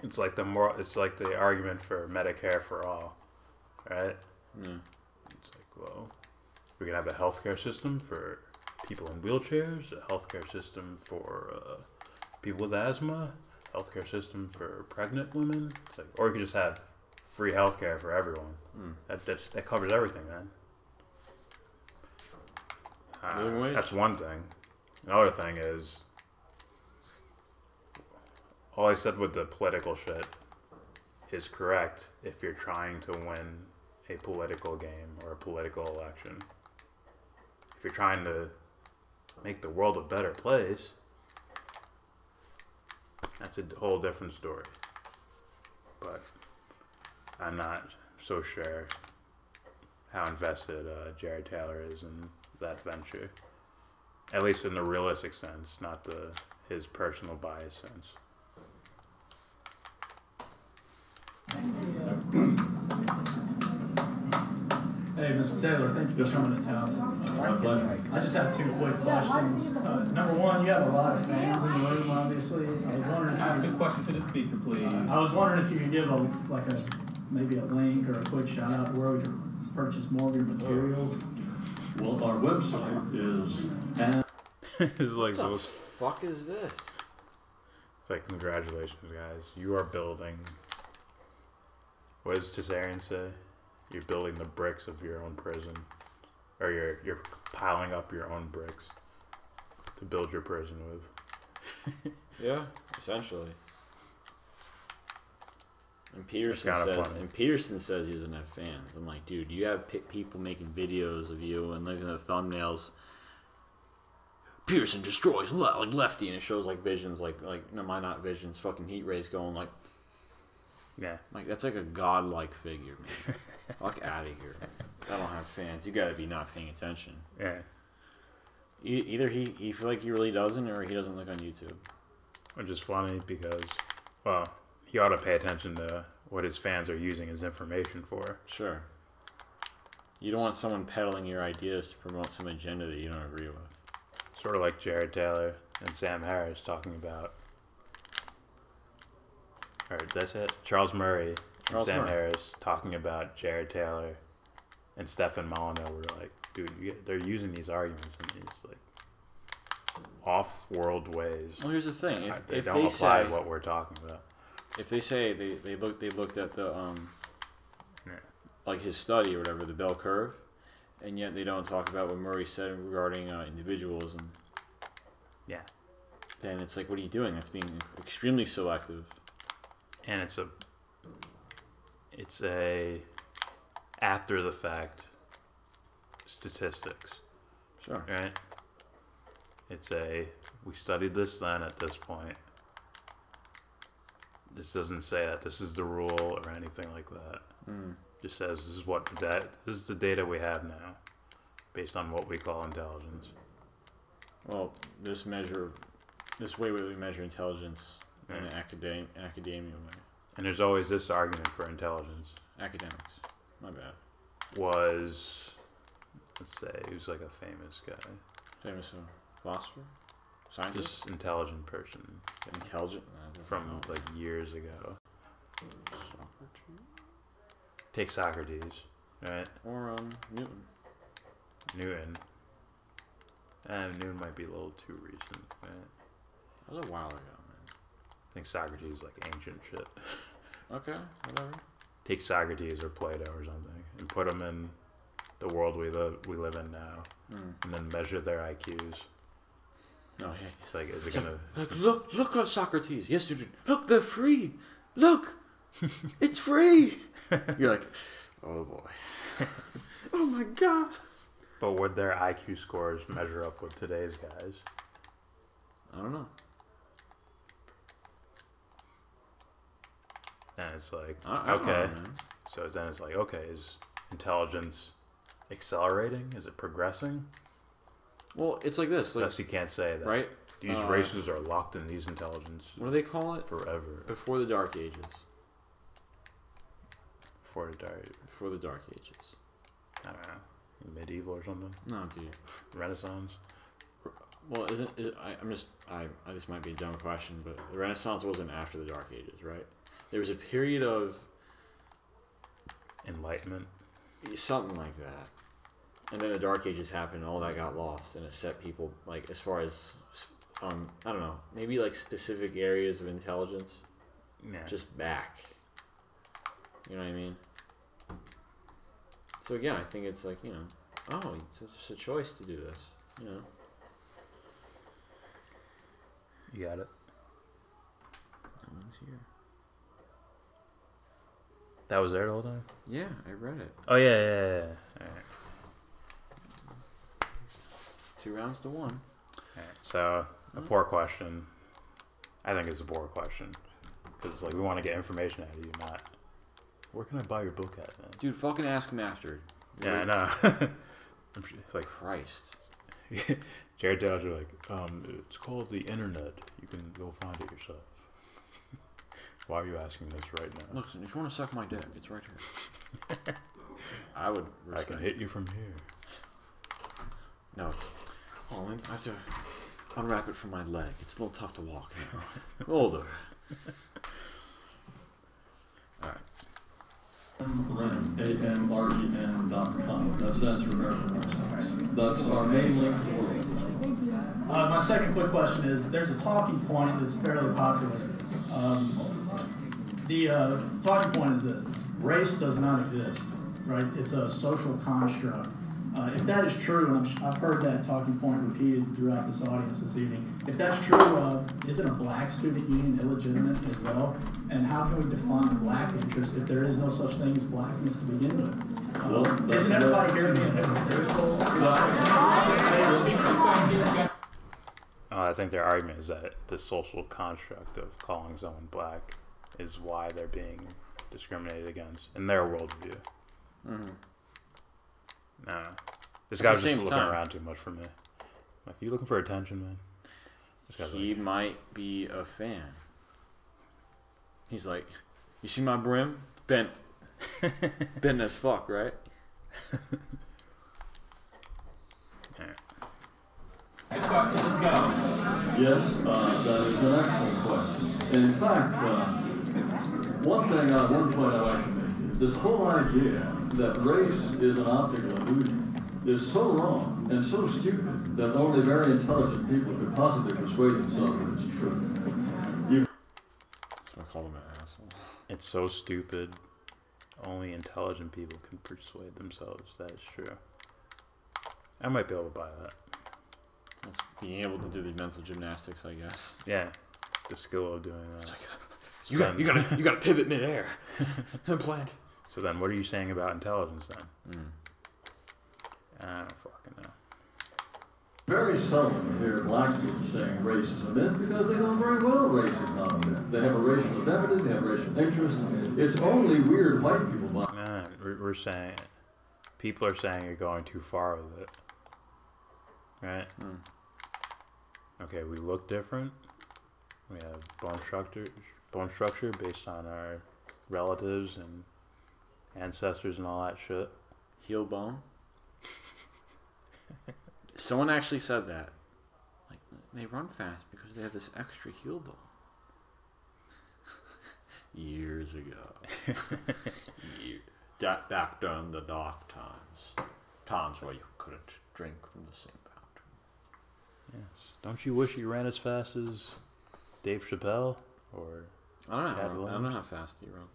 It's like the argument for Medicare for all, right? Yeah. It's like, well, we can have a healthcare system for people in wheelchairs, a healthcare system for people with asthma, healthcare system for pregnant women. It's like, or you could just have free healthcare for everyone. That covers everything, man. That's one thing. Another thing is, all I said with the political shit is correct if you're trying to win a political game or a political election. If you're trying to make the world a better place, that's a whole different story. But I'm not so sure how invested Jared Taylor is in that venture. At least in the realistic sense, not his personal bias sense. Hey, Mr. Taylor, thank you for coming to Towson. My pleasure. I just have 2 quick questions. Number one, you have a lot of fans in the room, obviously. I was wondering if Ask a question to the speaker, please. I was wondering if you could give maybe a link or a quick shout out where we could purchase more of your materials. Well, our website is It's like, what the fuck is this? It's like, congratulations, guys. You are building. What does Cesarian say? You're building the bricks of your own prison, or you're piling up your own bricks to build your prison with. Yeah, essentially. And Peterson says he doesn't have fans. I'm like, dude, you have people making videos of you and looking at the thumbnails. Pearson destroys like Lefty, and it shows like visions, like no, mine not visions, fucking heat rays going like. Yeah. Like that's like a godlike figure, man. Fuck out of here. I don't have fans. You gotta be not paying attention. Yeah. Either he feel like he really doesn't, or he doesn't look on YouTube. Which is funny because, well, he ought to pay attention to what his fans are using his information for. Sure. You don't want someone peddling your ideas to promote some agenda that you don't agree with. Sort of like Jared Taylor and Sam Harris talking about. Or that's it. Charles Murray and Sam Harris talking about Jared Taylor and Stefan Molyneux were like, dude, they're using these arguments in these like off-world ways. Well, here's the thing: if they don't apply what we're talking about. If they say they looked at the like his study or whatever, the bell curve, and yet they don't talk about what Murray said regarding individualism. Yeah. Then it's like, what are you doing? That's being extremely selective. And it's a after the fact statistics. Sure. Right? It's we studied this then at this point. This doesn't say that this is the rule or anything like that. Just says this is the data we have now, based on what we call intelligence. Well, this way we measure intelligence in an academia way. And there's always this argument for intelligence. Academics. My bad. Let's say, who's like a famous guy. Famous philosopher? Scientist? Just intelligent person. Intelligent? From like years ago. Socrates? Take Socrates, right? Or Newton. Newton. And Newton might be a little too recent, right? That was a while ago, man. I think Socrates is like ancient shit. Okay, whatever. Take Socrates or Plato or something and put them in the world we live in now, and then measure their IQs. No, yeah. It's like, is it gonna look at Socrates? Yes, dude. Look, they're free. Look, it's free. You're like, oh boy. Oh my god. But would their IQ scores measure up with today's guys? I don't know. And it's like, I don't know, man. So then it's like, okay, is intelligence accelerating? Is it progressing? Well, it's like this. Unless you can't say that. Right? These races are locked in these intelligence. What do they call it? Forever. Before the Dark Ages. Before the Dark Ages. I don't know. Medieval or something? No, dude. Renaissance? Well, this might be a dumb question, but the Renaissance wasn't after the Dark Ages, right? There was a period of enlightenment, something like that, and then the Dark Ages happened, and all that got lost, and it set people like as far as I don't know, maybe like specific areas of intelligence, just back. You know what I mean? So again, I think it's like, you know, oh, it's just a choice to do this. You know. You got it. No one's here. That was there the whole time? Yeah, I read it. Oh, yeah. All right. It's 2 rounds to 1. All right, so a poor question. I think it's a poor question. Because, like, we want to get information out of you, not... Where can I buy your book at, man? Dude, fucking ask him after. Yeah, I know. It's like... Christ. Jared tells you, like, it's called the internet. You can go find it yourself. Why are you asking this right now? Listen, if you want to suck my dick, it's right here. I would. I can hit you from here. No, it's. Oh, I have to unwrap it from my leg. It's a little tough to walk now. Older. All right. AMREN.com. That stands for American Renaissance. That's our main link to the world. My second quick question is, there's a talking point that's fairly popular. The talking point is this: race does not exist, right? It's a social construct. If that is true, and I've heard that talking point repeated throughout this audience this evening, if that's true, isn't a black student union illegitimate as well? And how can we define black interest if there is no such thing as blackness to begin with? Isn't everybody here being hypocritical? I think their argument is that the social construct of calling someone black is why they're being discriminated against in their worldview. Mm-hmm. No, this guy's just looking around too much for me. Like, you looking for attention, man? He might be a fan. He's like, you see my brim? Bent as fuck, right? Yes, that is an excellent question. In fact, one point I like to make is this whole idea that race is an optical illusion is so wrong and so stupid that only very intelligent people could possibly persuade themselves that it's true. So I call him an asshole. It's so stupid. Only intelligent people can persuade themselves that it's true. I might be able to buy that. That's being able to do the mental gymnastics, I guess. Yeah, the skill of doing that. It's like, you gotta pivot midair and plant. So then, what are you saying about intelligence then? I don't fucking know. Very seldom hear black people saying race is a myth because they know very well race is not a myth. They have a racial identity, they have racial interests. It's only weird white people. Man, we're saying, people are saying you're going too far with it. Right? Okay, we look different. We have bone structure based on our relatives and ancestors and all that shit. Heel bone. Someone actually said that. Like, they run fast because they have this extra heel bone. Years ago. Back during the dark times. Times where you couldn't drink from the same fountain. Yes. Don't you wish you ran as fast as Dave Chappelle or I don't know how fast he runs.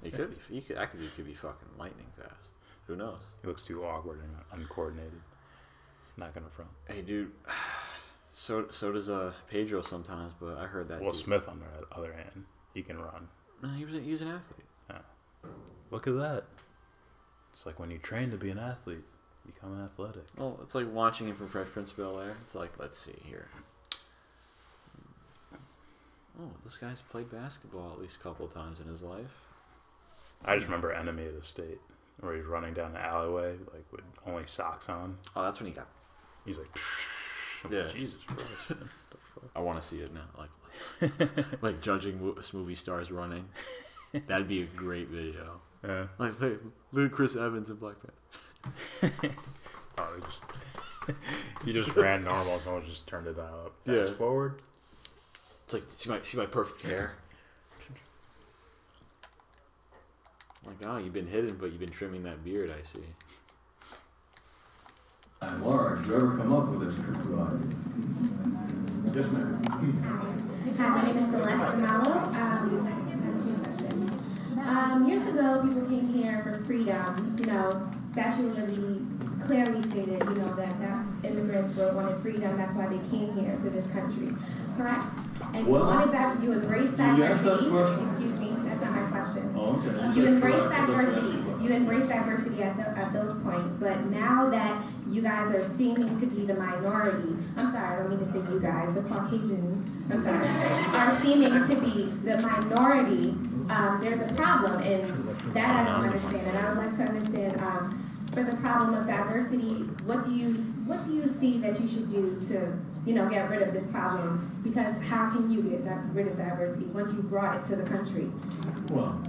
He could be. He could be fucking lightning fast. Who knows? He looks too awkward and uncoordinated. Not gonna front. Hey, dude. So does Pedro sometimes, but I heard that. Well, Smith on the other hand, he can run. No, he was an athlete. Yeah. Look at that. It's like when you train to be an athlete, you become athletic. Well, it's like watching him from Fresh Prince of Bel-Air. It's like, let's see here. Oh, this guy's played basketball at least a couple of times in his life. I just remember Enemy of the State, where he's running down the alleyway, like with only socks on. Oh, that's when he got. He's like, yeah. Jesus Christ. I want to see it now, like judging movie stars running. That'd be a great video. Yeah. Like, hey, look at Chris Evans in Black Panther. Oh, he just ran normal. Someone just turned it up. Fast forward. It's like see my perfect hair. Like, oh, you've been hidden, but you've been trimming that beard, I see. At large, you ever come up with this true right? Yes, ma'am. Hi, my name is Celeste Malo. I have two questions. Years ago, people came here for freedom. You know, Statue of Liberty clearly stated, you know, that immigrants wanted freedom. That's why they came here to this country. Correct? And you wanted that, you embraced diversity. Excuse me, that's not my question. Oh, okay. You embrace diversity. You embrace diversity at those points. But now that you guys are seeming to be the minority, I'm sorry, I don't mean to say you guys, the Caucasians, I'm sorry, are seeming to be the minority, there's a problem, and that I don't understand. And I would like to understand, for the problem of diversity, what do you see that you should do to, you know, get rid of this problem? Because how can you get rid of diversity once you brought it to the country? Well,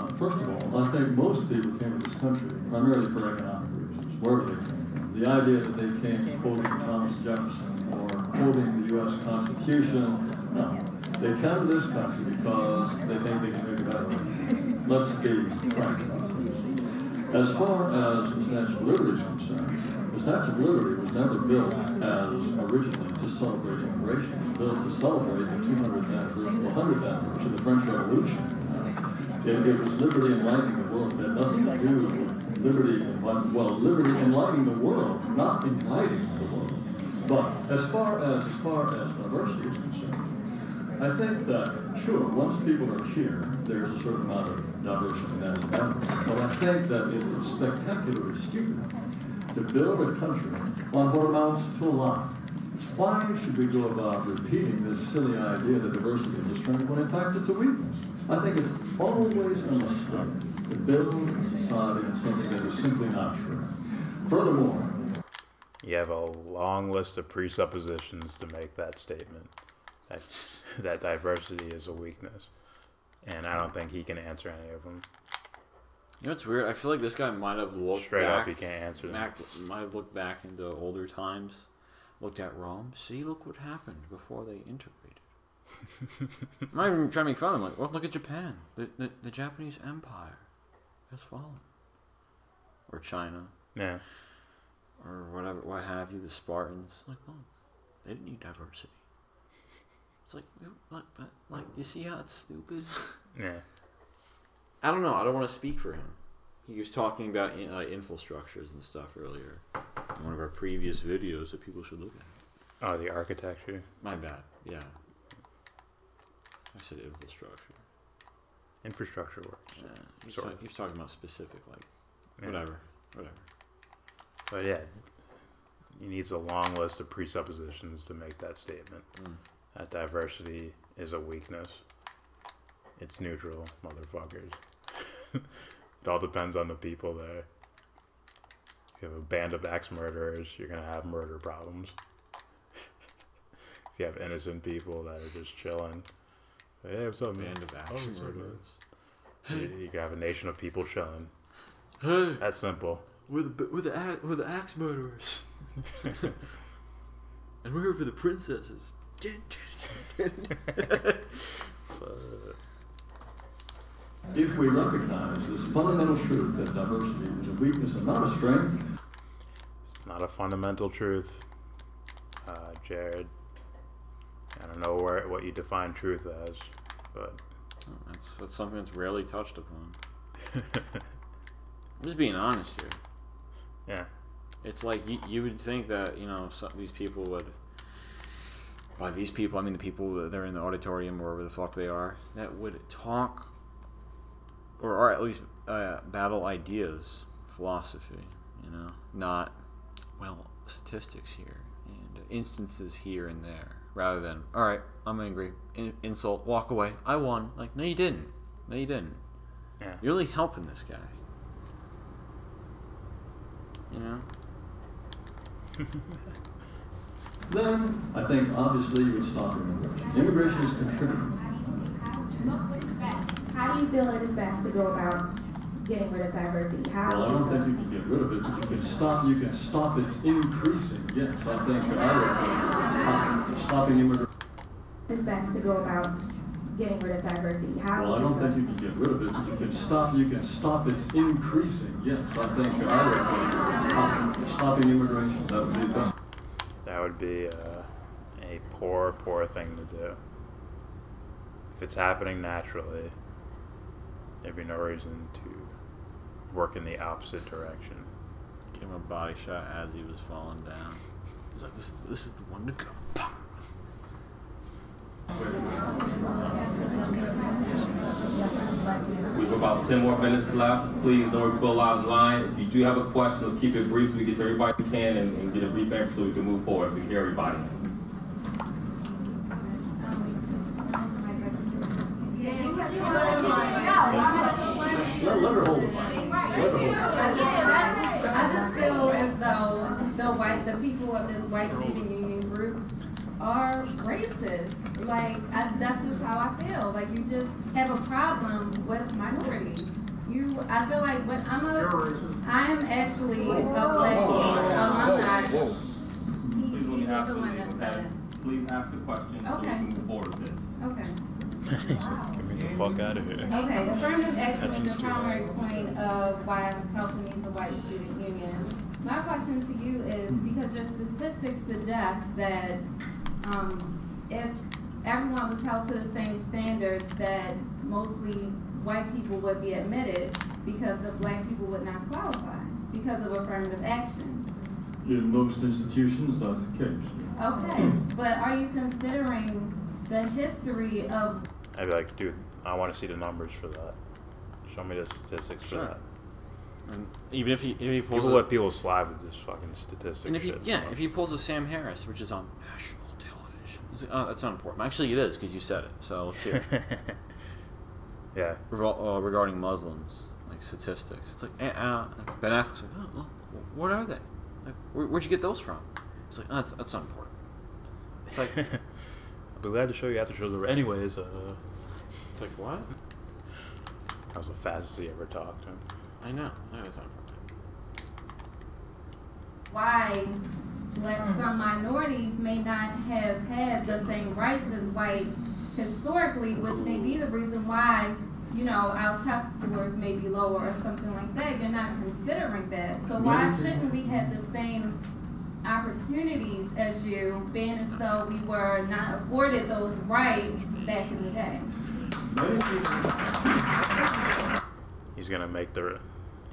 first of all, I think most people came to this country primarily for economic reasons, wherever they came from. The idea that they came quoting Thomas Jefferson or quoting the U.S. Constitution, no. They come to this country because they think they can make it better. Let's be frank about it. As far as the Statue of Liberty is concerned, the Statue of Liberty was never built as originally to celebrate immigration. It was built to celebrate the 200th anniversary, the 100th anniversary of the French Revolution. It was liberty enlightening the world. It had nothing to do with liberty enlightening the world, not inviting the world. But as far as diversity is concerned, I think that, sure, once people are here, there's a certain amount of diversity in that endeavor. But I think that it is spectacularly stupid to build a country on what amounts to a lie. Why should we go about repeating this silly idea that diversity is a strength when in fact it's a weakness? I think it's always a mistake to build a society on something that is simply not true. Furthermore, you have a long list of presuppositions to make that statement. That diversity is a weakness, and I don't think he can answer any of them. You know what's weird? I feel like this guy might have looked straight back, up. He can't answer them. Might have looked back into older times, looked at Rome. See, look what happened before they integrated. I'm not even trying to make fun of them. Like, well, look at Japan. The Japanese Empire has fallen, or China, yeah, or whatever, what have you. The Spartans. Like, look, they didn't need diversity. It's like, you see how it's stupid? Yeah. I don't know. I don't want to speak for him. He was talking about infrastructures and stuff earlier in one of our previous videos that people should look at. Oh, the architecture. My bad. Yeah. I said infrastructure. Infrastructure works. Yeah. He was talking about specific, like, whatever. But yeah, he needs a long list of presuppositions to make that statement. That diversity is a weakness. It's neutral, motherfuckers. It all depends on the people there. If you have a band of axe murderers, you're going to have murder problems. If you have innocent people that are just chilling, hey, what's up, man? Band of axe murderers. You can have a nation of people chilling. Hey, that's simple. We're the axe murderers. And we're here for the princesses. If we recognize this fundamental truth that diversity is a weakness and not a strength, it's not a fundamental truth, Jared. I don't know what you define truth as, but that's something that's rarely touched upon. I'm just being honest here. Yeah. It's like you would think that, you know, these people would. By these people, I mean the people that are in the auditorium, wherever the fuck they are, that would talk, or at least battle ideas, philosophy, you know, not, well, statistics here and instances here and there, rather than, all right, I'm angry, insult, walk away, I won. Like, no, you didn't. No, you didn't. Yeah. You're really helping this guy. You know? then I think obviously you would stop immigration. Immigration is contributing. How do you feel it is best to go about getting rid of diversity? Well, I don't think you can get rid of it, but you can stop its increasing. Yes, I think I would stopping immigration. It's best to go about getting rid of diversity? How Well, I don't think you can get rid of it, but you can stop its increasing. Yes, I think I would stopping immigration, that would be best. That would be a poor thing to do. If it's happening naturally, there'd be no reason to work in the opposite direction. Give him a body shot as he was falling down. He's like, this is the one to go. We have about 10 more minutes left. Please don't go out of line. If you do have a question, let's keep it brief so we get to everybody we can and get a brief answer so we can move forward. We can hear everybody. Let her hold it. Let her hold it. I just feel as though the people of this white student union group are racist. Like, that's just how I feel. Like, you just have a problem with minorities. I feel like when I am actually a black alumni. Please ask the question so we can move forward with this. Okay. Get me the fuck out of here. Okay, affirmative action is the primary point of why Towson needs a white student union. My question to you is, because your statistics suggest that if everyone was held to the same standards, that mostly white people would be admitted because the black people would not qualify because of affirmative action. In most institutions, that's the case. Okay, but are you considering the history of... I'd be like, dude, I want to see the numbers for that. Show me the statistics for that. And even if he pulls people let people slide with this fucking statistics. And if he pulls a Sam Harris, which is on national television, it's like, oh, that's not important. Actually, it is because you said it. So let's hear it. Yeah. Regarding Muslims, like statistics, it's like Ben Affleck's like, oh, well, what are they? Like, where'd you get those from? It's like, oh, that's not important. It's like, I'll be glad to show you after show the. Anyways, it's like what? That was the fastest he ever talked to him. I know. No, it's not important. Why some minorities may not have had the same rights as whites historically, which may be the reason why, our test scores may be lower or something like that. You're not considering that. So why shouldn't we have the same opportunities as you, being as though we were not afforded those rights back in the day?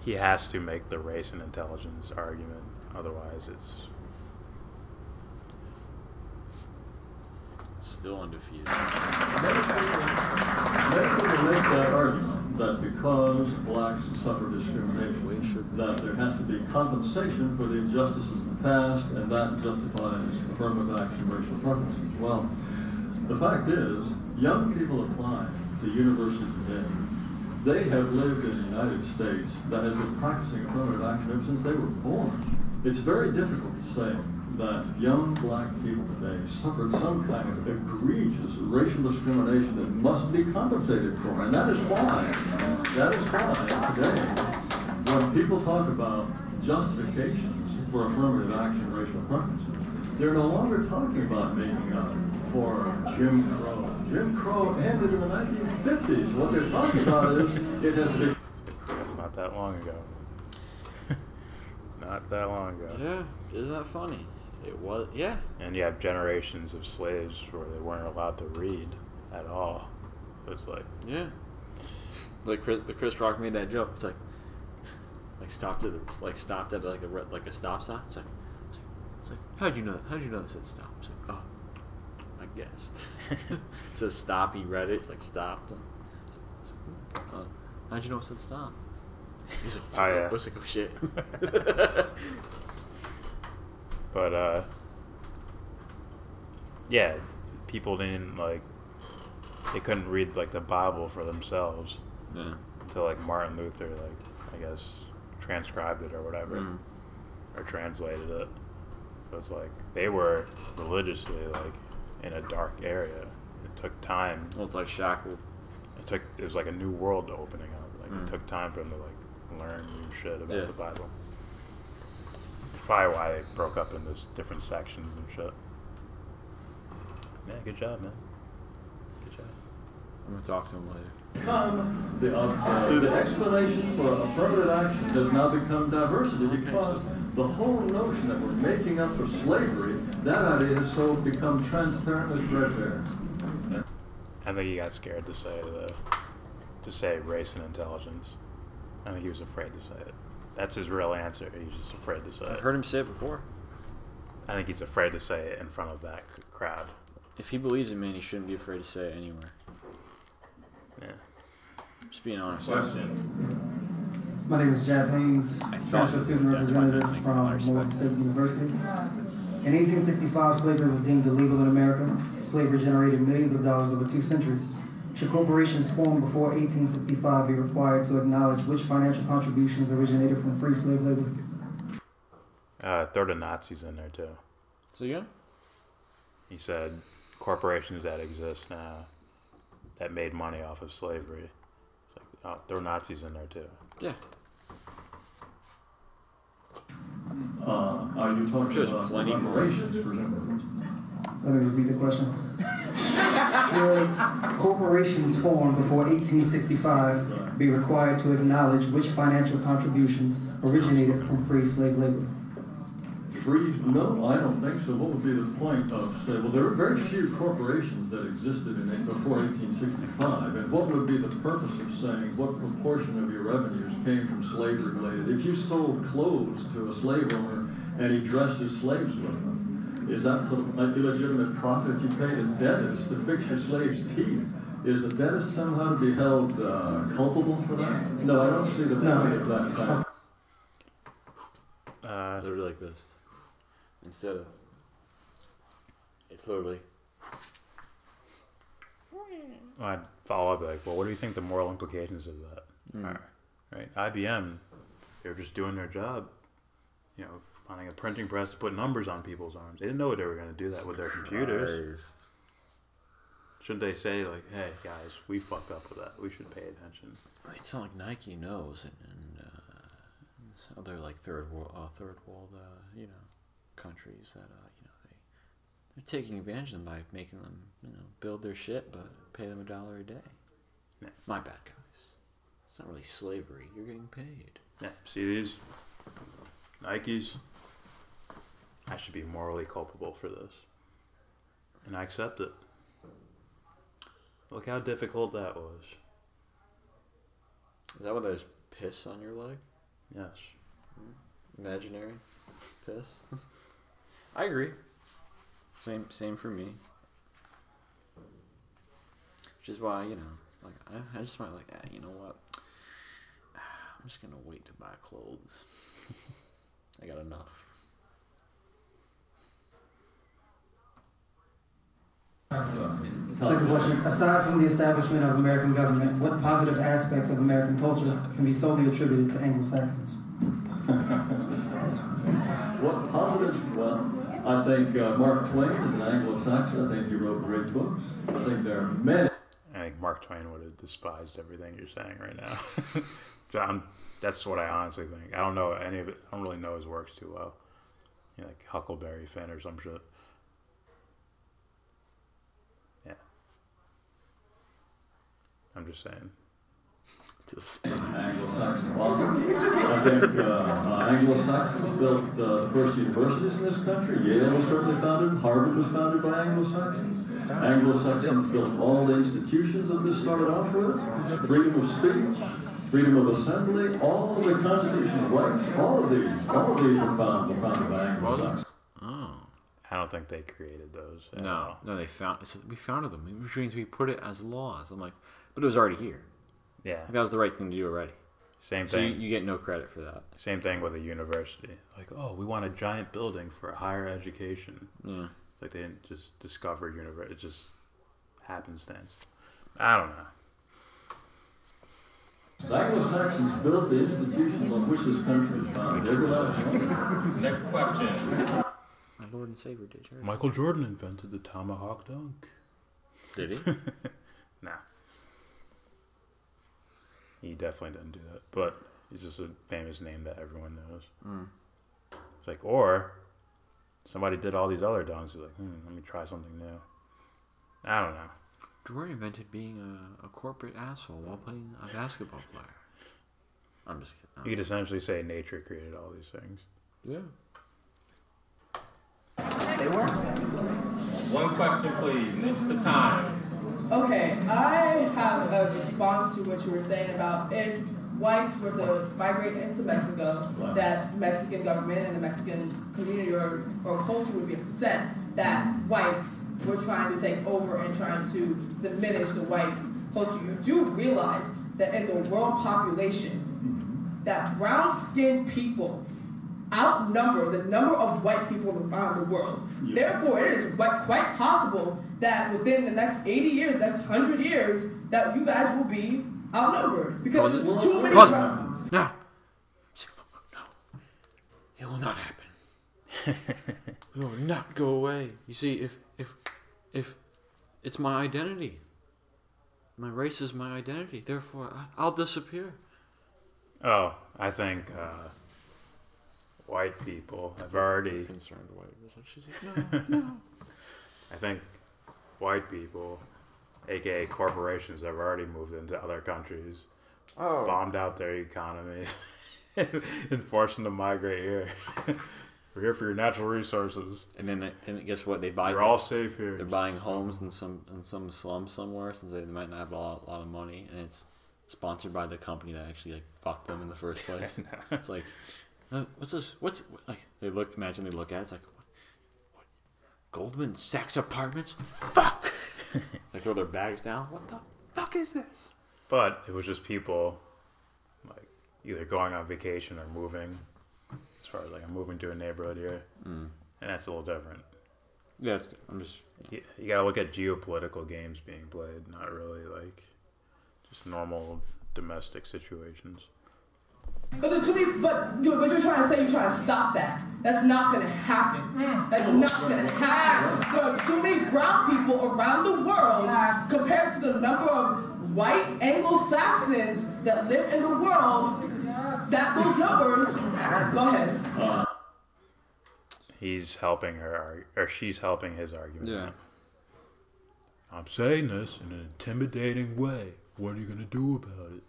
He has to make the race and intelligence argument, otherwise it's still undefeated. Many people make that argument that because blacks suffer discrimination, that there has to be compensation for the injustices of the past, and that justifies affirmative action racial preferences. Well, the fact is, young people applying to university today, they have lived in the United States that has been practicing affirmative action ever since they were born. It's very difficult to say that young black people today suffered some kind of egregious racial discrimination that must be compensated for. And that is why today, when people talk about justifications for affirmative action racial preferences, they're no longer talking about making up for Jim Crow. Jim Crow ended in the 1950s. What they're talking about is it has been... That's not that long ago. Not that long ago. Yeah, isn't that funny? It was, yeah. And you have generations of slaves where they weren't allowed to read at all. It's like... Yeah. Like Chris Rock made that joke. It's like stopped at a stop sign. It's like how'd you know it said stop? It's like, oh, I guessed. It says stop. He read it. It's like stopped. How'd you know it said stop? He's like, oh yeah. What's like, oh shit. But yeah, people didn't they couldn't read the Bible for themselves. Yeah. Until Martin Luther I guess transcribed it or whatever, or translated it. So it's they were religiously in a dark area. It took time. Well, it's like shackled. It was like a new world opening up. It took time for them to learn new shit about the Bible. It's probably why they broke up into different sections and shit. Yeah, good job, man. Good job. I'm gonna talk to him later. The explanation for affirmative action has now become diversity because the whole notion that we're making up for slavery, that idea has so become transparently threadbare. I think he got scared to say race and intelligence. I think he was afraid to say it. That's his real answer. He's just afraid to say it. I've heard him say it before. I think he's afraid to say it in front of that crowd. If he believes in me, he shouldn't be afraid to say it anywhere. Yeah. Just being honest. My name is Jack Haynes, transfer student representative from Morgan State University. In 1865, slavery was deemed illegal in America. Slavery generated millions of dollars over 2 centuries. Should corporations formed before 1865 be required to acknowledge which financial contributions originated from free slave labor? Throw the Nazis in there too. So yeah? He said corporations that exist now that made money off of slavery. It's like, oh, throw Nazis in there too. Yeah. Are you talking about reparations, presumably? Let me repeat the question. Should corporations formed before 1865 be required to acknowledge which financial contributions originated from free slave labor? No, I don't think so. What would be the point of, say, well, there were very few corporations that existed before 1865, and what would be the purpose of saying what proportion of your revenues came from slavery related? If you sold clothes to a slave owner and he dressed his slaves with them, is that sort of like illegitimate profit? If you paid a dentist to fix your slave's teeth, is the dentist somehow to be held culpable for that? No, I don't see the point of that kind. Literally like this. Instead of, it's literally. I'd follow up like, well, what do you think the moral implications of that are? Right? IBM, they were just doing their job, finding a printing press to put numbers on people's arms. They didn't know they were going to do that with their computers. Shouldn't they say, like, hey, guys, we fucked up with that. We should pay attention. It's not like Nike knows, and other like third world, countries that they're taking advantage of them by making them build their shit, but pay them $1 a day. Yeah. My bad, guys. It's not really slavery. You're getting paid. Yeah. See these Nikes? I should be morally culpable for this, and I accept it. Look how difficult that was. Is that what there's piss on your leg? Yes. Imaginary piss. I agree. Same for me. Which is why, I just might you know what? I'm just gonna wait to buy clothes. I got enough. Second question. Aside from the establishment of American government, what positive aspects of American culture can be solely attributed to Anglo-Saxons? What positive? Well, I think Mark Twain is an Anglo-Saxon. I think he wrote great books. I think there are many. I think Mark Twain would have despised everything you're saying right now. John, that's what I honestly think. I don't know any of it. I don't really know his works too well. Like Huckleberry Finn or some shit. Yeah. I'm just saying. Anglo-Saxon author. I think Anglo-Saxons built the first universities in this country. Yale was certainly founded. Harvard was founded by Anglo-Saxons. Anglo-Saxons built all the institutions that this started off with. Freedom of speech, freedom of assembly, all of the constitutional rights, all of these were founded by Anglo-Saxons. Oh. I don't think they created those. No, we founded them, which means we put it as laws. I'm like, but it was already here. Yeah. That was the right thing to do already. Same so thing. You get no credit for that. Same thing with a university. Like, oh, we want a giant building for higher education. Yeah. It's like they didn't just discover university. It just happenstance. I don't know. The Anglo-Saxons built the institutions on which this country is founded. Every last one. Next question. My Lord and Savior did. Michael Jordan invented the tomahawk dunk. Did he? Nah. He definitely didn't do that. But he's just a famous name that everyone knows. It's like, or somebody did all these other dunks. Like, let me try something new. I don't know. Jordan invented being a corporate asshole while playing a basketball player. I'm just kidding. You could essentially say nature created all these things. Yeah. They were. One question, please, in the interest of time. Okay, I have a response to what you were saying about if whites were to migrate into Mexico, that Mexican government and the Mexican community or culture would be upset that whites were trying to take over and trying to diminish the white culture. You do realize that in the world population, that brown-skinned people outnumber the number of white people around the world. Yeah. Therefore, it is quite possible that within the next 80 years, next 100 years, that you guys will be outnumbered. Because it's too many... No. It will not happen. It will not go away. You see, if it's my identity. My race is my identity. Therefore, I'll disappear. Oh, I think white people have already concerned white. She's like, no. I think white people, aka corporations, have already moved into other countries, bombed out their economies, and forced them to migrate here. We're here for your natural resources. And then guess what? You're all safe here. They're buying homes in some slum somewhere since they might not have a lot of money, and it's sponsored by the company that actually fucked them in the first place. It's like, what's this? They look at it. It's like, what? Goldman Sachs Apartments? Fuck! They throw their bags down. What the fuck is this? But it was just people, either going on vacation or moving. As far as I'm moving to a neighborhood here, and that's a little different. Yeah, you gotta look at geopolitical games being played, not really just normal domestic situations. But you're trying to say you're trying to stop that. That's not going to happen. That's not going to happen. There are too many brown people around the world compared to the number of white Anglo-Saxons that live in the world. That those numbers. Go ahead. He's helping her, or she's helping his argument. Yeah. I'm saying this in an intimidating way. What are you gonna do about it?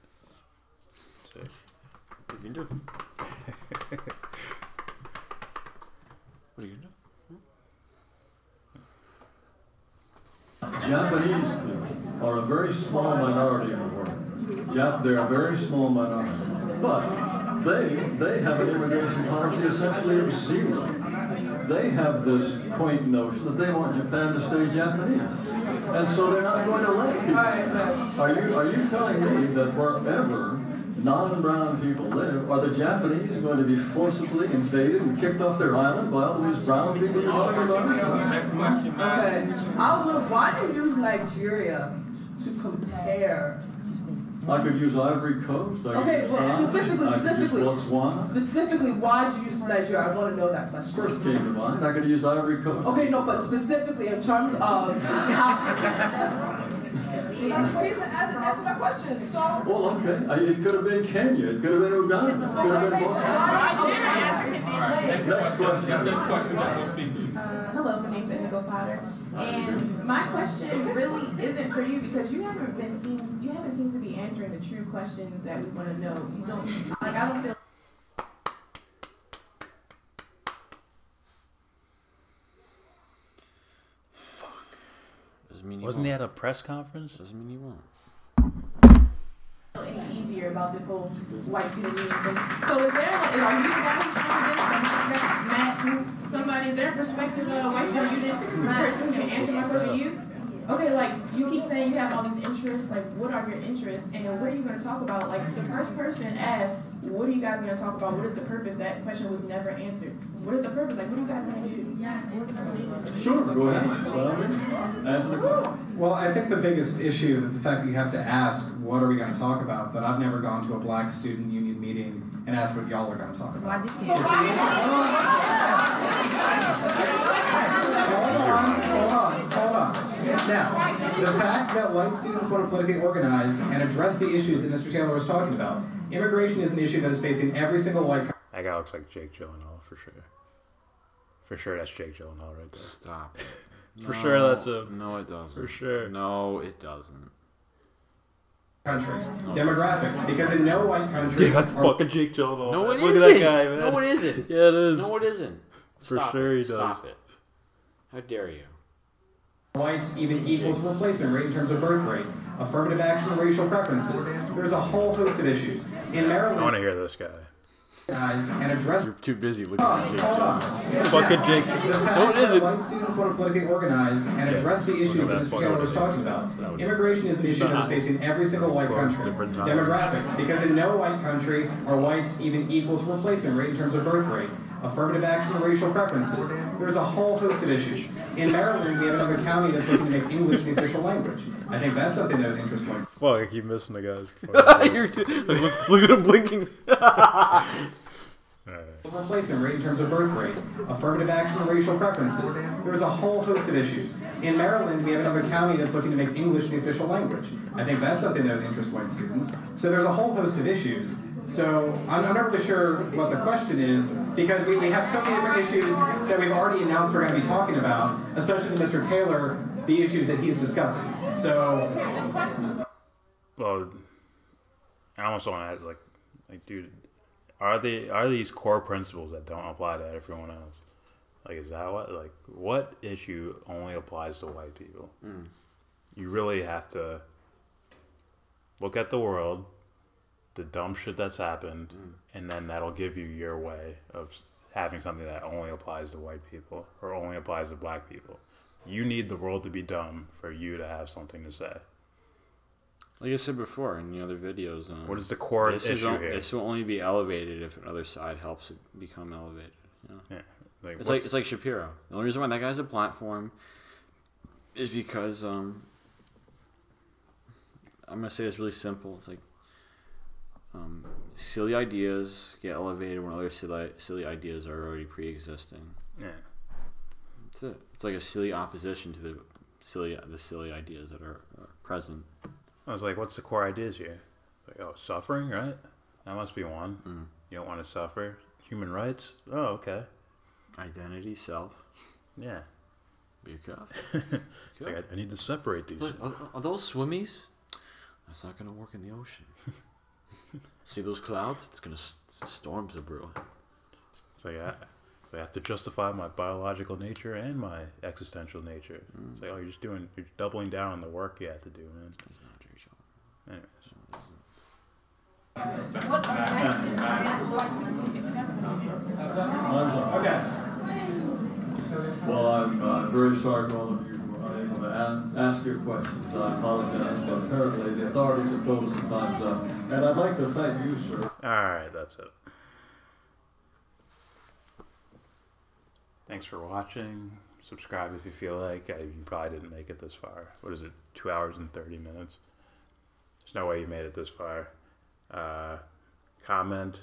What are you gonna do? What are you gonna do? Japanese people are a very small minority in the world. They're a very small minority. But they have an immigration policy essentially of zero. They have this quaint notion that they want Japan to stay Japanese. And so they're not going to let people. Are you telling me that wherever non-brown people live, are the Japanese going to be forcibly invaded and kicked off their island by all these brown people you're talking about? Next question, man. Why do you use Nigeria to compare? I could use Ivory Coast. Specifically, why did you use Nigeria? I want to know that question. First came to mind. I could have used Ivory Coast. Okay, no, but specifically in terms of how. Answer my question. So. Well, okay. It could have been Kenya. It could have been Uganda. It could have been Botswana. Next question. Hello, my name's Indigo Potter, and my question really isn't for you because you haven't seemed to be answering the true questions that we want to know. You don't I don't feel. Wasn't he at a press conference? Doesn't mean he won't. Any easier about this whole white student union thing. So is there, are you guys somebody, is there a perspective of white student union person can answer my question? You? Okay, you keep saying you have all these interests, what are your interests, and what are you going to talk about? The first person asked, what are you guys going to talk about? What is the purpose? That question was never answered. What is the purpose? What are you guys going to do? Sure, go ahead. Answer the question. Well, I think the biggest issue, the fact that you have to ask, what are we going to talk about, that I've never gone to a black student union meeting and asked what y'all are going to talk about. Hold on. Now, the fact that white students want to politically organize and address the issues that Mr. Taylor was talking about, immigration is an issue that is facing every single white. That guy looks like Jake Gyllenhaal for sure. For sure, that's Jake Gyllenhaal right there. Stop it. For sure, that's a. No, it doesn't. For sure. No, it doesn't. Country. Demographics, because in no white country... Yeah, that's fucking Jake Gyllenhaal. No, it Look isn't. at that guy, man. No, it isn't. Yeah, it is. No, it isn't. For Stop sure it. he does. Stop it. How dare you? Whites even equal to replacement rate in terms of birth rate, affirmative action, and racial preferences. There's a whole host of issues. In Maryland... I want to hear this guy. Guys, and address... You're too busy looking at Jake. Hold on. Fucking Jake. No, it isn't. White students want to politically organize and address the issues that Mr. Taylor was talking about. Immigration is an issue that is facing every single white country. Demographics, because in no white country are whites even equal to replacement rate in terms of birth rate. Affirmative action and racial preferences. There's a whole host of issues. In Maryland, we have another county that's looking to make English the official language. I think that's something that would interest whites. Fuck, I keep missing the guys. Look at him blinking. Replacement rate in terms of birth rate, affirmative action and racial preferences. There's a whole host of issues. In Maryland, we have another county that's looking to make English the official language. I think that's something that would interest white students. So there's a whole host of issues. So I'm not really sure what the question is, because we have so many different issues that we've already announced we're going to be talking about, especially to Mr. Taylor, the issues that he's discussing. So... Well, I almost want to ask, like, dude, are these core principles that don't apply to everyone else? Like, is that what issue only applies to white people? Mm. You really have to look at the world, the dumb shit that's happened, and then that'll give you your way of having something that only applies to white people or only applies to black people. You need the world to be dumb for you to have something to say. Like I said before in the other videos, what is the core issue here? This will only be elevated if another side helps it become elevated. You know? Yeah, it's like Shapiro. The only reason why that guy's a platform is because I'm gonna say it's really simple. It's like silly ideas get elevated when other silly ideas are already pre-existing. Yeah, that's it. It's like a silly opposition to the silly ideas that are present. I was like, what's the core ideas here? Like, oh, suffering, right? That must be one. You don't want to suffer. Human rights? Oh, okay. Identity, self. Yeah. Be careful. It's like, I need to separate these. Look, are those swimmies? That's not going to work in the ocean. See those clouds? It's going to... storms are brewing. It's like, I have to justify my biological nature and my existential nature. It's like, oh, you're doubling down on the work you have to do, man. Anyways. Okay. Well, I'm very sorry for all of you who are unable to ask your questions. I apologize, but apparently the authorities have told us the time's up. And I'd like to thank you, sir. Alright, that's it. Thanks for watching. Subscribe if you feel like. You probably didn't make it this far. What is it? 2 hours and 30 minutes? There's no way you made it this far. Comment.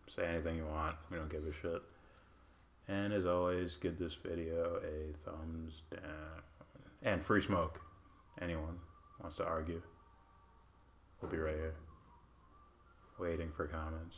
Say anything you want. We don't give a shit. And as always, give this video a thumbs down. And free smoke. Anyone wants to argue. We'll be right here. Waiting for comments.